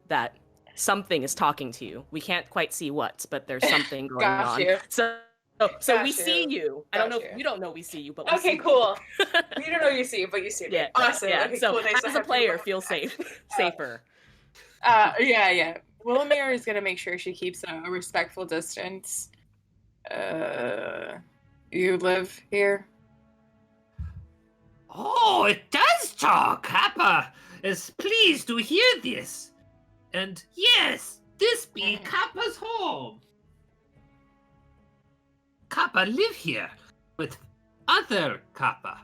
that something is talking to you. We can't quite see what, but there's something going on. You. So Got we you. see you. I don't know. Got you. You don't know we see you, but we see Okay, cool. You don't know you see it, but you see it. Yeah, Awesome. yeah. Okay, So cool. Nice to as a have player, people- feel safer. Yeah. Willamir is gonna make sure she keeps a respectful distance. You live here? Oh, it does talk. Kappa is pleased to hear this. And yes, this be Kappa's home. Kappa live here with other Kappa.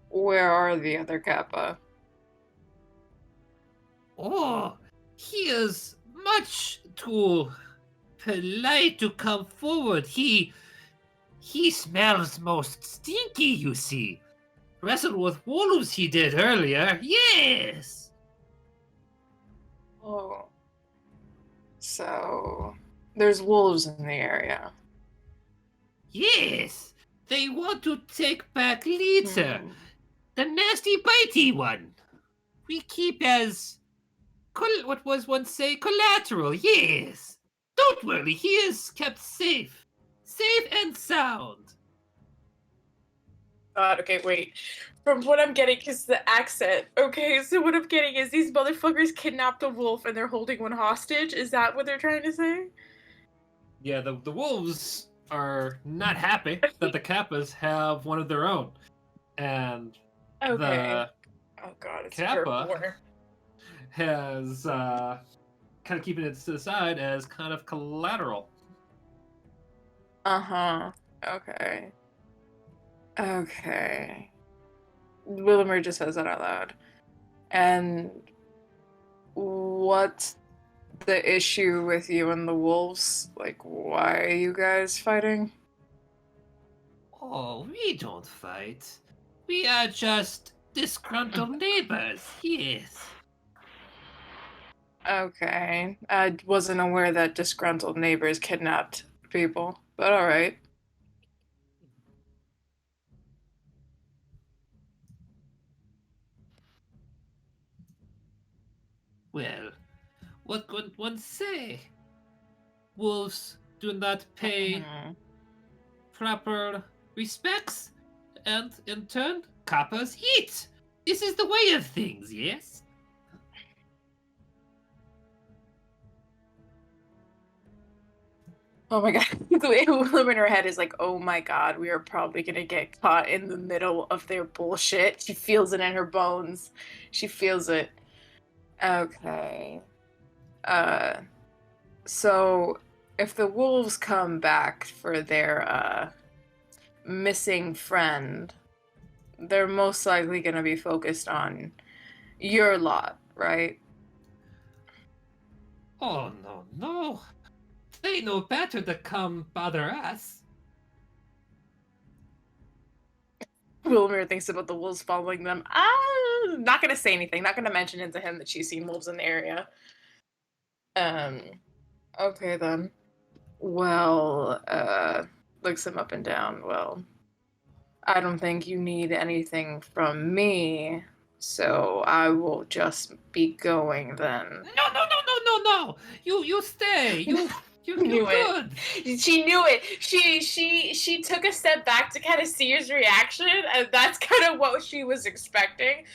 Where are the other Kappa? Oh, he is much too polite to come forward. He smells most stinky, you see. Wrestled with wolves he did earlier. Yes. Oh. So there's wolves in the area. Yes. They want to take back Lita, the nasty bitey one. We keep as what was once say collateral. Yes. Don't worry, he is kept safe and sound. Okay, wait. From what I'm getting is the accent. Okay, so what I'm getting is these motherfuckers kidnapped a wolf and they're holding one hostage. Is that what they're trying to say? Yeah, the wolves are not happy that the Kappas have one of their own. And Okay. the Oh god, it's Kappa has kind of keeping it to the side as kind of collateral. Okay. Willamir just says that out loud. And what's the issue with you and the wolves? Like, why are you guys fighting? Oh, we don't fight. We are just disgruntled neighbors, yes. Okay. I wasn't aware that disgruntled neighbors kidnapped people, but alright. Well, what could one say? Wolves do not pay proper respects, and in turn, coppers eat. This is the way of things, yes? Oh my god. The way Willem in her head is like, oh my god, we are probably gonna get caught in the middle of their bullshit. She feels it in her bones. She feels it. Okay. So if the wolves come back for their missing friend, they're most likely gonna be focused on your lot, right? Oh, no. They know better to come bother us. Wilmer thinks about the wolves following them. Not gonna say anything. Not gonna mention it to him that she's seen wolves in the area. Okay then. Well, looks him up and down. Well, I don't think you need anything from me, so I will just be going then. No. You stay. You're Knew good. it. She knew it. She took a step back to kind of see his reaction, and that's kind of what she was expecting.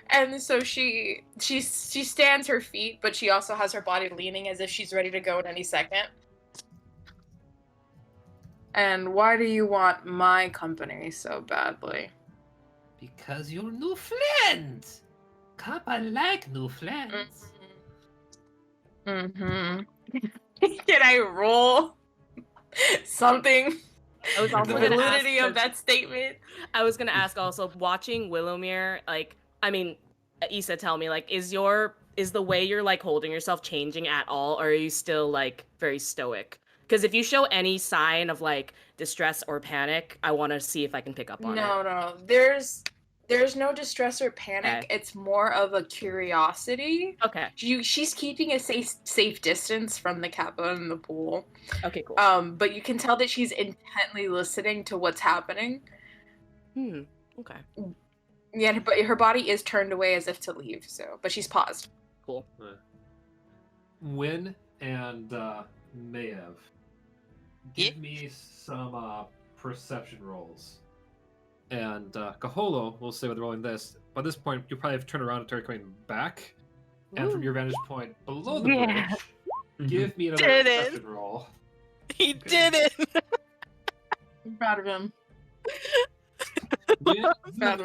And so she stands her feet, but she also has her body leaning as if she's ready to go at any second. And why do you want my company so badly? Because you're new friends. Kappa like new friends. Mm-hmm. Can I roll something? I was also The gonna validity ask, of that statement. I was gonna ask also, watching Willowmere, like, I mean, Issa, tell me, like, is the way you're like holding yourself changing at all, or are you still like very stoic? Because if you show any sign of like distress or panic, I want to see if I can pick up on it. No. There's no distress or panic. Okay. It's more of a curiosity. Okay. She's keeping a safe distance from the Kappa in the pool. Okay, cool. But you can tell that she's intently listening to what's happening. Okay. Yeah, but her body is turned away as if to leave. So, but she's paused. Cool. Win and Mayev, give me some perception rolls. And Kaholo will say with rolling this. By this point, you probably have turned around and started coming back. And from your vantage point below the bridge, give me another perception roll. He did it! I'm proud of him. You found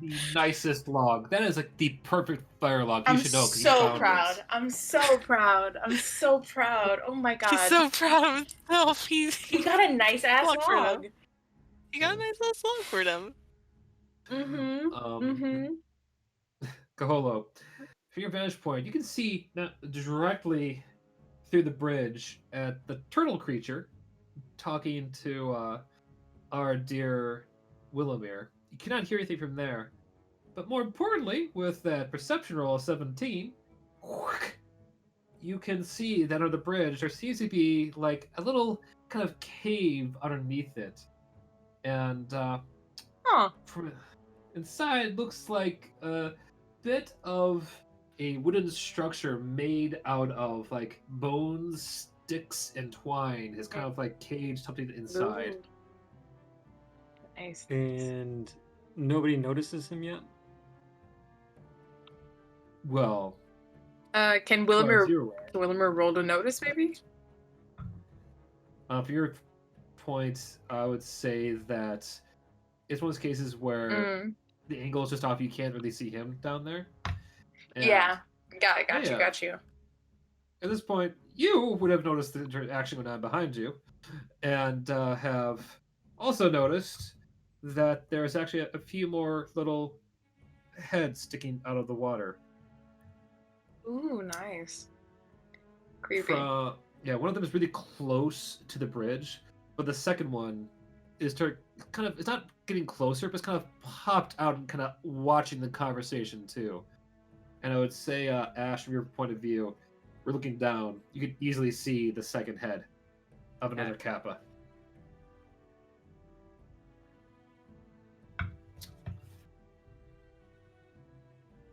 the nicest log. That is like the perfect fire log. You should know. I'm so proud. I'm so proud. I'm so proud. Oh my god. He's so proud of himself. He got a nice ass log. He got a nice ass log for them. Kaholo, from your vantage point, you can see directly through the bridge at the turtle creature talking to our dear Willowmere. You cannot hear anything from there. But more importantly, with that perception roll of 17, you can see that on the bridge there seems to be like a little kind of cave underneath it. And from inside looks like a bit of a wooden structure made out of like bones, sticks, and twine is kind of like caged something inside. Nice. And nobody notices him yet? Well, can Willowmere roll to notice maybe? For your point, I would say that it's one of those cases where the angle is just off. You can't really see him down there. And yeah, got you. At this point, you would have noticed the interaction going on behind you, and have also noticed that there's actually a few more little heads sticking out of the water. Ooh, nice. Creepy. One of them is really close to the bridge, but the second one is to kind of, it's not getting closer, but it's kind of popped out and kind of watching the conversation too. And I would say, Ash, from your point of view, we're looking down. You could easily see the second head of another Kappa.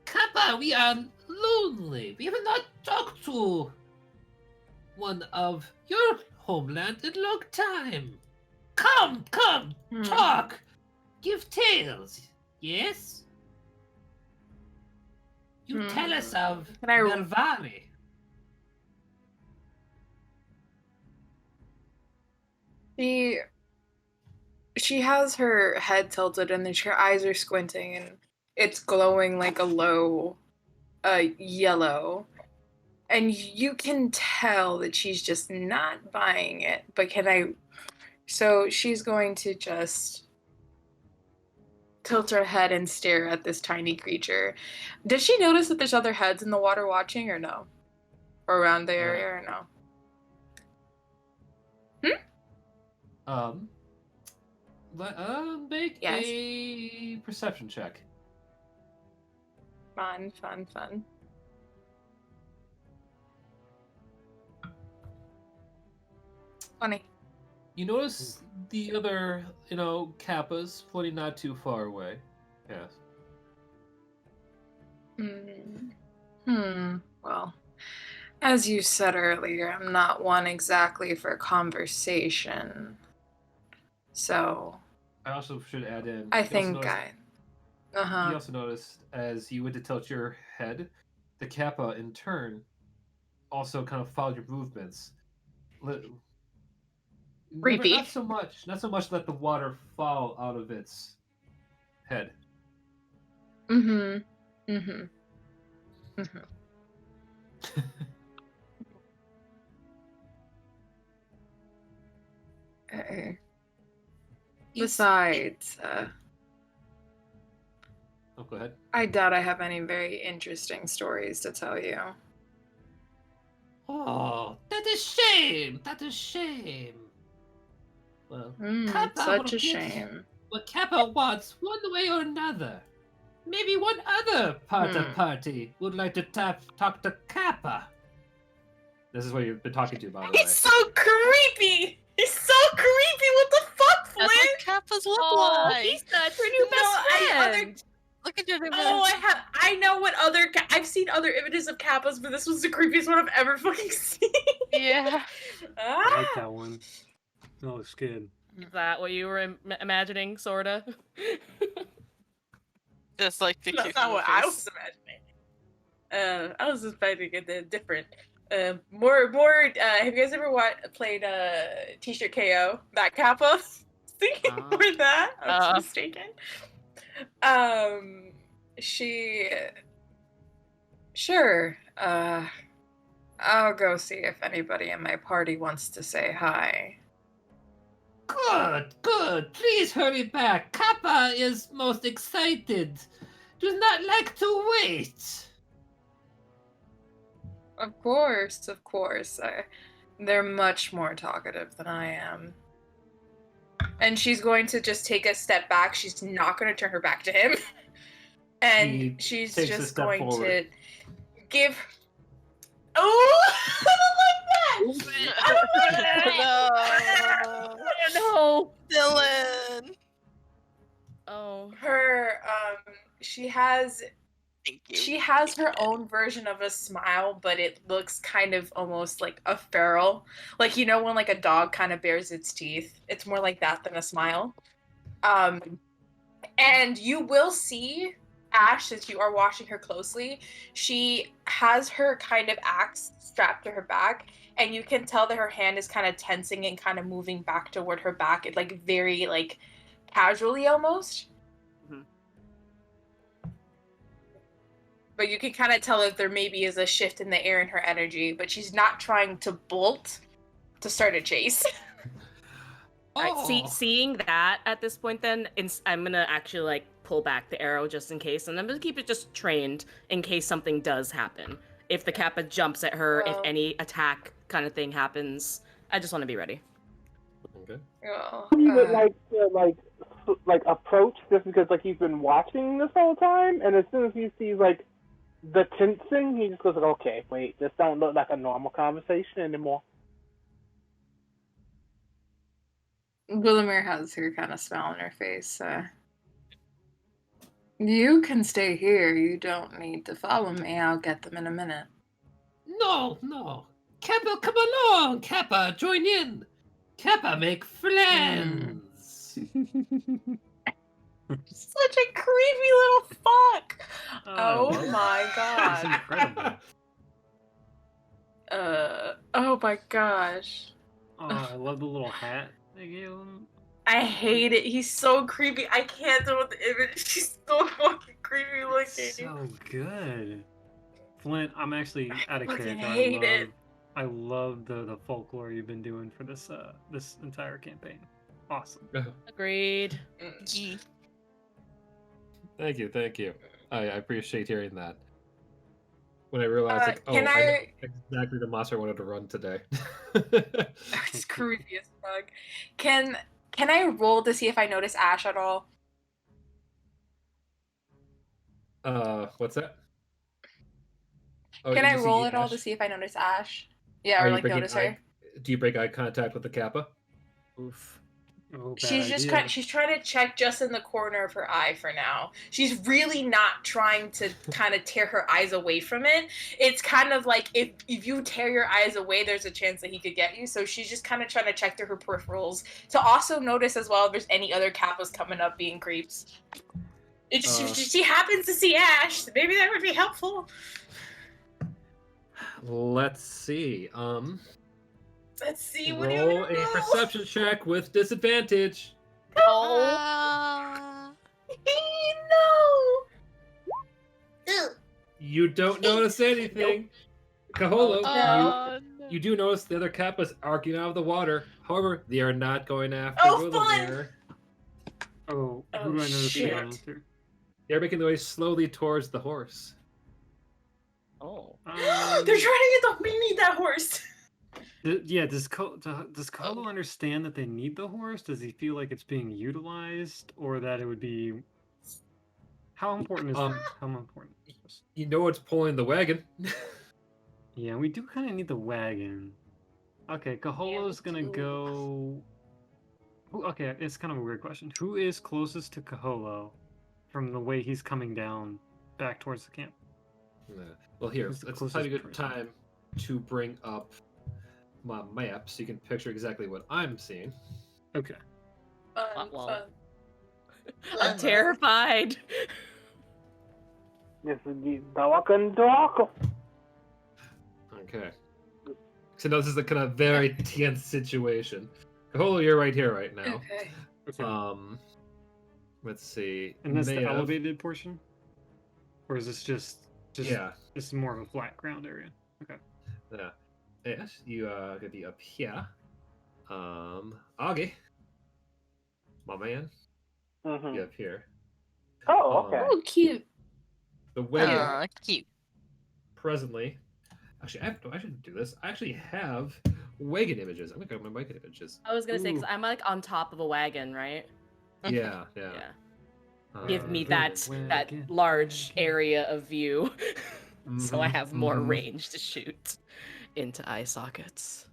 Kappa, we are lonely. We have not talked to one of your homeland in a long time. Come, talk. Give tales. Yes? You tell us of Nervari. She has her head tilted and then her eyes are squinting and it's glowing like a low yellow. And you can tell that she's just not buying it. But so she's going to just tilt her head and stare at this tiny creature. Does she notice that there's other heads in the water watching or no? Or around the area or no? Make a perception check. Fun. 20. You notice the other, Kappas floating not too far away. Yes. Well, as you said earlier, I'm not one exactly for conversation. So. I also should add in. You also noticed as you went to tilt your head, the Kappa in turn also kind of followed your movements. Creepy. Not so much let the water fall out of its head. Besides, go ahead. I doubt I have any very interesting stories to tell you. Oh, that is shame. Well, Kappa such a shame. What Kappa wants, one way or another. Maybe one other part of party would like to talk to Kappa. This is what you've been talking to, by the way. He's so creepy! He's so creepy! What the fuck, Flynn? That's what Kappas look like. He's not her new best friend. Look at your I know what I've seen other images of Kappas, but this was the creepiest one I've ever fucking seen. Yeah. I like that one. That looks good. Is that what you were imagining, sorta? Just like the That's not what I was imagining. I was expecting it different. More. Have you guys ever played T-shirt KO? That Kappa? Thinking more that. I was mistaken. Sure. I'll go see if anybody in my party wants to say hi. Good. Please hurry back. Kappa is most excited. Does not like to wait. Of course. They're much more talkative than I am. And she's going to just take a step back. She's not going to turn her back to him. And she's just going to give... Oh! I don't like that! No! Dylan! Oh. She has her own version of a smile, but it looks kind of almost like a feral. Like, when like a dog kind of bares its teeth. It's more like that than a smile. And you will see, Ash, since you are watching her closely, she has her kind of axe strapped to her back, and you can tell that her hand is kind of tensing and kind of moving back toward her back. It like very like casually almost. But you can kind of tell if there maybe is a shift in the air in her energy, but she's not trying to bolt to start a chase. Seeing that at this point, then I'm gonna actually like pull back the arrow just in case, and I'm gonna keep it just trained in case something does happen. If the Kappa jumps at her, if any attack kind of thing happens, I just want to be ready. Okay. He would like approach just because like he's been watching this whole time, and as soon as he sees like the tensing, he just goes like, okay, wait, this don't look like a normal conversation anymore. Willamir has her kind of smile on her face. You can stay here. You don't need to follow me. I'll get them in a minute. No, no. Kappa, come along. Kappa, join in. Kappa, make friends. Such a creepy little fuck. Oh love my That's god. incredible. Oh my gosh. Oh, I love the little hat they gave him. I hate it. He's so creepy. I can't deal with the image. She's so fucking creepy looking. So good. Flint, I'm actually out of Fucking character. hate it. I love the folklore you've been doing for this this entire campaign. Awesome. Agreed. Thank you, thank you. I appreciate hearing that. When I realized, like, can I I- know exactly the monster I wanted to run today. It's creepy as fuck. Can I roll to see if I notice Ash at all? What's that? Oh, Can you I see roll at all Ash? to see if I notice Ash? Yeah, Are or you like breaking notice her. Do you break eye contact with the Kappa? Oof. Oh, bad She's just idea. she's trying to check just in the corner of her eye for now. She's really not trying to kind of tear her eyes away from it. It's kind of like if you tear your eyes away, there's a chance that he could get you. So she's just kind of trying to check through her peripherals to also notice as well if there's any other Kappas coming up being creeps. She happens to see Ash. Maybe that would be helpful. Let's see. Let's see. What do you Roll want a to roll? perception check with disadvantage. Oh. No. You don't notice anything. Kaholo, Oh, you do notice the other Kappas are getting out of the water. However, they are not going after Oh, Willamir. Oh, Oh, who do I notice shit. going after? They're making their way slowly towards the horse. Oh. They're trying to get we need that horse. Yeah, does Kaholo understand that they need the horse? Does he feel like it's being utilized, or that it would be? How important is that? How important? Is this? You know it's pulling the wagon. Yeah, we do kind of need the wagon. Okay, Kaholo's gonna go. Okay, it's kind of a weird question. Who is closest to Kaholo from the way he's coming down back towards the camp? Well, here, Who's the let's have a closest good person? time to bring up my map so you can picture exactly what I'm seeing. Okay. Well, I'm terrified. This is the dark. Okay. So now this is a kind of very tense situation. Kaholo, you're right here right now. Okay. Let's see. And that's the Mayev- elevated portion, or is this just Yeah. This is more of a flat ground area. Okay. Yeah. Yes, you gonna be up here. Augie, my man, Mm-hmm. you up here. Oh, okay. Oh, cute. The way Cute. presently, actually, I shouldn't do this. I actually have wagon images. I'm gonna go my wagon images. I was gonna say, 'cause Ooh. I'm like on top of a wagon, right? Yeah. Yeah. Give me Uh, that wagon, large area of view, so I Mhm, have more mhm. range to shoot into eye sockets.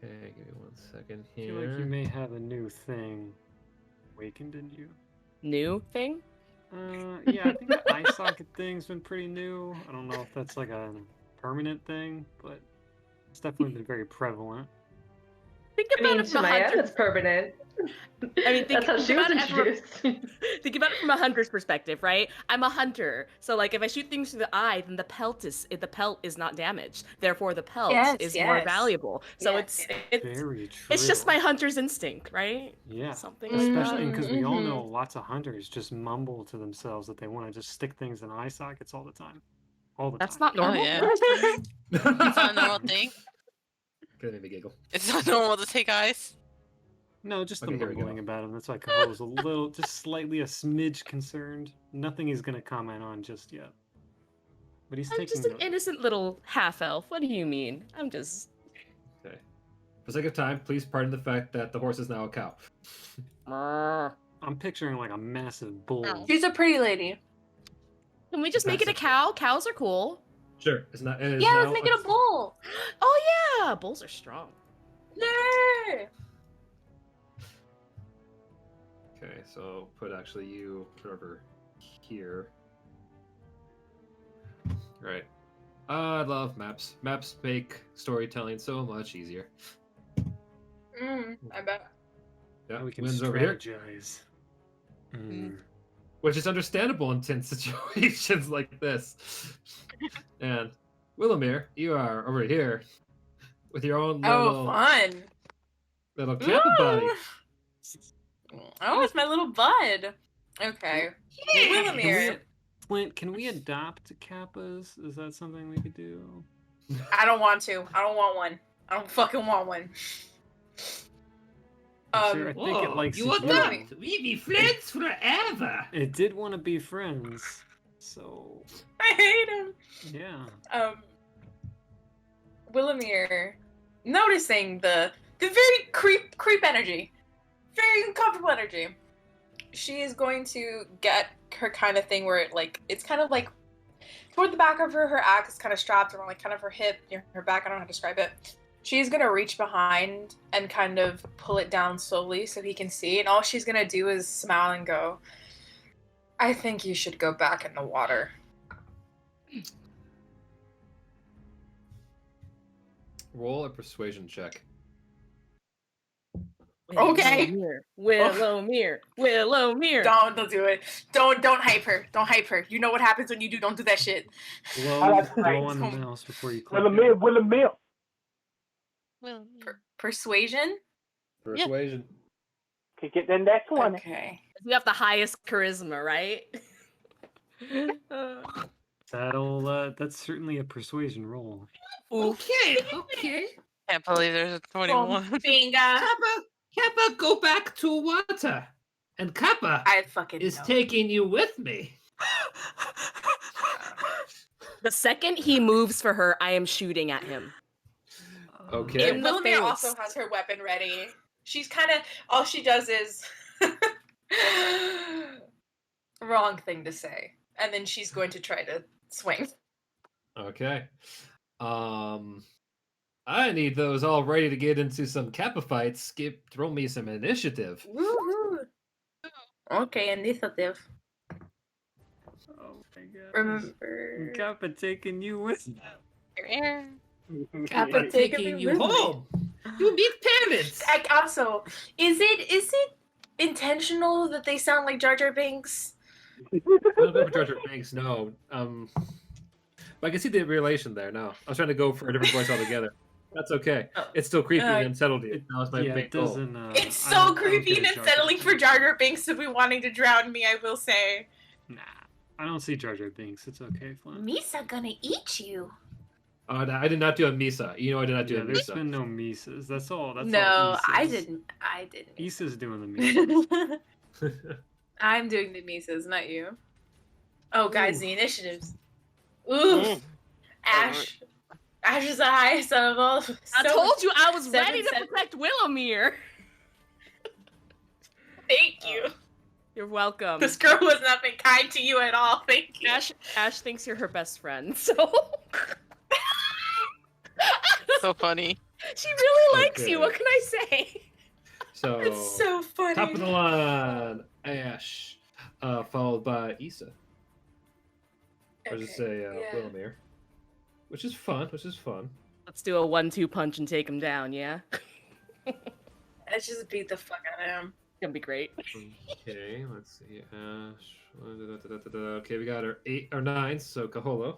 Okay, give me 1 second I feel here. like you may have a new thing. Awakened, didn't you? New thing? Yeah, I think the eye socket thing's been pretty new. I don't know if that's like a permanent thing, but it's definitely been very prevalent. Think I about mean, it to from a Maya, hunter. it's permanent. I mean, think That's how she was about it from- introduced. Think about it from a hunter's perspective, right? I'm a hunter, so like if I shoot things through the eye, then the pelt is not damaged. Therefore, the pelt Yes, is more yes. valuable. So Yes, it's Very true. it's just my hunter's instinct, right? Yeah. Something Especially like that. because we all know lots of hunters just mumble to themselves that they want to just stick things in eye sockets all the time. All the That's time. not normal. Oh, yeah. It's not a normal thing. Gonna make me giggle. It's not normal to take eyes. No, just Okay, the here we go. mumbling about him. That's why Kaholo's a little, just slightly a smidge concerned. Nothing he's going to comment on just yet. But he's I'm taking just an note. innocent little half elf. What do you mean? I'm just Okay. For the sake of time, please pardon the fact that the horse is now a cow. I'm picturing like a massive bull. She's a pretty lady. Can we just make it a cow? Cows are cool. Sure, it's not. It is Yeah, now, let's make it a bull. Oh yeah, bulls are strong. Yay! Okay, so put actually you over here. Right. I love maps. Maps make storytelling so much easier. I bet. Yeah, We can Wynn's over here. strategize. Which is understandable in tense situations like this. And Willamir, you are over here with your own Oh, fun. little Kappa buddy. Oh, it's my little bud. Okay. Willamir. Flint, can we adopt Kappas? Is that something we could do? I don't want to. I don't want one. I don't fucking want one. Sure, I think it likes you each adopt. other. We be friends forever. It did want to be friends, so I hate him. yeah. Willamir, noticing the very creep energy, very uncomfortable energy. She is going to get her kind of thing where it's kind of like toward the back of her axe is kind of strapped around like kind of her hip, near her back. I don't know how to describe it. She's gonna reach behind and kind of pull it down slowly so he can see. And all she's gonna do is smile and go, "I think you should go back in the water." Roll a persuasion check. Okay. Willowmere. Don't do it. Don't hype her. Don't hype her. You know what happens when you do. Don't do that shit. Blow on the mouse before you click. Willamir. Persuasion. Persuasion. Kick it the next one. Okay. We have the highest charisma, right? That's certainly a persuasion roll. Okay. Can't believe there's a 21. Binga. Kappa, go back to water. And Kappa I fucking is know. taking you with me. The second he moves for her, I am shooting at him. Okay. In the Willamir face. also has her weapon ready. She's kind of all she does is wrong thing to say, and then she's going to try to swing. Okay. I need those all ready to get into some Kappa fights. Throw me some initiative. Woohoo! Okay, initiative. Oh my god. Remember. Kappa taking you with me. Kappa taking you home. You meet parents. Also, is it intentional that they sound like Jar Jar Binks? Jar Jar Binks, no. But I can see the relation there. No, I was trying to go for a different voice altogether. That's okay. It's still creepy and unsettled you. That was my main goal. It's so creepy and unsettling for Jar Jar Binks to be wanting to drown me, I will say. Nah, I don't see Jar Jar Binks. It's okay, Flint. Misa gonna eat you. Oh, no, I did not do a Misa. You know I did not do a There's Misa. been no Misas. That's all. That's No, all I Isas. didn't. Isa's doing the Misas. I'm doing the Misas, not you. Oh, guys, the initiatives. Ooh, Ash. Ash is the highest out of all. I told you I was ready to 7. protect Willowmere. Thank you. You're welcome. This girl has not been kind to you at all. Thank you. Ash thinks you're her best friend, so So funny. she really likes you. Okay. What can I say? So, It's so funny. top of the line, Ash, followed by Issa. Or just say yeah. Willamir. Which is fun, Let's do a 1-2 punch and take him down, yeah? Let's just beat the fuck out of him. It's gonna be great. Okay, let's see. Ash. Okay, we got our 8 or 9, so Kaholo.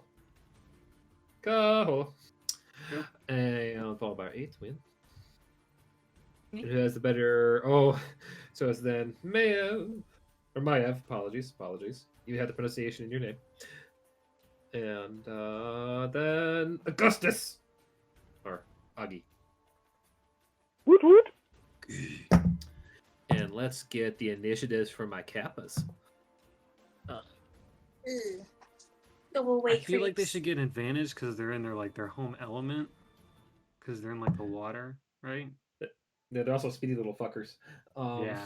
And followed by our 8th win. Who has the better. Oh, so it's then Maev. Or Maev, apologies. You had the pronunciation in your name. And then Augustus. Or Augie. Woot woot. And let's get the initiatives for my Kappas. I feel like they should get an advantage because they're in their home element. Because they're in like the water, right? They're also speedy little fuckers. Yeah.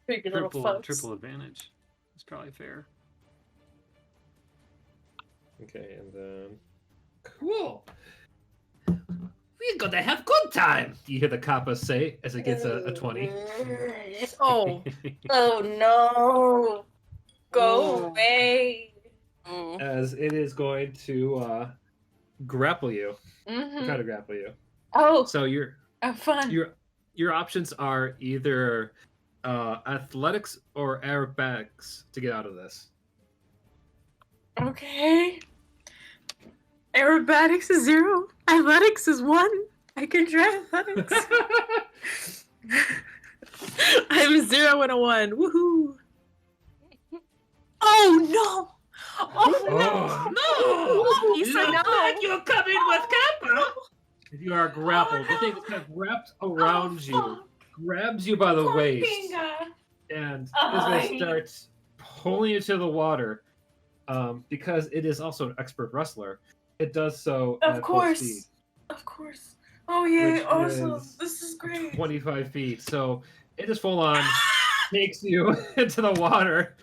Creepy little folks. Triple advantage. It's probably fair. Okay, and then Cool. We're gonna have good time. do you hear the kappa say as it gets a 20? Oh, oh no! Go Ooh. away. Ooh. As it is going to grapple you. Mm-hmm. Try to grapple you. Oh, So oh, fun. your options are either athletics or aerobatics to get out of this. Okay. Aerobatics is 0. Athletics is 1. I can try athletics. I'm a 0 and a 1. Woohoo! Oh no! Oh no! No! Lisa, Look no! like you're coming with Kappa! You are grappled. The thing is kind of wrapped around you, grabs you by the waist, and is going to start pulling you to the water. Because it is also an expert wrestler, it does so Of at course. full speed, Of course. Oh yeah, which awesome. is This is great. 25 feet. So it is full on, takes you into the water.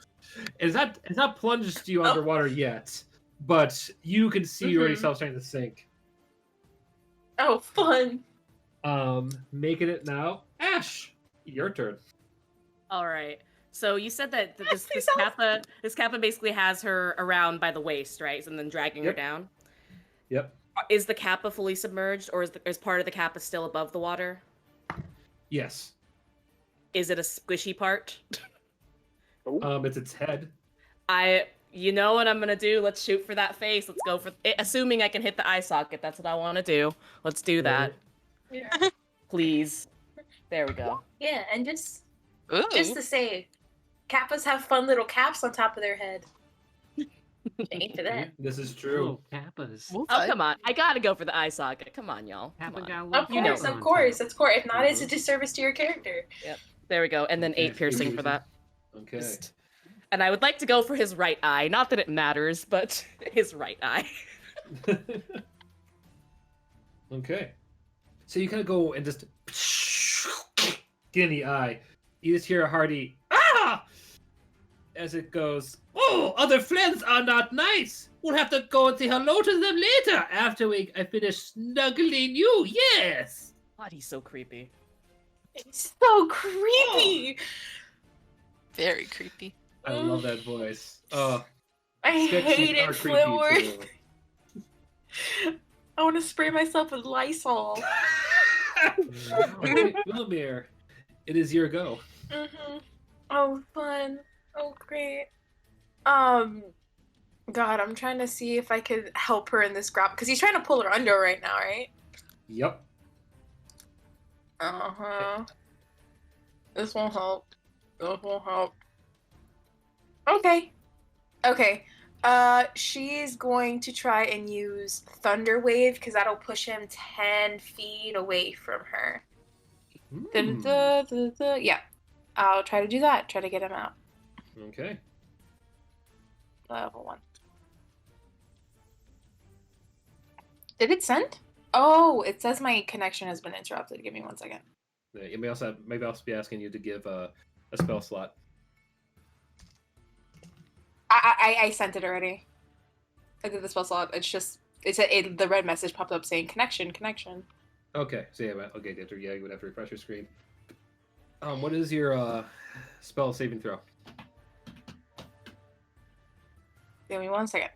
It's not plunged you underwater yet, but you can see you already yourself starting to sink. Oh, fun. Making it now. Ash, your turn. All right. So you said that this kappa basically has her around by the waist, right? And then dragging her Yep. down. Yep. Is the kappa fully submerged, or is part of the kappa still above the water? Yes. Is it a squishy part? It's its head. You know what I'm gonna do? Let's shoot for that face. Let's go for it. Assuming I can hit the eye socket. That's what I want to do. Let's do that, Yeah. please. There we go. Yeah, and just Ooh. to say, Kappas have fun little caps on top of their head. Ain't for that. This is true. Kappas. Oh, come on. I gotta go for the eye socket. Come on, y'all. Come Kappa on. got a Of little You know. course, kappa of on course, top. of course. If not, it's a disservice to your character. There we go. And then Okay, 8 piercing for that. Okay. And I would like to go for his right eye. Not that it matters, but his right eye. Okay. So you kind of go and just get in the eye. You just hear a hearty "Ah!" as it goes. Oh, other friends are not nice. We'll have to go and say hello to them later after I finish snuggling you. Yes. God, he's so creepy. It's so creepy. Very creepy. I love that voice. Oh, I sketches hate are it, creepy, Flipboard. too. I want to spray myself with Lysol. Okay, Willamir, it is your go. Oh, fun. Oh, great. God, I'm trying to see if I could help her in this grab because he's trying to pull her under right now, right? Yep. This won't help. This won't help. Okay. Okay. She's going to try and use Thunder Wave because that'll push him 10 feet away from her. Yeah. I'll try to do that. Try to get him out. Okay. Level 1. Did it send? Oh, it says my connection has been interrupted. Give me 1 second. Yeah, you may also be asking you to give a spell slot. I sent it already. I did the spell slot. It's just the red message popped up saying connection. Okay. So yeah, okay. You would have to refresh your screen. What is your spell saving throw? Give me 1 second.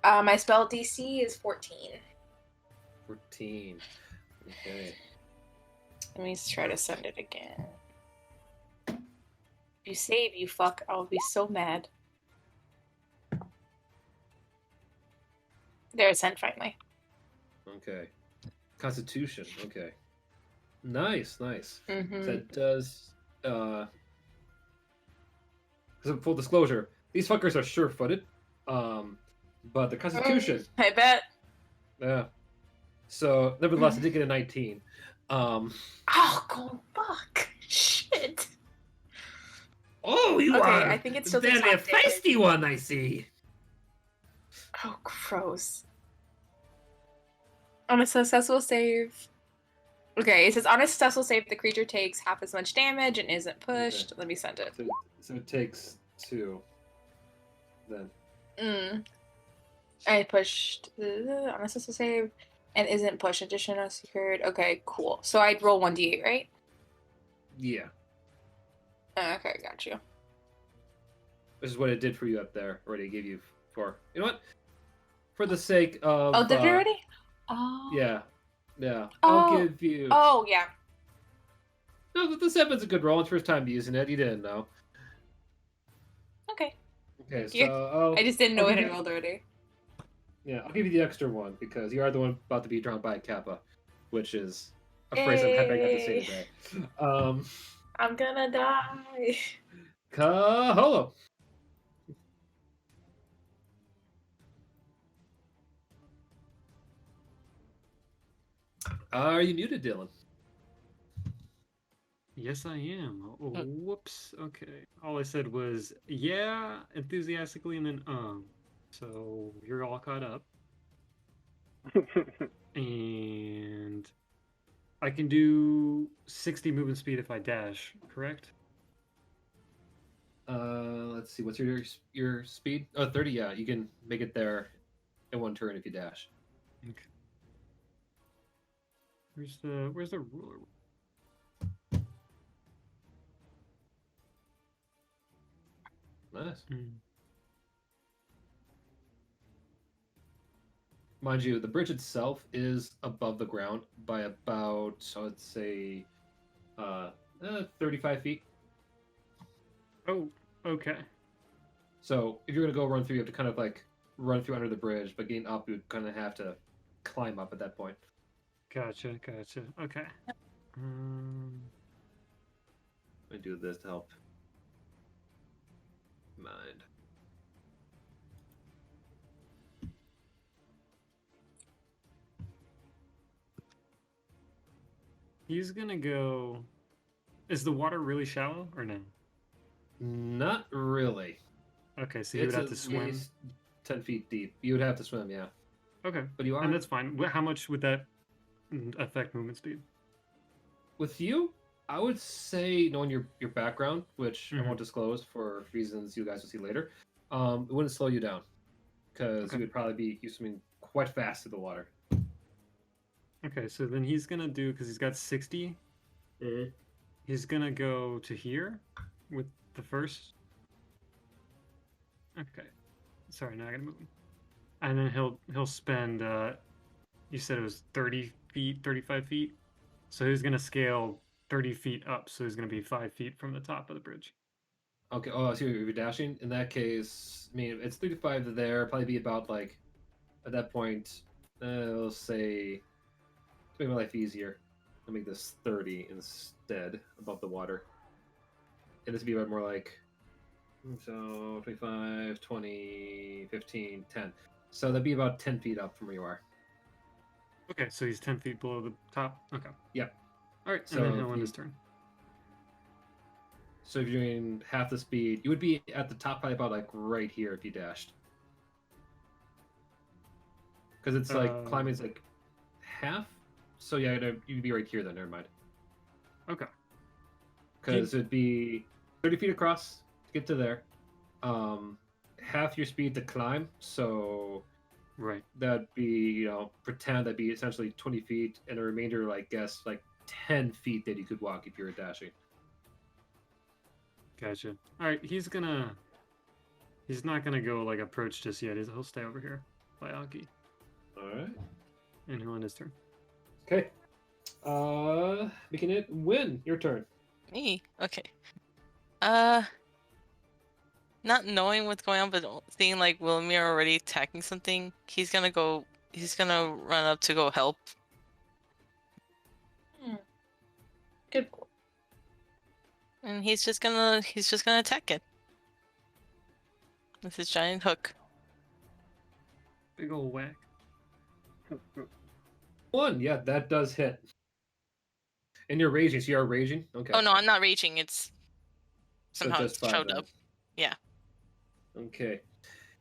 My spell DC is 14. 14. Okay. Let me try to send it again. If you save, you fuck, I'll be so mad. There, it sent finally. Okay. Constitution. Okay. Nice. Mm-hmm. That does. So full disclosure, these fuckers are sure-footed. But the Constitution. I bet. Yeah. So nevertheless, I did get a 19. Oh, go fuck. Shit. Oh, you Okay, are I think it's still the very top damage. feisty one, I see. Oh, gross. On a successful save, Okay, it says on a successful save, the creature takes half as much damage and isn't pushed. Okay. Let me send it. So it takes 2. Then. I pushed on a successful save and isn't pushed. Additional secured. Okay, cool. So I'd roll 1d8, right? Yeah. Okay, got you. This is what it did for you up there. Already gave you 4. You know what? For the sake of. Oh, did it already? Oh. Yeah. Yeah. Oh. I'll give you. Oh, yeah. No, the 7's a good roll. It's first time using it. You didn't know. Okay. Okay, You- so I just didn't know I'll it give had you- rolled already. Yeah, I'll give you the extra 1 because you are the one about to be drawn by a Kappa, which is a phrase I'm happy I got to say today. I'm gonna die. Kaholo. Are you muted, Dylan? Yes, I am. Oh, whoops. Okay. All I said was, yeah, enthusiastically, and then, So you're all caught up. And I can do 60 movement speed if I dash, correct? Let's see. What's your speed? Oh, 30. Yeah, you can make it there in 1 turn if you dash. Okay. Where's the ruler? Nice. Mind you, the bridge itself is above the ground by about, I would say, 35 feet. Oh, okay. So if you're gonna go run through, you have to kind of like run through under the bridge, but getting up, you kind of have to climb up at that point. Gotcha. Okay. Let me do this to help. Mind. He's gonna go. Is the water really shallow or no? Not really. Okay, so you would have to swim. least 10 feet deep. You would have to swim, yeah. Okay, But you are. and that's fine. How much would that affect movement speed? With you, I would say, knowing your background, which I Mhm. won't disclose for reasons you guys will see later, it wouldn't slow you down. Because Okay. you would probably be swimming quite fast through the water. Okay, so then he's gonna do, because he's got 60. He's gonna go to here with the first. Okay, sorry, now I gotta move him. And then he'll spend. You said it was 30 feet, 35 feet. So he's gonna scale 30 feet up. So he's gonna be 5 feet from the top of the bridge. Okay, oh, I see what you're dashing. In that case, I mean, it's 3 to 5 to there. Probably be about, like, at that point, we'll say, to make my life easier, I'll make this 30 instead above the water. And this would be about more like, so 25, 20, 15, 10. So that'd be about 10 feet up from where you are. Okay, so he's 10 feet below the top. Okay. Yep. All right, So and then if he'll end you- his turn. So if you're doing half the speed, you would be at the top probably about like right here if you dashed. Because it's like climbing's like half. So yeah, you'd be right here then. Never mind. Okay. Because it'd be 30 feet across to get to there. Half your speed to climb. So Right. that'd be, pretend that'd be essentially 20 feet, and the remainder, like, guess, like 10 feet that you could walk if you were dashing. Gotcha. All right, he's not gonna go like approach just yet. He'll stay over here by Aki, All right. and he'll end his turn. Okay. Making it win. Your turn. Me? Okay. Not knowing what's going on, but seeing like Wilmir already attacking something, he's gonna run up to go help. Good. And he's just gonna attack it. With his giant hook. Big ol' whack. 1. Yeah, that does hit. And you're raging, so you are raging? Okay. Oh no, I'm not raging, it's So somehow just 5 showed then. up. Yeah. Okay.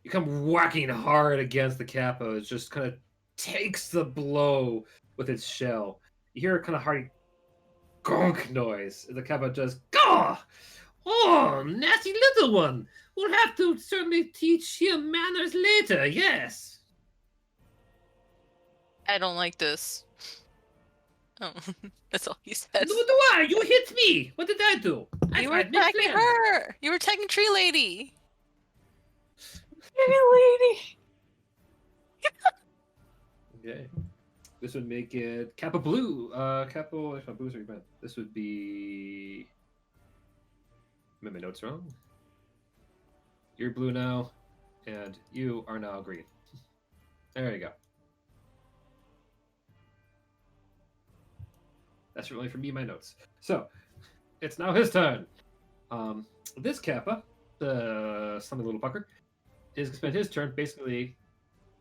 You come whacking hard against the Kappa. It just kind of takes the blow with its shell. You hear a kind of hearty gonk noise. And the Kappa just, Gah! Oh, nasty little one. We'll have to certainly teach him manners later, yes. I don't like this. Oh, that's all he says. No, do I? You hit me. What did I do? You were attacking her. You were attacking Tree Lady. Tree Lady. Okay. This would make it Kappa Blue. Kappa, if my blues are bad. This would be. I made my notes wrong. You're blue now, and you are now green. There you go. That's really for me, my notes. So, it's now his turn. This Kappa, the slimy little fucker, is going to spend his turn basically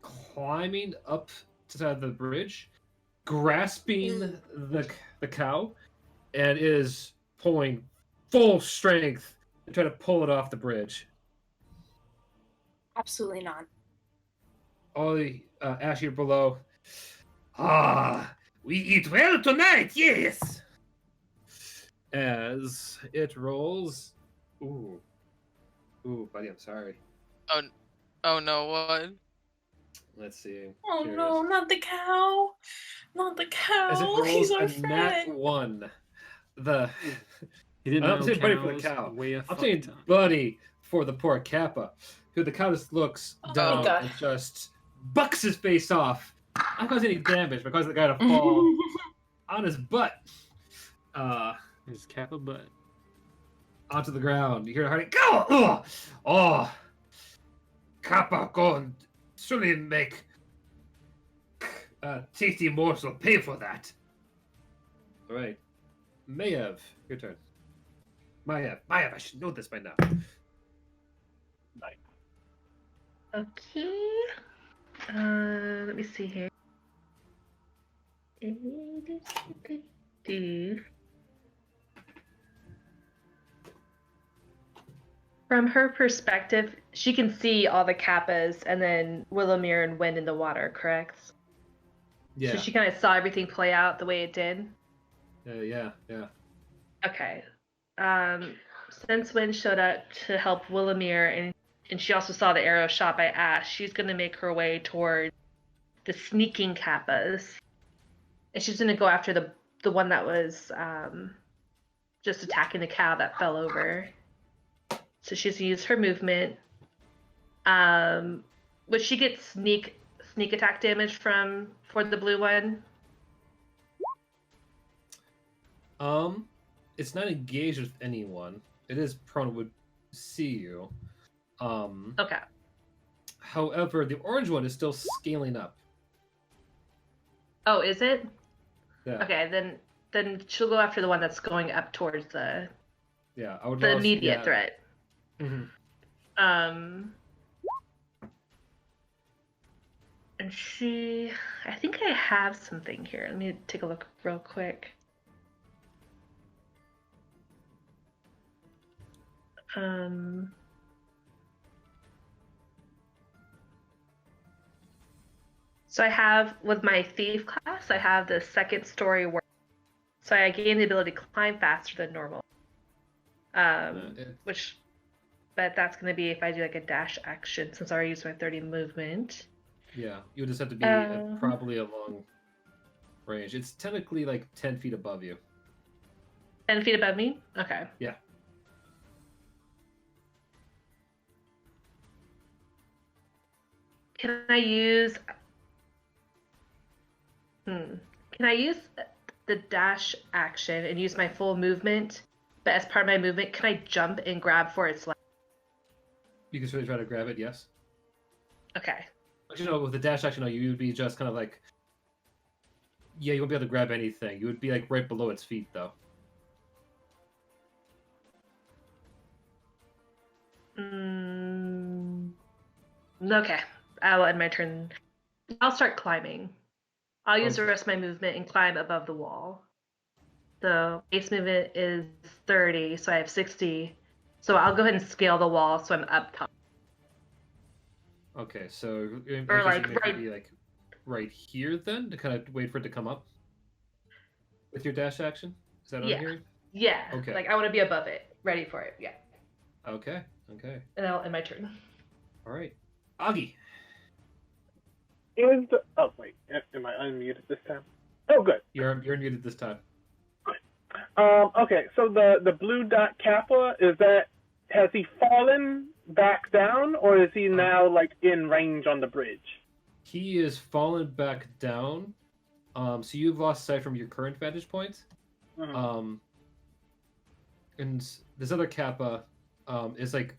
climbing up to the side of the bridge, grasping the cow, and is pulling full strength and trying to pull it off the bridge. Absolutely not. All the Ash here below. Ah, we eat well tonight, yes. As it rolls. Ooh, buddy, I'm sorry. Oh no, what? Let's see. Oh Here it no, is. not the cow. Not the As it cow. rolls He's our a nat friend. 1. He didn't I'm know saying buddy for the cows cow. weigh a I'm fuck saying ton. buddy for the poor Kappa, who the cow just looks down God. and just bucks his face off. Not causing any damage, but causing the guy to fall on his butt. His Kappa butt. Onto the ground. You hear Hardy go! Oh, Kappa, go and surely make tasty morsel pay for that. all right. Mayev, your turn. Mayev, I should know this by now. Okay. Let me see here. From her perspective, she can see all the Kappas and then Willowmere and Wind in the water, correct? Yeah. So she kind of saw everything play out the way it did? Yeah. Okay. Since Wind showed up to help Willowmere and she also saw the arrow shot by Ash, she's going to make her way toward the sneaking Kappas. And she's going to go after the one that was just attacking the cow that fell over. So she's going to use her movement. Would she get sneak attack damage for the blue one? It's not engaged with anyone. It is prone would see you. Okay. However, the orange one is still scaling up. Oh, is it? Yeah. Okay, then she'll go after the one that's going up towards the Yeah, I would. the immediate threat. Mm-hmm. And I think I have something here. Let me take a look real quick. So I have, with my thief class, I have the second story work. So I gain the ability to climb faster than normal. But that's going to be if I do like a dash action, since I already used my 30 movement. Yeah, you would just have to be at probably a long range. It's technically like 10 feet above you. 10 feet above me? Okay. Yeah. Can I use the dash action and use my full movement? But as part of my movement, can I jump and grab for its life? You can certainly try to grab it, yes. Okay. Actually, no, with the dash action, no, you would be just kind of like... Yeah, you won't be able to grab anything. You would be like right below its feet, though. Okay. I will end my turn. I'll start climbing. I'll use the rest of my movement and climb above the wall. The base movement is 30, so I have 60. So I'll go ahead and scale the wall so I'm up top. Okay, so Or like be like right here then to kind of wait for it to come up. With your dash action? Is that what Yeah. I'm hearing? Yeah. Okay. Like I want to be above it, ready for it. Yeah. Okay. And I'll end my turn. All right. Augie. Oh wait, am I unmuted this time? Oh, good. You're muted this time. Okay, so the blue dot Kappa, has he fallen back down, or is he now like in range on the bridge? He is fallen back down. So you've lost sight from your current vantage point. Mhm. And this other Kappa is like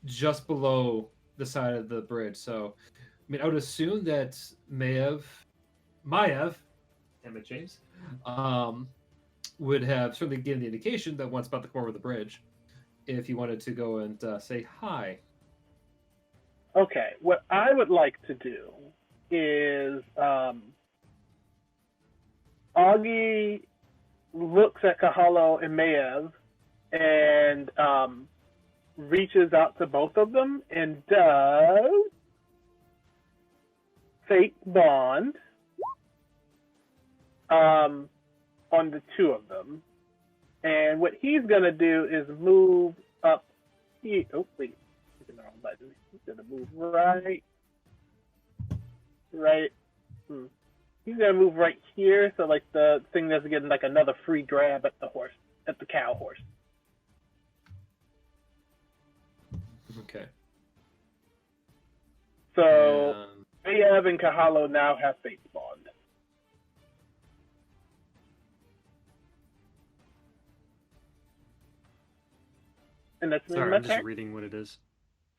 just below the side of the bridge. So I mean, I would assume that Maiev, damn it, James, would have certainly given the indication that one's about to come over the bridge if you wanted to go and say hi. Okay, what I would like to do is Augie looks at Kahalo and Maiev and reaches out to both of them and does Fate Bond on the two of them. And what he's going to do is move up here. Oh, wait. He's going to move right. He's going to move right here, so like the thing doesn't get like another free grab at the cow horse. Okay. So Maiev and Kahalo now have Fate Bond. And that's Sorry, my I'm just turn? reading what it is.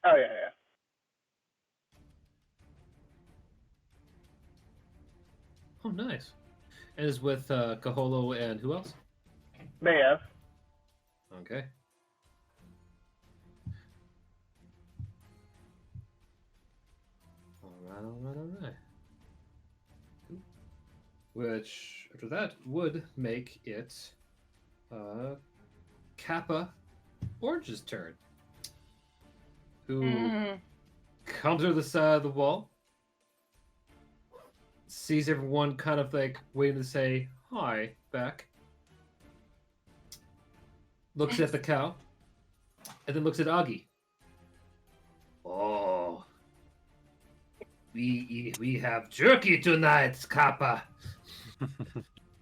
Oh, yeah. Oh, nice. And is with Kaholo and who else? Maiev. Okay. All right. Which, after that, would make it Kappa Orange's turn. Who comes to the side of the wall, sees everyone kind of like waiting to say hi back, looks at the cow, and then looks at Augie. Oh, we have jerky tonight, Kappa.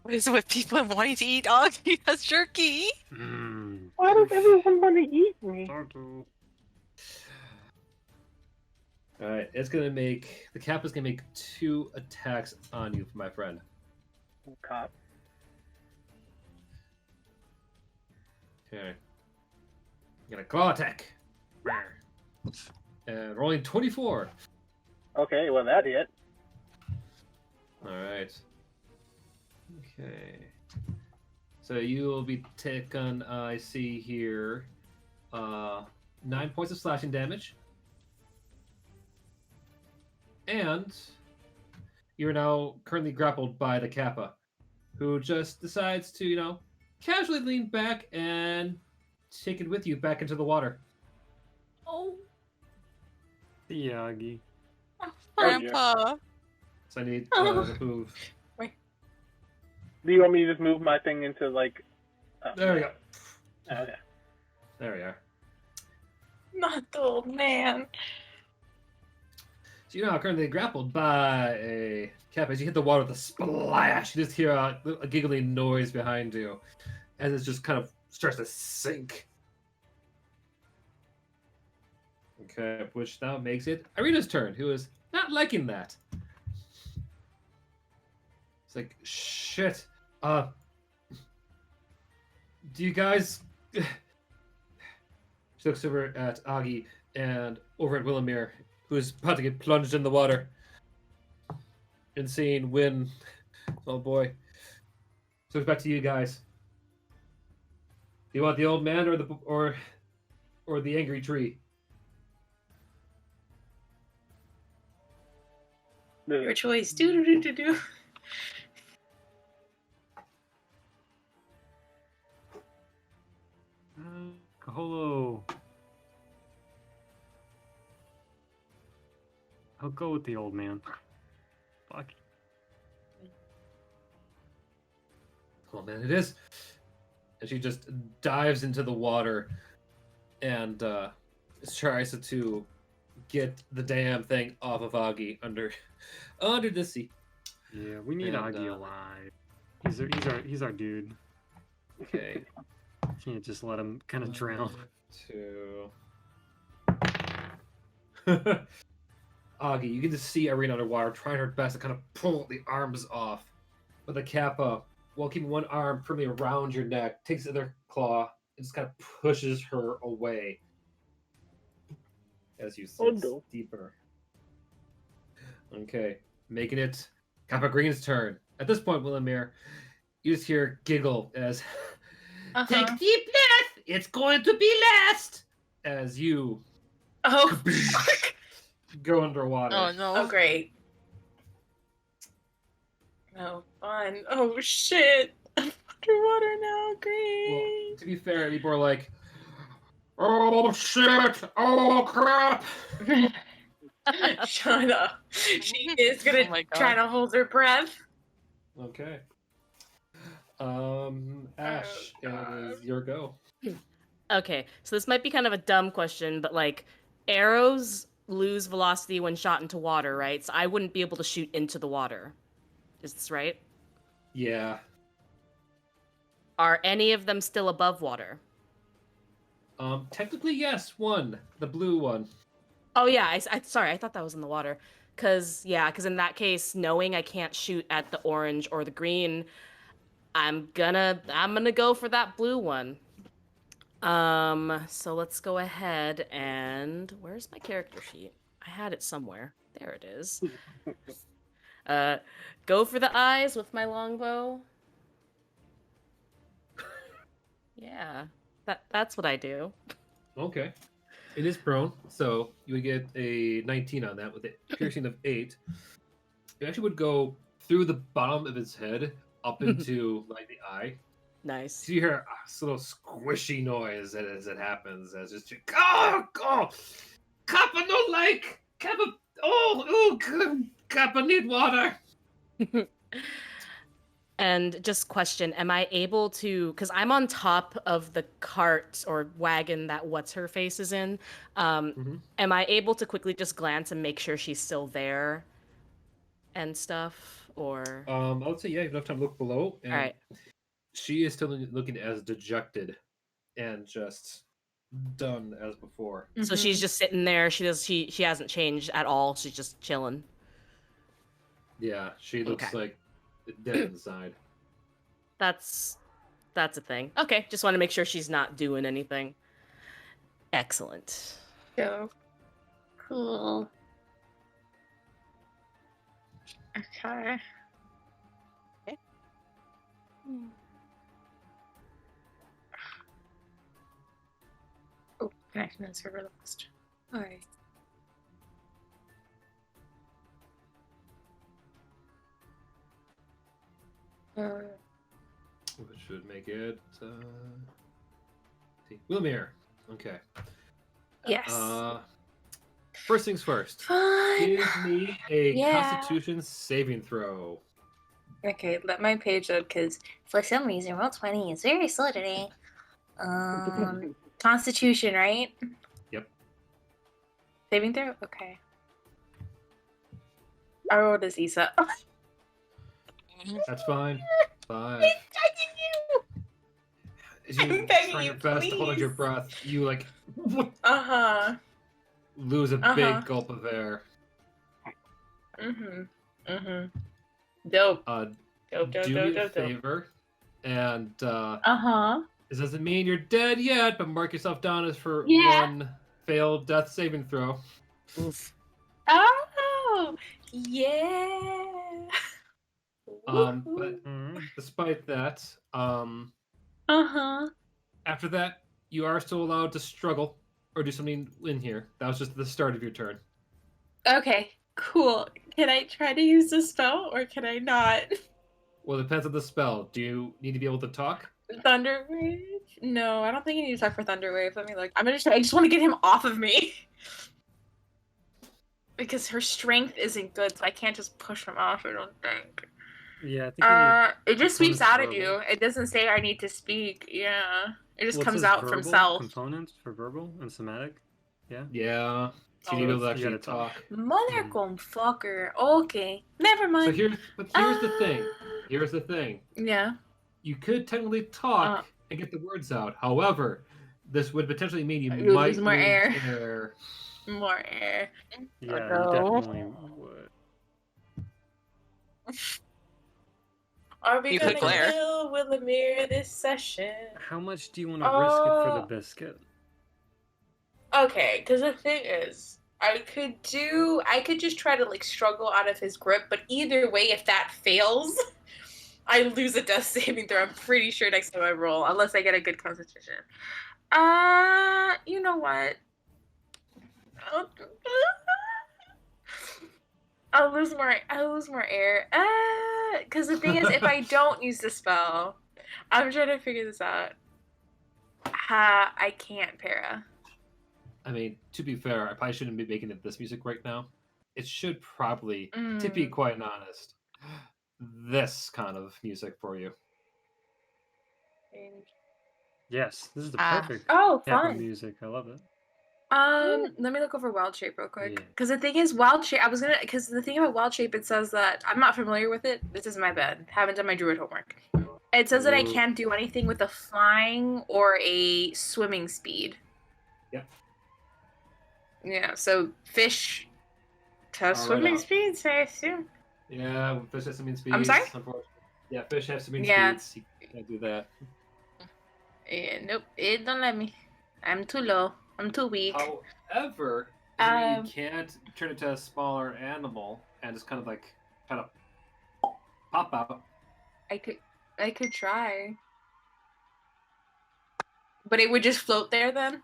What is it with people wanting to eat Augie as jerky? Why does everybody eat me? Alright, the Kappa's gonna make 2 attacks on you, my friend. Okay. Okay. You got a claw attack. And rolling 24. Okay, well that hit. Alright. Okay. So you will be taking, I see here, 9 points of slashing damage. And you're now currently grappled by the Kappa, who just decides to, casually lean back and take it with you back into the water. Oh. Yagi. Grandpa. So I need to move. Wait. Do you want me to just move my thing into like? There we go. Okay. There we are. Not the old man. So you're now currently grappled by a Kappa. As you hit the water with a splash, you just hear a giggling noise behind you as it just kind of starts to sink. Okay, which now makes it Irina's turn, who is not liking that. It's like, shit. Do you guys... She looks over at Augie and over at Willamir, who's about to get plunged in the water. And seeing Win. Oh boy. So it's back to you guys. Do you want the old man or the angry tree? Your choice. Do. Kaholo. I'll go with the old man. Fuck. Oh man, it is. And she just dives into the water and tries to get the damn thing off of Augie under the sea. Yeah, we need Augie alive. He's our dude. Okay. Can't just let him kind of drown. 2. Augie, you can just see Irene underwater trying her best to kind of pull the arms off. But the Kappa, while keeping one arm firmly around your neck, takes the other claw and just kind of pushes her away. As you sink deeper. Okay, making it Kappa Green's turn. At this point, Willamir, you just hear giggle as Take deep breath. It's going to be last. As you Oh, go underwater. Oh no. oh, great. Oh, fun. Oh, shit. I'm underwater now. Great. Well, to be fair, people are like, oh shit! Oh crap! Shut up. She is gonna Oh my God. try to hold her breath. Okay. Ash, it is your go. Okay, so this might be kind of a dumb question, but like arrows lose velocity when shot into water, right? So I wouldn't be able to shoot into the water. Is this right? Yeah. Are any of them still above water? Technically, yes. One, the blue one. Oh yeah, sorry, I thought that was in the water. Cause in that case, knowing I can't shoot at the orange or the green, I'm gonna go for that blue one. So let's go ahead and where's my character sheet? I had it somewhere. There it is. Go for the eyes with my longbow. Yeah, that's what I do. Okay. It is prone, so you would get a 19 on that with a piercing of 8. It actually would go through the bottom of its head up into like the eye. Nice. So you hear a little squishy noise as it happens. As just Kappa no like. Kappa. Kappa need water. And just question, am I able to, because I'm on top of the cart or wagon that What's-Her-Face is in, am I able to quickly just glance and make sure she's still there and stuff, or? I would say, yeah, you have enough time to look below. And all right. She is still looking as dejected and just done as before. So she's just sitting there, she hasn't changed at all, she's just chilling. Yeah, she looks like dead inside. That's a thing. Okay, just want to make sure she's not doing anything. Excellent. So cool. Okay. Oh, connection and server lost. Alright. Which should make it Wilmir. Okay. Yes. First things first. Fine. Give me a Yeah. Constitution saving throw. Okay, let my page up because for some reason Roll20 is very slow today. Constitution, right? Yep. Saving throw? Okay. I rolled as Issa. That's fine. 5. As you I'm begging try you, your best to hold on your please. breath, you like lose a big gulp of air. Dope. Do me a favor, and this doesn't mean you're dead yet, but mark yourself down as for one failed death saving throw. Oof. Oh, yeah. But despite that, after that, you are still allowed to struggle or do something in here. That was just the start of your turn. Okay, cool. Can I try to use the spell or can I not? Well, it depends on the spell. Do you need to be able to talk? Thunderwave? No, I don't think you need to talk for Thunderwave. Let me look. I'm gonna try. I just want to get him off of me. Because her strength isn't good, so I can't just push him off, I don't think. Yeah, I think it just sweeps out at verbal. you. It doesn't say I need to speak. Yeah, it just Well, it comes says out from verbal self. components for verbal and somatic. Yeah. Yeah. So you need to actually talk. Mother fucker. Okay, never mind. So here's the thing. Here's the thing. Yeah. You could technically talk and get the words out. However, this would potentially mean you You'll might lose more lose air. More air. Yeah, no. you definitely would. Are we You gonna could glare. kill Willamir this session? How much do you want to risk it for the biscuit? Okay, because the thing is, I could just try to like struggle out of his grip, but either way, if that fails, I lose a death saving throw. I'm pretty sure next time I roll, unless I get a good constitution. You know what? I'll lose more air. Because the thing is, if I don't use the spell, I'm trying to figure this out. I can't para. I mean, to be fair, I probably shouldn't be making it this music right now. It should probably, to be quite honest, this kind of music for you. Yes, this is the perfect Oh, type of fun. music. I love it. Let me look over Wild Shape real quick. Because the thing is, Wild Shape, because the thing about Wild Shape, it says that, I'm not familiar with it. This is my bad. Haven't done my druid homework. It says that I can't do anything with a flying or a swimming speed. Yep. Yeah, so fish have swimming speeds, I assume. Yeah, fish have swimming speeds. I'm sorry? Unfortunately. Yeah, fish have swimming Yeah. speeds. You can't do that. Yeah, nope, it don't let me. I'm too low. I'm too weak. However, you can't turn it to a smaller animal and just kind of pop out. I could try. But it would just float there then?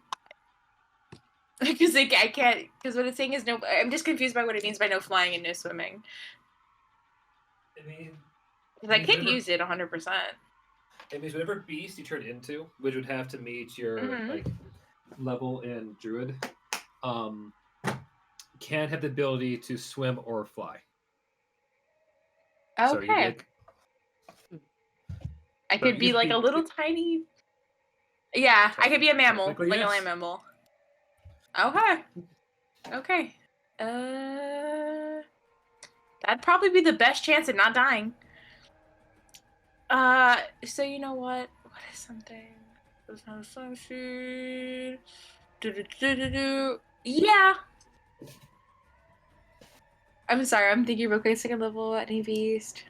Because I can't, because what it's saying is no, I'm just confused by what it means by no flying and no swimming. I mean, Because I could use it 100%. It means whatever beast you turn into, which would have to meet your level in druid, can have the ability to swim or fly. Okay. So I could be like a little tiny. Yeah, I could be a mammal, like a land mammal. Okay. Okay. That'd probably be the best chance at not dying. So you know what? What is something? There's no sunshine. Yeah. I'm sorry, I'm thinking real quick. Second level, any beast.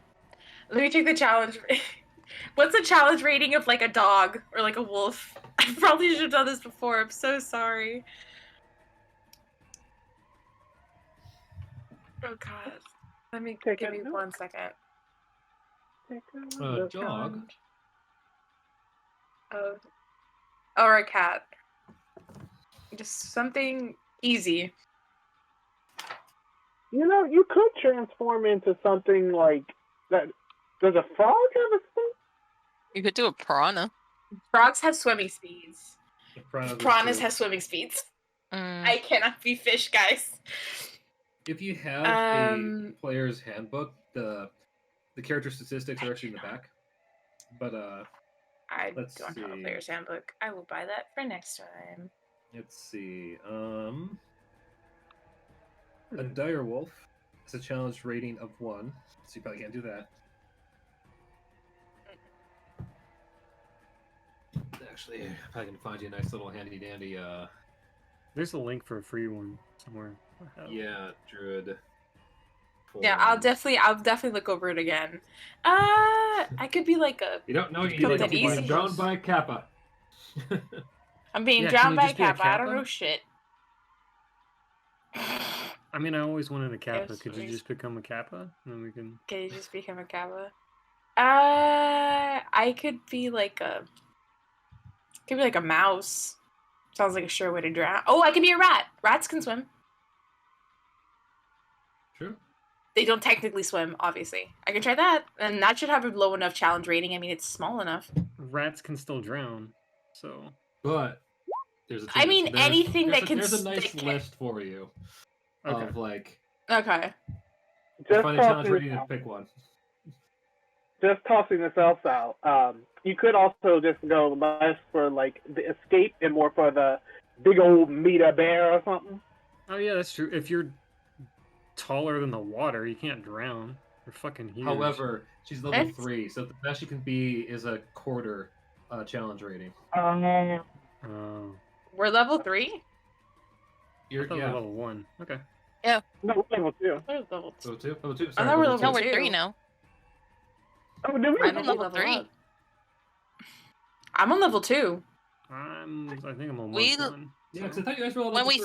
Let me check the challenge. What's the challenge rating of like a dog or like a wolf? I probably should have done this before. I'm so sorry. Oh god. Let me give me 1 second. Dog. Oh. Or a cat. Just something easy. You know, you could transform into something like that. Does a frog have a thing? You could do a piranha. Frogs have swimming speeds. Piranhas too. have swimming speeds. I cannot be fish, guys. If you have a player's handbook, the character statistics are actually in the back. But I let's don't have a see. player's handbook. I will buy that for next time. Let's see. A dire wolf has a challenge rating of 1, so you probably can't do that. Actually, I probably can find you a nice little handy dandy. There's a link for a free one somewhere. Yeah, druid. Yeah, I'll definitely look over it again. I could be like a. You don't know you something like easy. being drowned by Kappa. I'm being Yeah, drowned can by you just be a Kappa. I don't Kappa? know shit. I mean, I always wanted a Kappa. Yes, Could you please. just become a Kappa? And then we can. Can you just become a Kappa? I could be like a. Could be like a mouse. Sounds like a sure way to drown. Oh, I could be a rat. Rats can swim. True. They don't technically swim, obviously. I can try that, and that should have a low enough challenge rating. I mean, it's small enough. Rats can still drown, so. But there's a I mean, anything that can. There's a nice that can- list for you of like. Okay. Just Find a challenge talking rating and pick one. just tossing this else out. You could also just go less for like the escape and more for the big old meter bear or something. Oh yeah, that's true. If you're taller than the water, you can't drown. You're fucking huge. However, she's level 3, so the best she can be is a quarter challenge rating. Oh. We're level 3? I thought we were level 1. Okay. Yeah. No, level 2. Level 2. Level 2? Level 2? I Sorry, thought we're level level No, 2. we're 3 2. now. Oh, did we? I'm on level 3. up. I'm on level 2. I think I'm on We- 1. Yeah, because I thought you guys were all When level we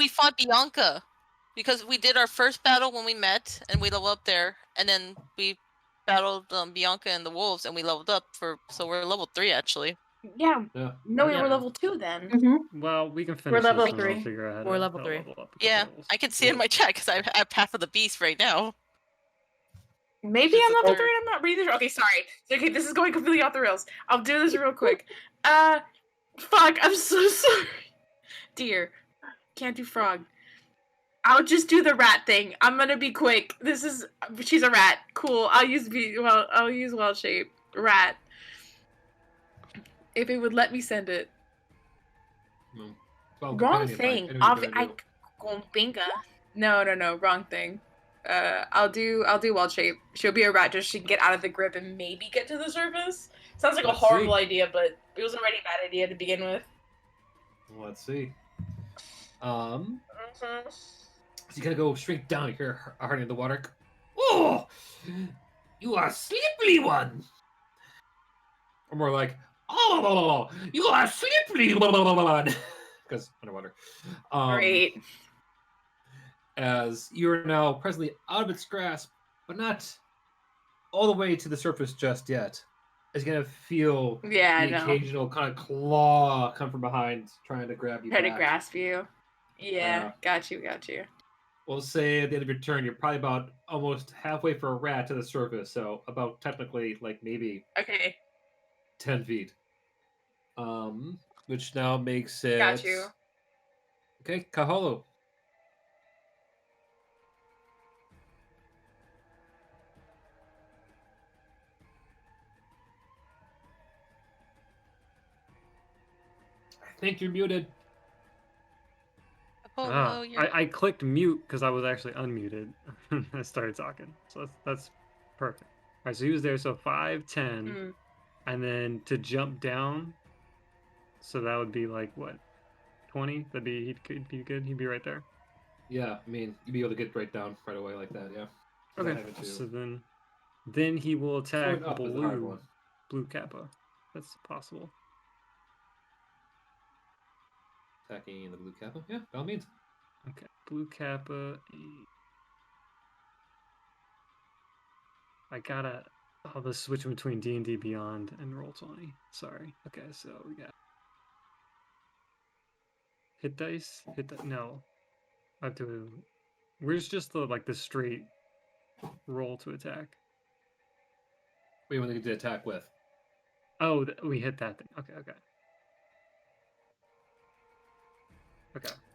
3. fought Bianca. Because we did our first battle when we met, and we leveled up there, and then we battled Bianca and the wolves, and we leveled up so we're level 3 actually. Yeah. Yeah. No, Yeah. we're level 2 then. Well, we can finish level this and 3. I'll figure out how We're to level how to 3. level up a couple Yeah, levels. I can see in my chat because I have Path of the Beast right now. Maybe I'm level 3 and I'm not reading this. Okay, sorry. Okay, this is going completely off the rails. I'll do this real quick. Fuck, I'm so sorry. Dear. Can't do frog. I'll just do the rat thing. I'm gonna be quick. She's a rat. Cool. I'll use wild shape. Rat. If it would let me send it. Well, Wrong companion, thing. like, anyone I do. Gombinga. No, wrong thing. I'll do wild shape. She'll be a rat just so she can get out of the grip and maybe get to the surface. Sounds like Let's a horrible see. idea, but it was already a bad idea to begin with. Let's see. So you gotta go straight down here, Hardy in the water. Oh, you are slippery one. Or more like, oh, You are slippery one. because underwater. Great. As you're now presently out of its grasp, but not all the way to the surface just yet. As you're gonna feel Yeah, I the know. occasional kind of claw come from behind, trying to grab you Try to back. grasp you. Yeah, got you. We'll say at the end of your turn, you're probably about almost halfway for a rat to the surface, so about technically like maybe Okay, 10 feet. Which now makes it. got you. Okay, Kaholo. I think you're muted. Oh, Ah, no, you're... I clicked mute because I was actually unmuted. I started talking. So that's perfect. All right, so he was there. So 5, 10. Mm. And then to jump down. So that would be like what? 20? He'd be good. He'd be right there. Yeah, I mean, you'd be able to get right down right away like that, yeah. 'Cause I Okay. have it too. So then he will attack Going up is the hard one. blue Kappa. That's possible. Attacking the blue Kappa? Yeah, by all means. Okay, blue Kappa. I gotta. Oh, the switch between D&D Beyond and Roll20. Sorry. Okay, so we got hit dice. No, I have to. Where's just the straight roll to attack? What do you want to attack with? Oh, we hit that thing. Okay. Okay.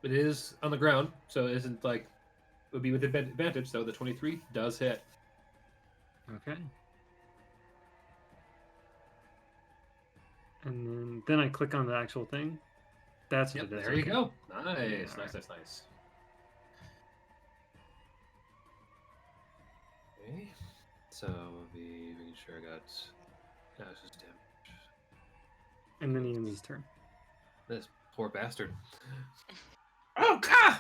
It is on the ground, so it isn't like. It would be with advantage, so the 23 does hit. Okay. And then I click on the actual thing. That's what Yep, it is. there you okay. go. Nice, Alright. nice. Okay, so we'll be making sure I got. No, it's just damage. And then he ends his turn. This poor bastard. Oh, God!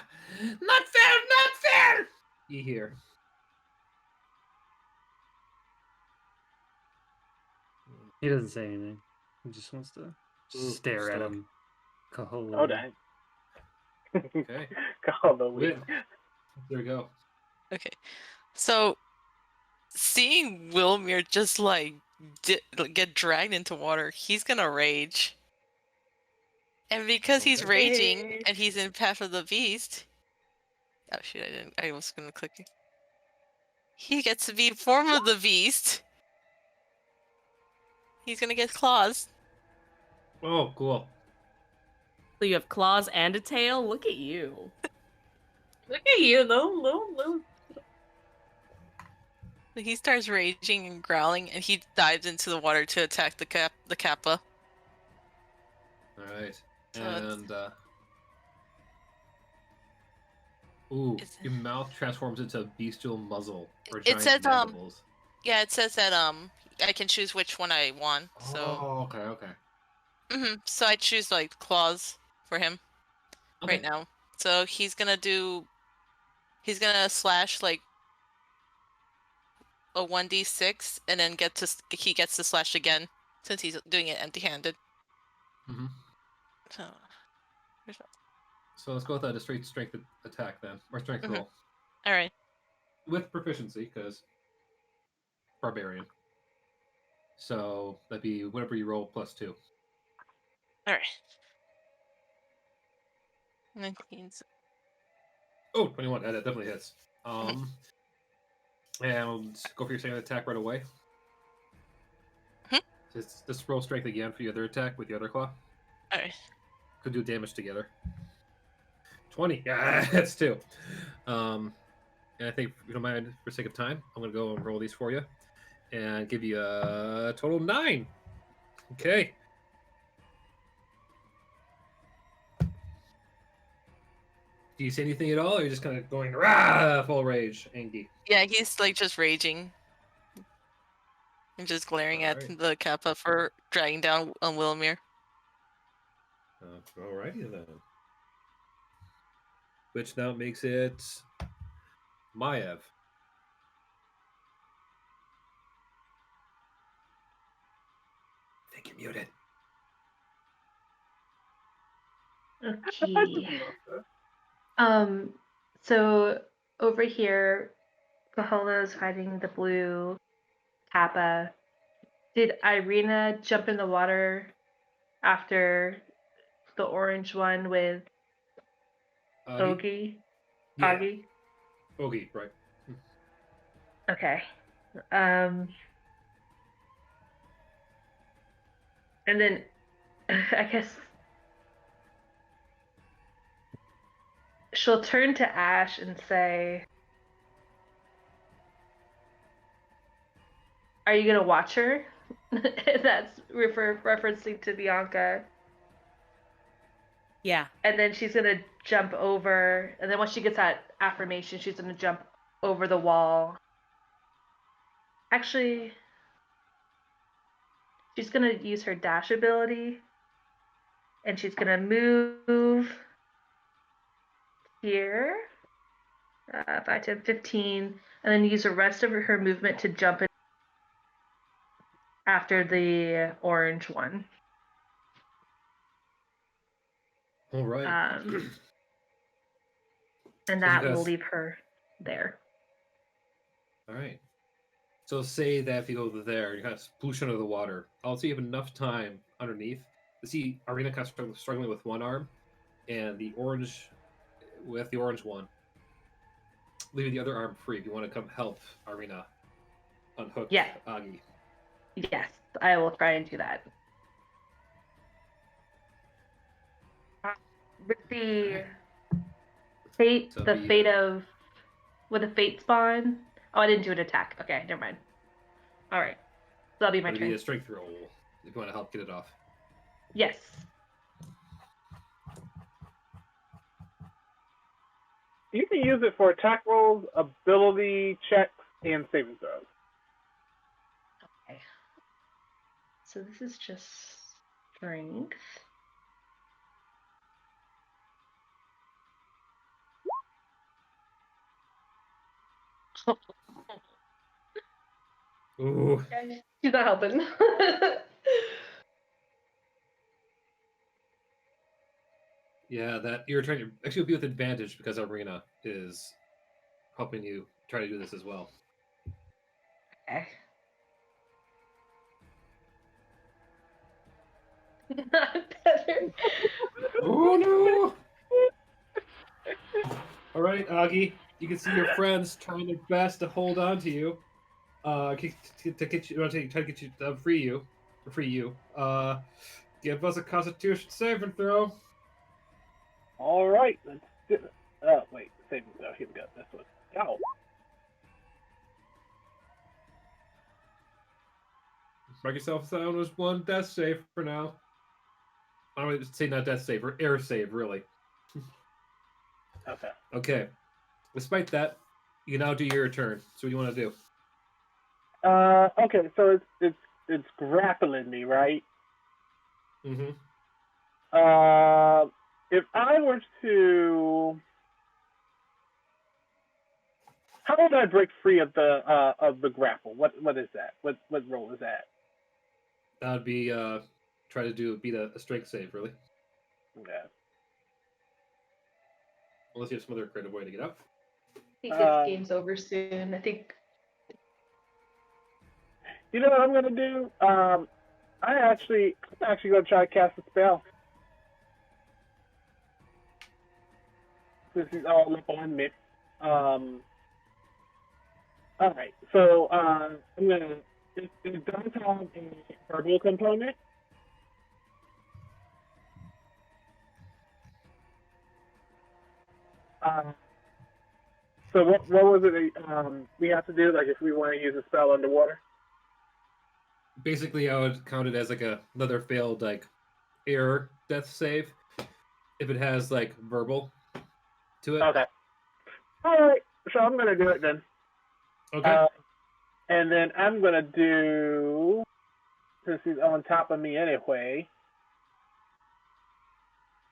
Not fair! You hear. He doesn't say anything. He just wants to stare at stuck. him. Kaholo. Oh, dang. Okay. Call the week. There we go. Okay. So, seeing Wilmir just get dragged into water, he's gonna rage. And because he's raging and he's in Path of the Beast. Oh shoot, I was gonna click it. He gets to be form of the beast. He's gonna get claws. Oh, cool. So you have claws and a tail? Look at you. Look at you, little. He starts raging and growling, and he dives into the water to attack the Kappa. All right. So And ooh, your mouth transforms into a bestial muzzle or it giant says mandibles. yeah, it says that I can choose which one I want. So Oh, okay. so I choose like claws for him Okay. right now. So he's gonna slash like a 1d6 and then he gets to slash again since he's doing it empty-handed. Mm-hmm. So So let's go with a straight strength attack then, or strength roll. All right. With proficiency, because barbarian. So that'd be whatever you roll plus 2. All right. 19. Oh, 21. That definitely hits. And go for your second attack right away. Just roll strength again for your other attack with the other claw. All right. Could do damage together. 20. Yeah, that's 2. And I think, if you don't mind, for sake of time, I'm going to go and roll these for you. And give you a total 9. Okay. Do you say anything at all, or are you just kind of going rah, full rage, Angie? Yeah, he's like just raging. And just glaring at the Kappa for dragging down on Wilmir. Alrighty then. Which now makes it Maev. I think you're muted. Okay. So over here, Kaholo's hiding the blue Kappa. Did Irina jump in the water after the orange one with Ogie? Yeah. Augie? Ogie, right. Okay. And then I guess she'll turn to Ash and say, "Are you gonna watch her?" That's referencing to Bianca. Yeah. And then she's gonna jump over, and then once she gets that affirmation, she's gonna jump over the wall. Actually, she's gonna use her dash ability, and she's gonna move here, 5, 10, 15, and then use the rest of her movement to jump in after the orange one. All right. And that will leave her there. All right. So say that if you go there, you kind of sploosh under the water. I'll see you have enough time underneath to see Irina kind of struggling with one arm, and the orange with the orange one, leaving the other arm free. If you want to come help Irina unhook Augie. Yes, I will try and do that. With the fate, So with the fate spawn. Oh, I didn't do an attack. Okay, never mind. All right, so that'll be my It'll turn. be a strength roll if you want to help get it off. Yes. You can use it for attack rolls, ability checks, and saving throws. Okay. So this is just strength. Ooh. She's not helping. Yeah, that you're trying to actually be with advantage because Irina is helping you try to do this as well. Okay. Oh no! All right, Augie, you can see your friends trying their best to hold on to you, to get you, try to get you, free you. Give us a Constitution saving throw. All right, let's do it. Oh wait, saving throw. Here we go. This one. Ow. Mark yourself down as one death save for now. I'm going to say not death save, or air save, really. Okay. Okay. Despite that, you can now do your turn. So what do you want to do? Okay, so it's grappling me, right? Mm-hmm. If I were to, how would I break free of the grapple? What is that? What roll is that? That would be try to beat a strength save, really. Okay. Unless you have some other creative way to get up. I think this game's over soon. I think. You know what I'm gonna do? I'm actually gonna try to cast a spell. This is all up on me. All right. So I'm gonna. It does have a verbal component. So what was it we have to do? Like if we want to use a spell underwater? Basically, I would count it as like another failed like air death save if it has like verbal to it. Okay. All right. So I'm gonna do it then. Okay. And then I'm gonna do, since he's on top of me anyway,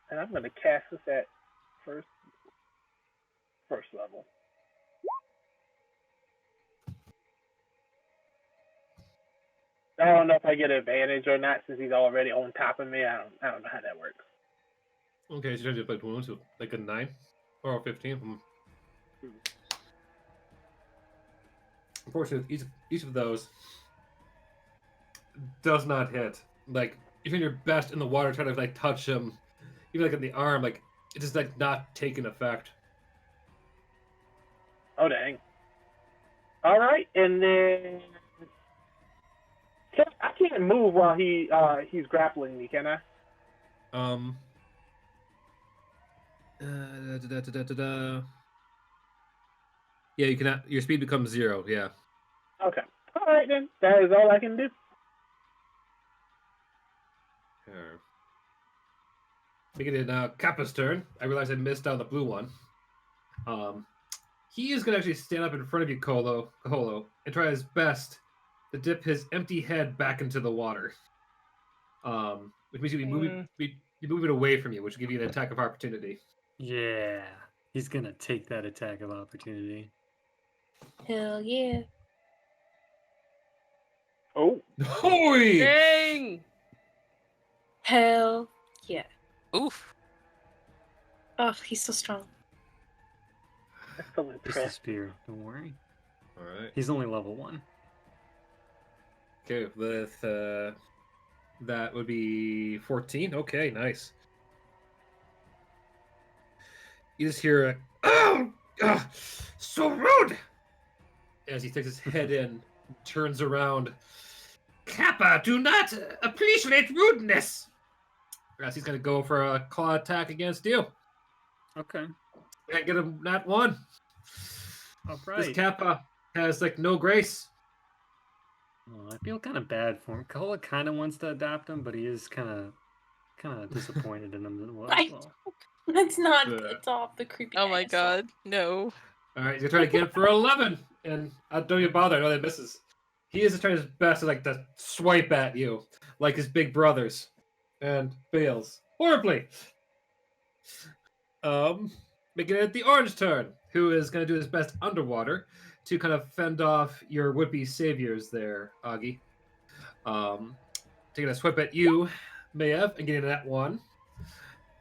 and I'm gonna cast this at first level. I don't know if I get advantage or not since he's already on top of me. I don't know how that works. Okay, so you're trying to play wounds, so like a 9 or a 15. Unfortunately, each of those does not hit. Like, if you're your best in the water, trying to like touch him, even like in the arm, like it's just like not taking effect. Oh dang! All right, and then I can't move while he's grappling me, can I? Yeah, you cannot. Your speed becomes 0. Yeah. Okay. All right then. That is all I can do. Beginning now, Kappa's turn. I realized I missed out on the blue one. He is gonna actually stand up in front of you, Kaholo, and try his best to dip his empty head back into the water. Which means you'll be moving away from you, which will give you an attack of opportunity. Yeah, he's gonna take that attack of opportunity. Hell yeah. Oh. Holy! Dang! Hell yeah. Oof. Oh, he's so strong. That's so Just the impressed. spear. Don't worry. All right. He's only level 1. Okay, with that would be 14. Okay, nice. You just hear so rude as he takes his head in, turns around. Kappa, do not appreciate rudeness. As he's gonna go for a claw attack against you. Okay. Can't get him that one. All right. This Kappa has like no grace. Oh, I feel kind of bad for him. Kola kind of wants to adopt him, but he is kind of disappointed in him as well. Let's not adopt the creepy. Oh my god, no. All right, you're trying to get him for 11, and don't even bother. I know that misses. He is trying his best to like to swipe at you, like his big brothers, and fails horribly. Making it the orange turn, who is going to do his best underwater to kind of fend off your would-be saviors there, Augie. Taking a swipe at you, Mayev, and getting that one.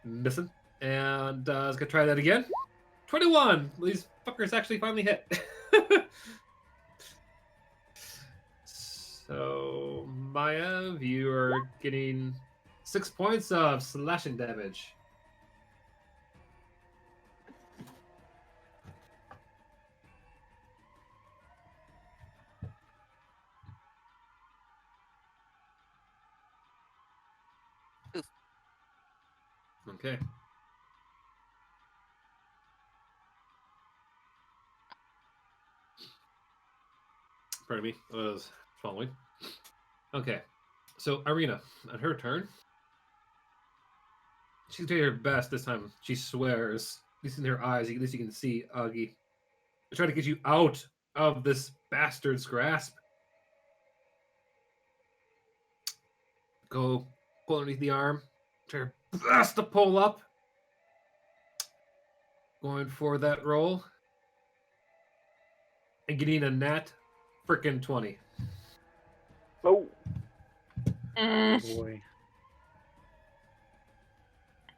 Missing. And I was going to try that again. 21! These fuckers actually finally hit. So, Mayev, you are getting 6 points of slashing damage. Okay. Pardon me, I was following. Okay. So Irina, on her turn, she's doing her best this time. She swears, at least in her eyes, at least you can see Augie. They're trying to get you out of this bastard's grasp. Go pull underneath the arm. Try her best to pull up. Going for that roll. And getting a nat frickin' 20. Oh. Boy.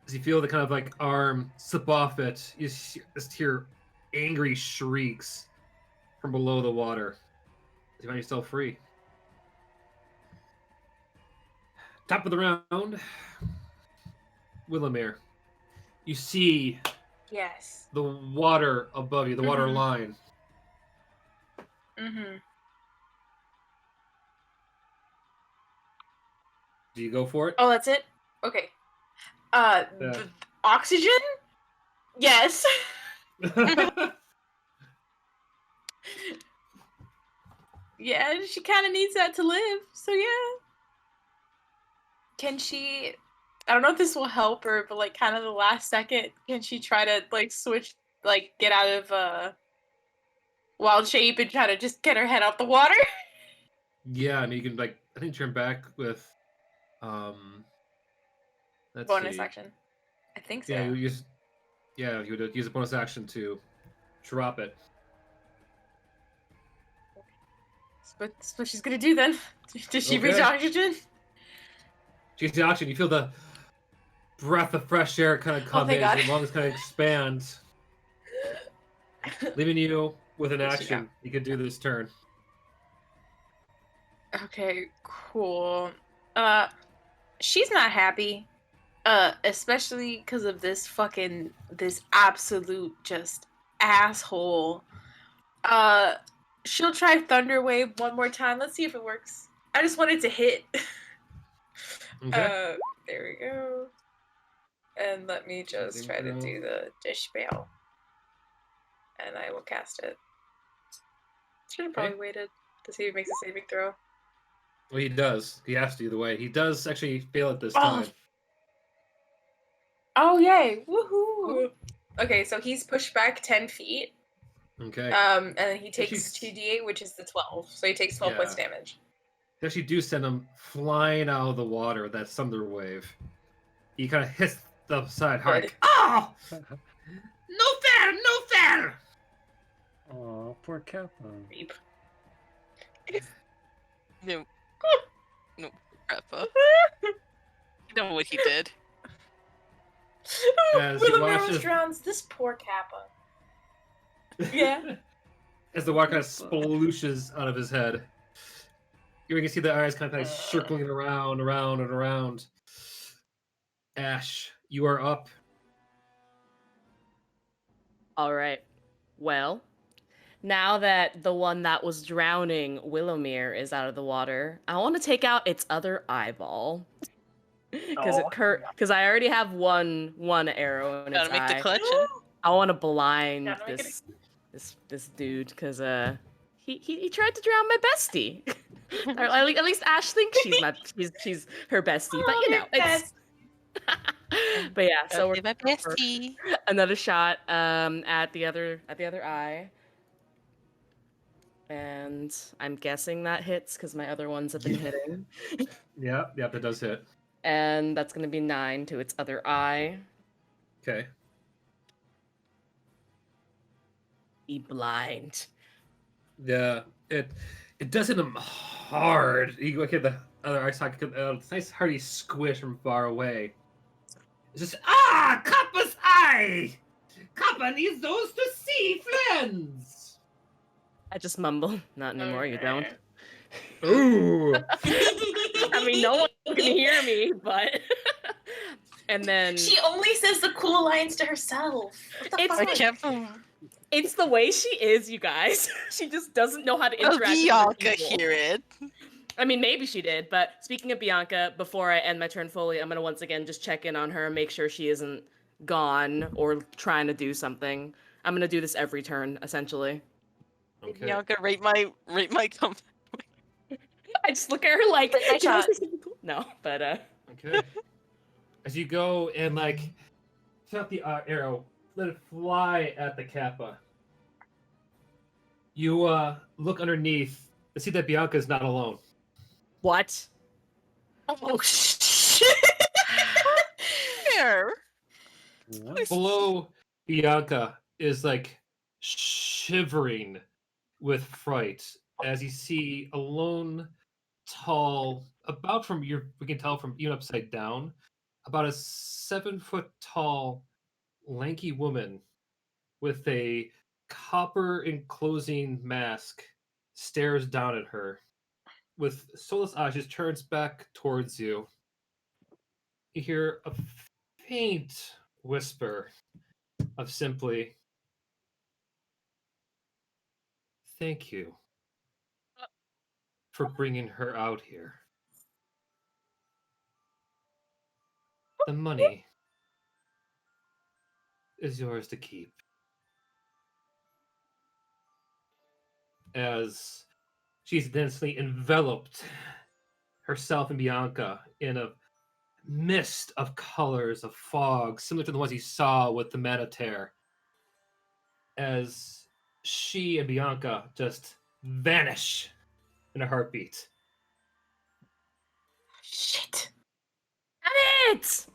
As you feel the kind of like arm slip off it, you just hear angry shrieks from below the water. You find yourself free. Top of the round, Willamir. You see Yes. the water above you, the water Mhm. line. Mm-hmm. Do you go for it? Oh, that's it? Okay. Yeah. Oxygen? Yes. Yeah, she kind of needs that to live, so yeah. Can she... I don't know if this will help her, but like kind of the last second, can she try to like switch, like get out of wild shape and try to just get her head off the water? Yeah, I mean, you can like, I think turn back with, let's Bonus see. action. I think so. Yeah, you use, you would use a bonus action to drop it. That's what she's gonna do then. Does she reach Okay. oxygen? She gets the oxygen. You feel the breath of fresh air kind of come thank in. God. Your lungs kind of expand, leaving you with an Yes, action. You can do this turn. Okay, cool. She's not happy. Especially because of this absolute just asshole. She'll try Thunder Wave one more time. Let's see if it works. I just want it to hit. Okay. There we go. And let me just Saving try to throw. do the dish spell. And I will cast it. Should have probably waited to see if it makes a saving throw. Well, he does. He has to either way. He does actually fail at this Oh. time. Oh, yay! Woohoo! Okay, so he's pushed back 10 feet. Okay. And then he takes She's- 2d8, which is the 12. So he takes 12 points Yeah. damage. They actually do send him flying out of the water with that thunder wave. He kind of hits the side hard. Good. Oh! No fair! No fair! Oh, poor Kappa. Reap. No. No, Grandpa. You know what he did. As he Willamir watches- drowns. This poor Kappa. Yeah. As the water kind of splooshes out of his head. You can see the eyes kind of circling around, around, and around. Ash, you are up. All right. Well, now that the one that was drowning, Willowmere, is out of the water, I want to take out its other eyeball. Because I already have one arrow in its Gotta make eye. the collection. I want to blind Gotta make it this dude because he tried to drown my bestie. Or at least Ash thinks she's her bestie, but you know it's. But yeah, so we're my bestie. another shot at the other eye, and I'm guessing that hits because my other ones have been hitting, Yeah, that does hit. and that's gonna be 9 to its other eye. Okay. Be blind. Yeah, it does hit him hard. You look at the other eye socket, it's nice hearty squish from far away. It's just Kappa's eye! Kappa needs those to see friends! I just mumble. Not anymore. You don't. ooh. I mean, no one can hear me, but. And then She only says the cool lines to herself. What the It's fuck? I can't. it's the way she is, you guys. She just doesn't know how to Oh, interact with Bianca people. hear it. I mean, maybe she did, but speaking of Bianca, before I end my turn fully, I'm gonna once again just check in on her, make sure she isn't gone or trying to do something. I'm gonna do this every turn, essentially. Okay. Bianca, rate my I I just look at her like, Nice shot. no, but Okay. As you go and like shot the arrow, let it fly at the Kappa. You look underneath to see that Bianca is not alone. what? Oh shit! Fair. What? Below Bianca is like shivering with fright as you see a lone, tall, about from your we can tell from even upside down, about a 7-foot tall, lanky woman with a copper enclosing mask stares down at her. With soulless eyes, just turns back towards you. You hear a faint whisper of simply, "Thank you for bringing her out here. The money is yours to keep." As she's densely enveloped herself and Bianca in a mist of colors of fog, similar to the ones you saw with the Manatare. As she and Bianca just vanish in a heartbeat. Shit! Damn it!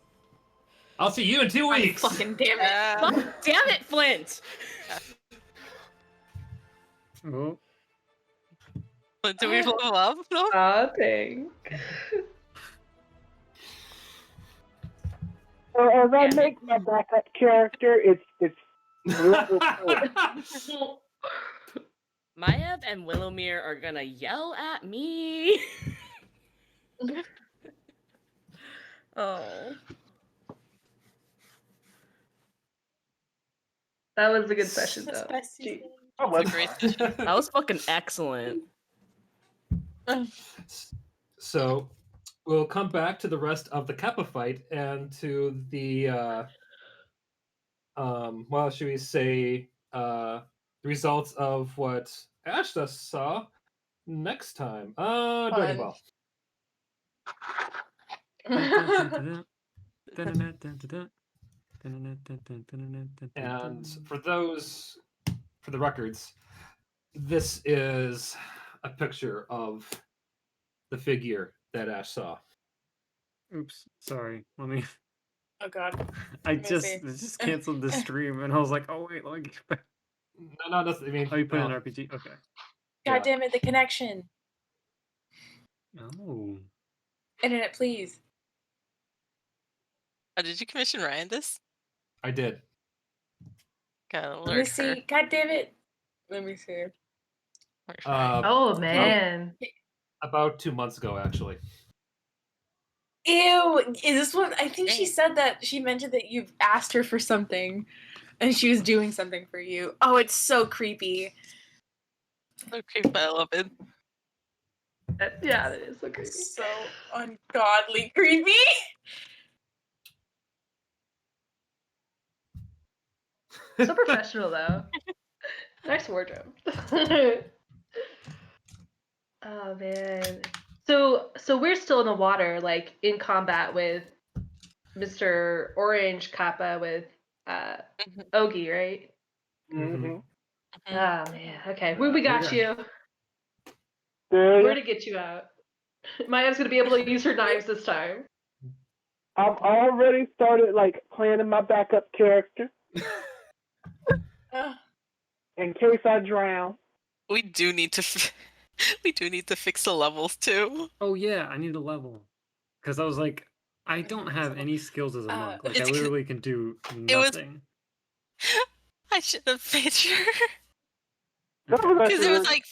I'll see you in 2 weeks. Fucking damn it! Fuck, damn it, Flint! Oh, But do we level up? No? Dang. So as I make my backup character, it's real cool. Maiev and Willowmere are gonna yell at me. Oh. That was a good session, That's though. best Gee. Oh, It's a great session. That was fucking excellent. So we'll come back to the rest of the Kappa fight and to the well, should we say the results of what Ashta saw next time. Dragon Ball. And for the records, this is a picture of the figure that Ash saw. oops. Sorry. Let me. Oh god. I me just see. it just canceled the stream, and I was like, oh wait, let me get back. No, that's, I mean, Oh, you put in no. RPG. Okay. God damn it, the connection. Oh. Internet, please. Oh, did you commission Ryan this? I did. Gotta Let me alert her. see. God damn it. Let me see. Where's Ryan? Oh man. About 2 months ago, actually. Ew. Is this what I think she said that she mentioned that you've asked her for something and she was doing something for you. Oh, it's so creepy. So creepy, but I love it. Yeah, it is so creepy. So ungodly creepy. So professional though. Nice wardrobe. Oh man. So we're still in the water, like in combat with Mr. Orange Kappa with Ogie, right? Mm-hmm. Oh man. Okay. We got you. There We're to get you out. Maya's gonna be able to use her knives this time. I've already started like planning my backup character in case I drown. We do need to we do need to fix the levels too. Oh yeah, I need a level. Because I was like, I don't have any skills as a monk. Like I It's 'cause literally can do it was- nothing. I should have made sure. Some of us Because it are- was like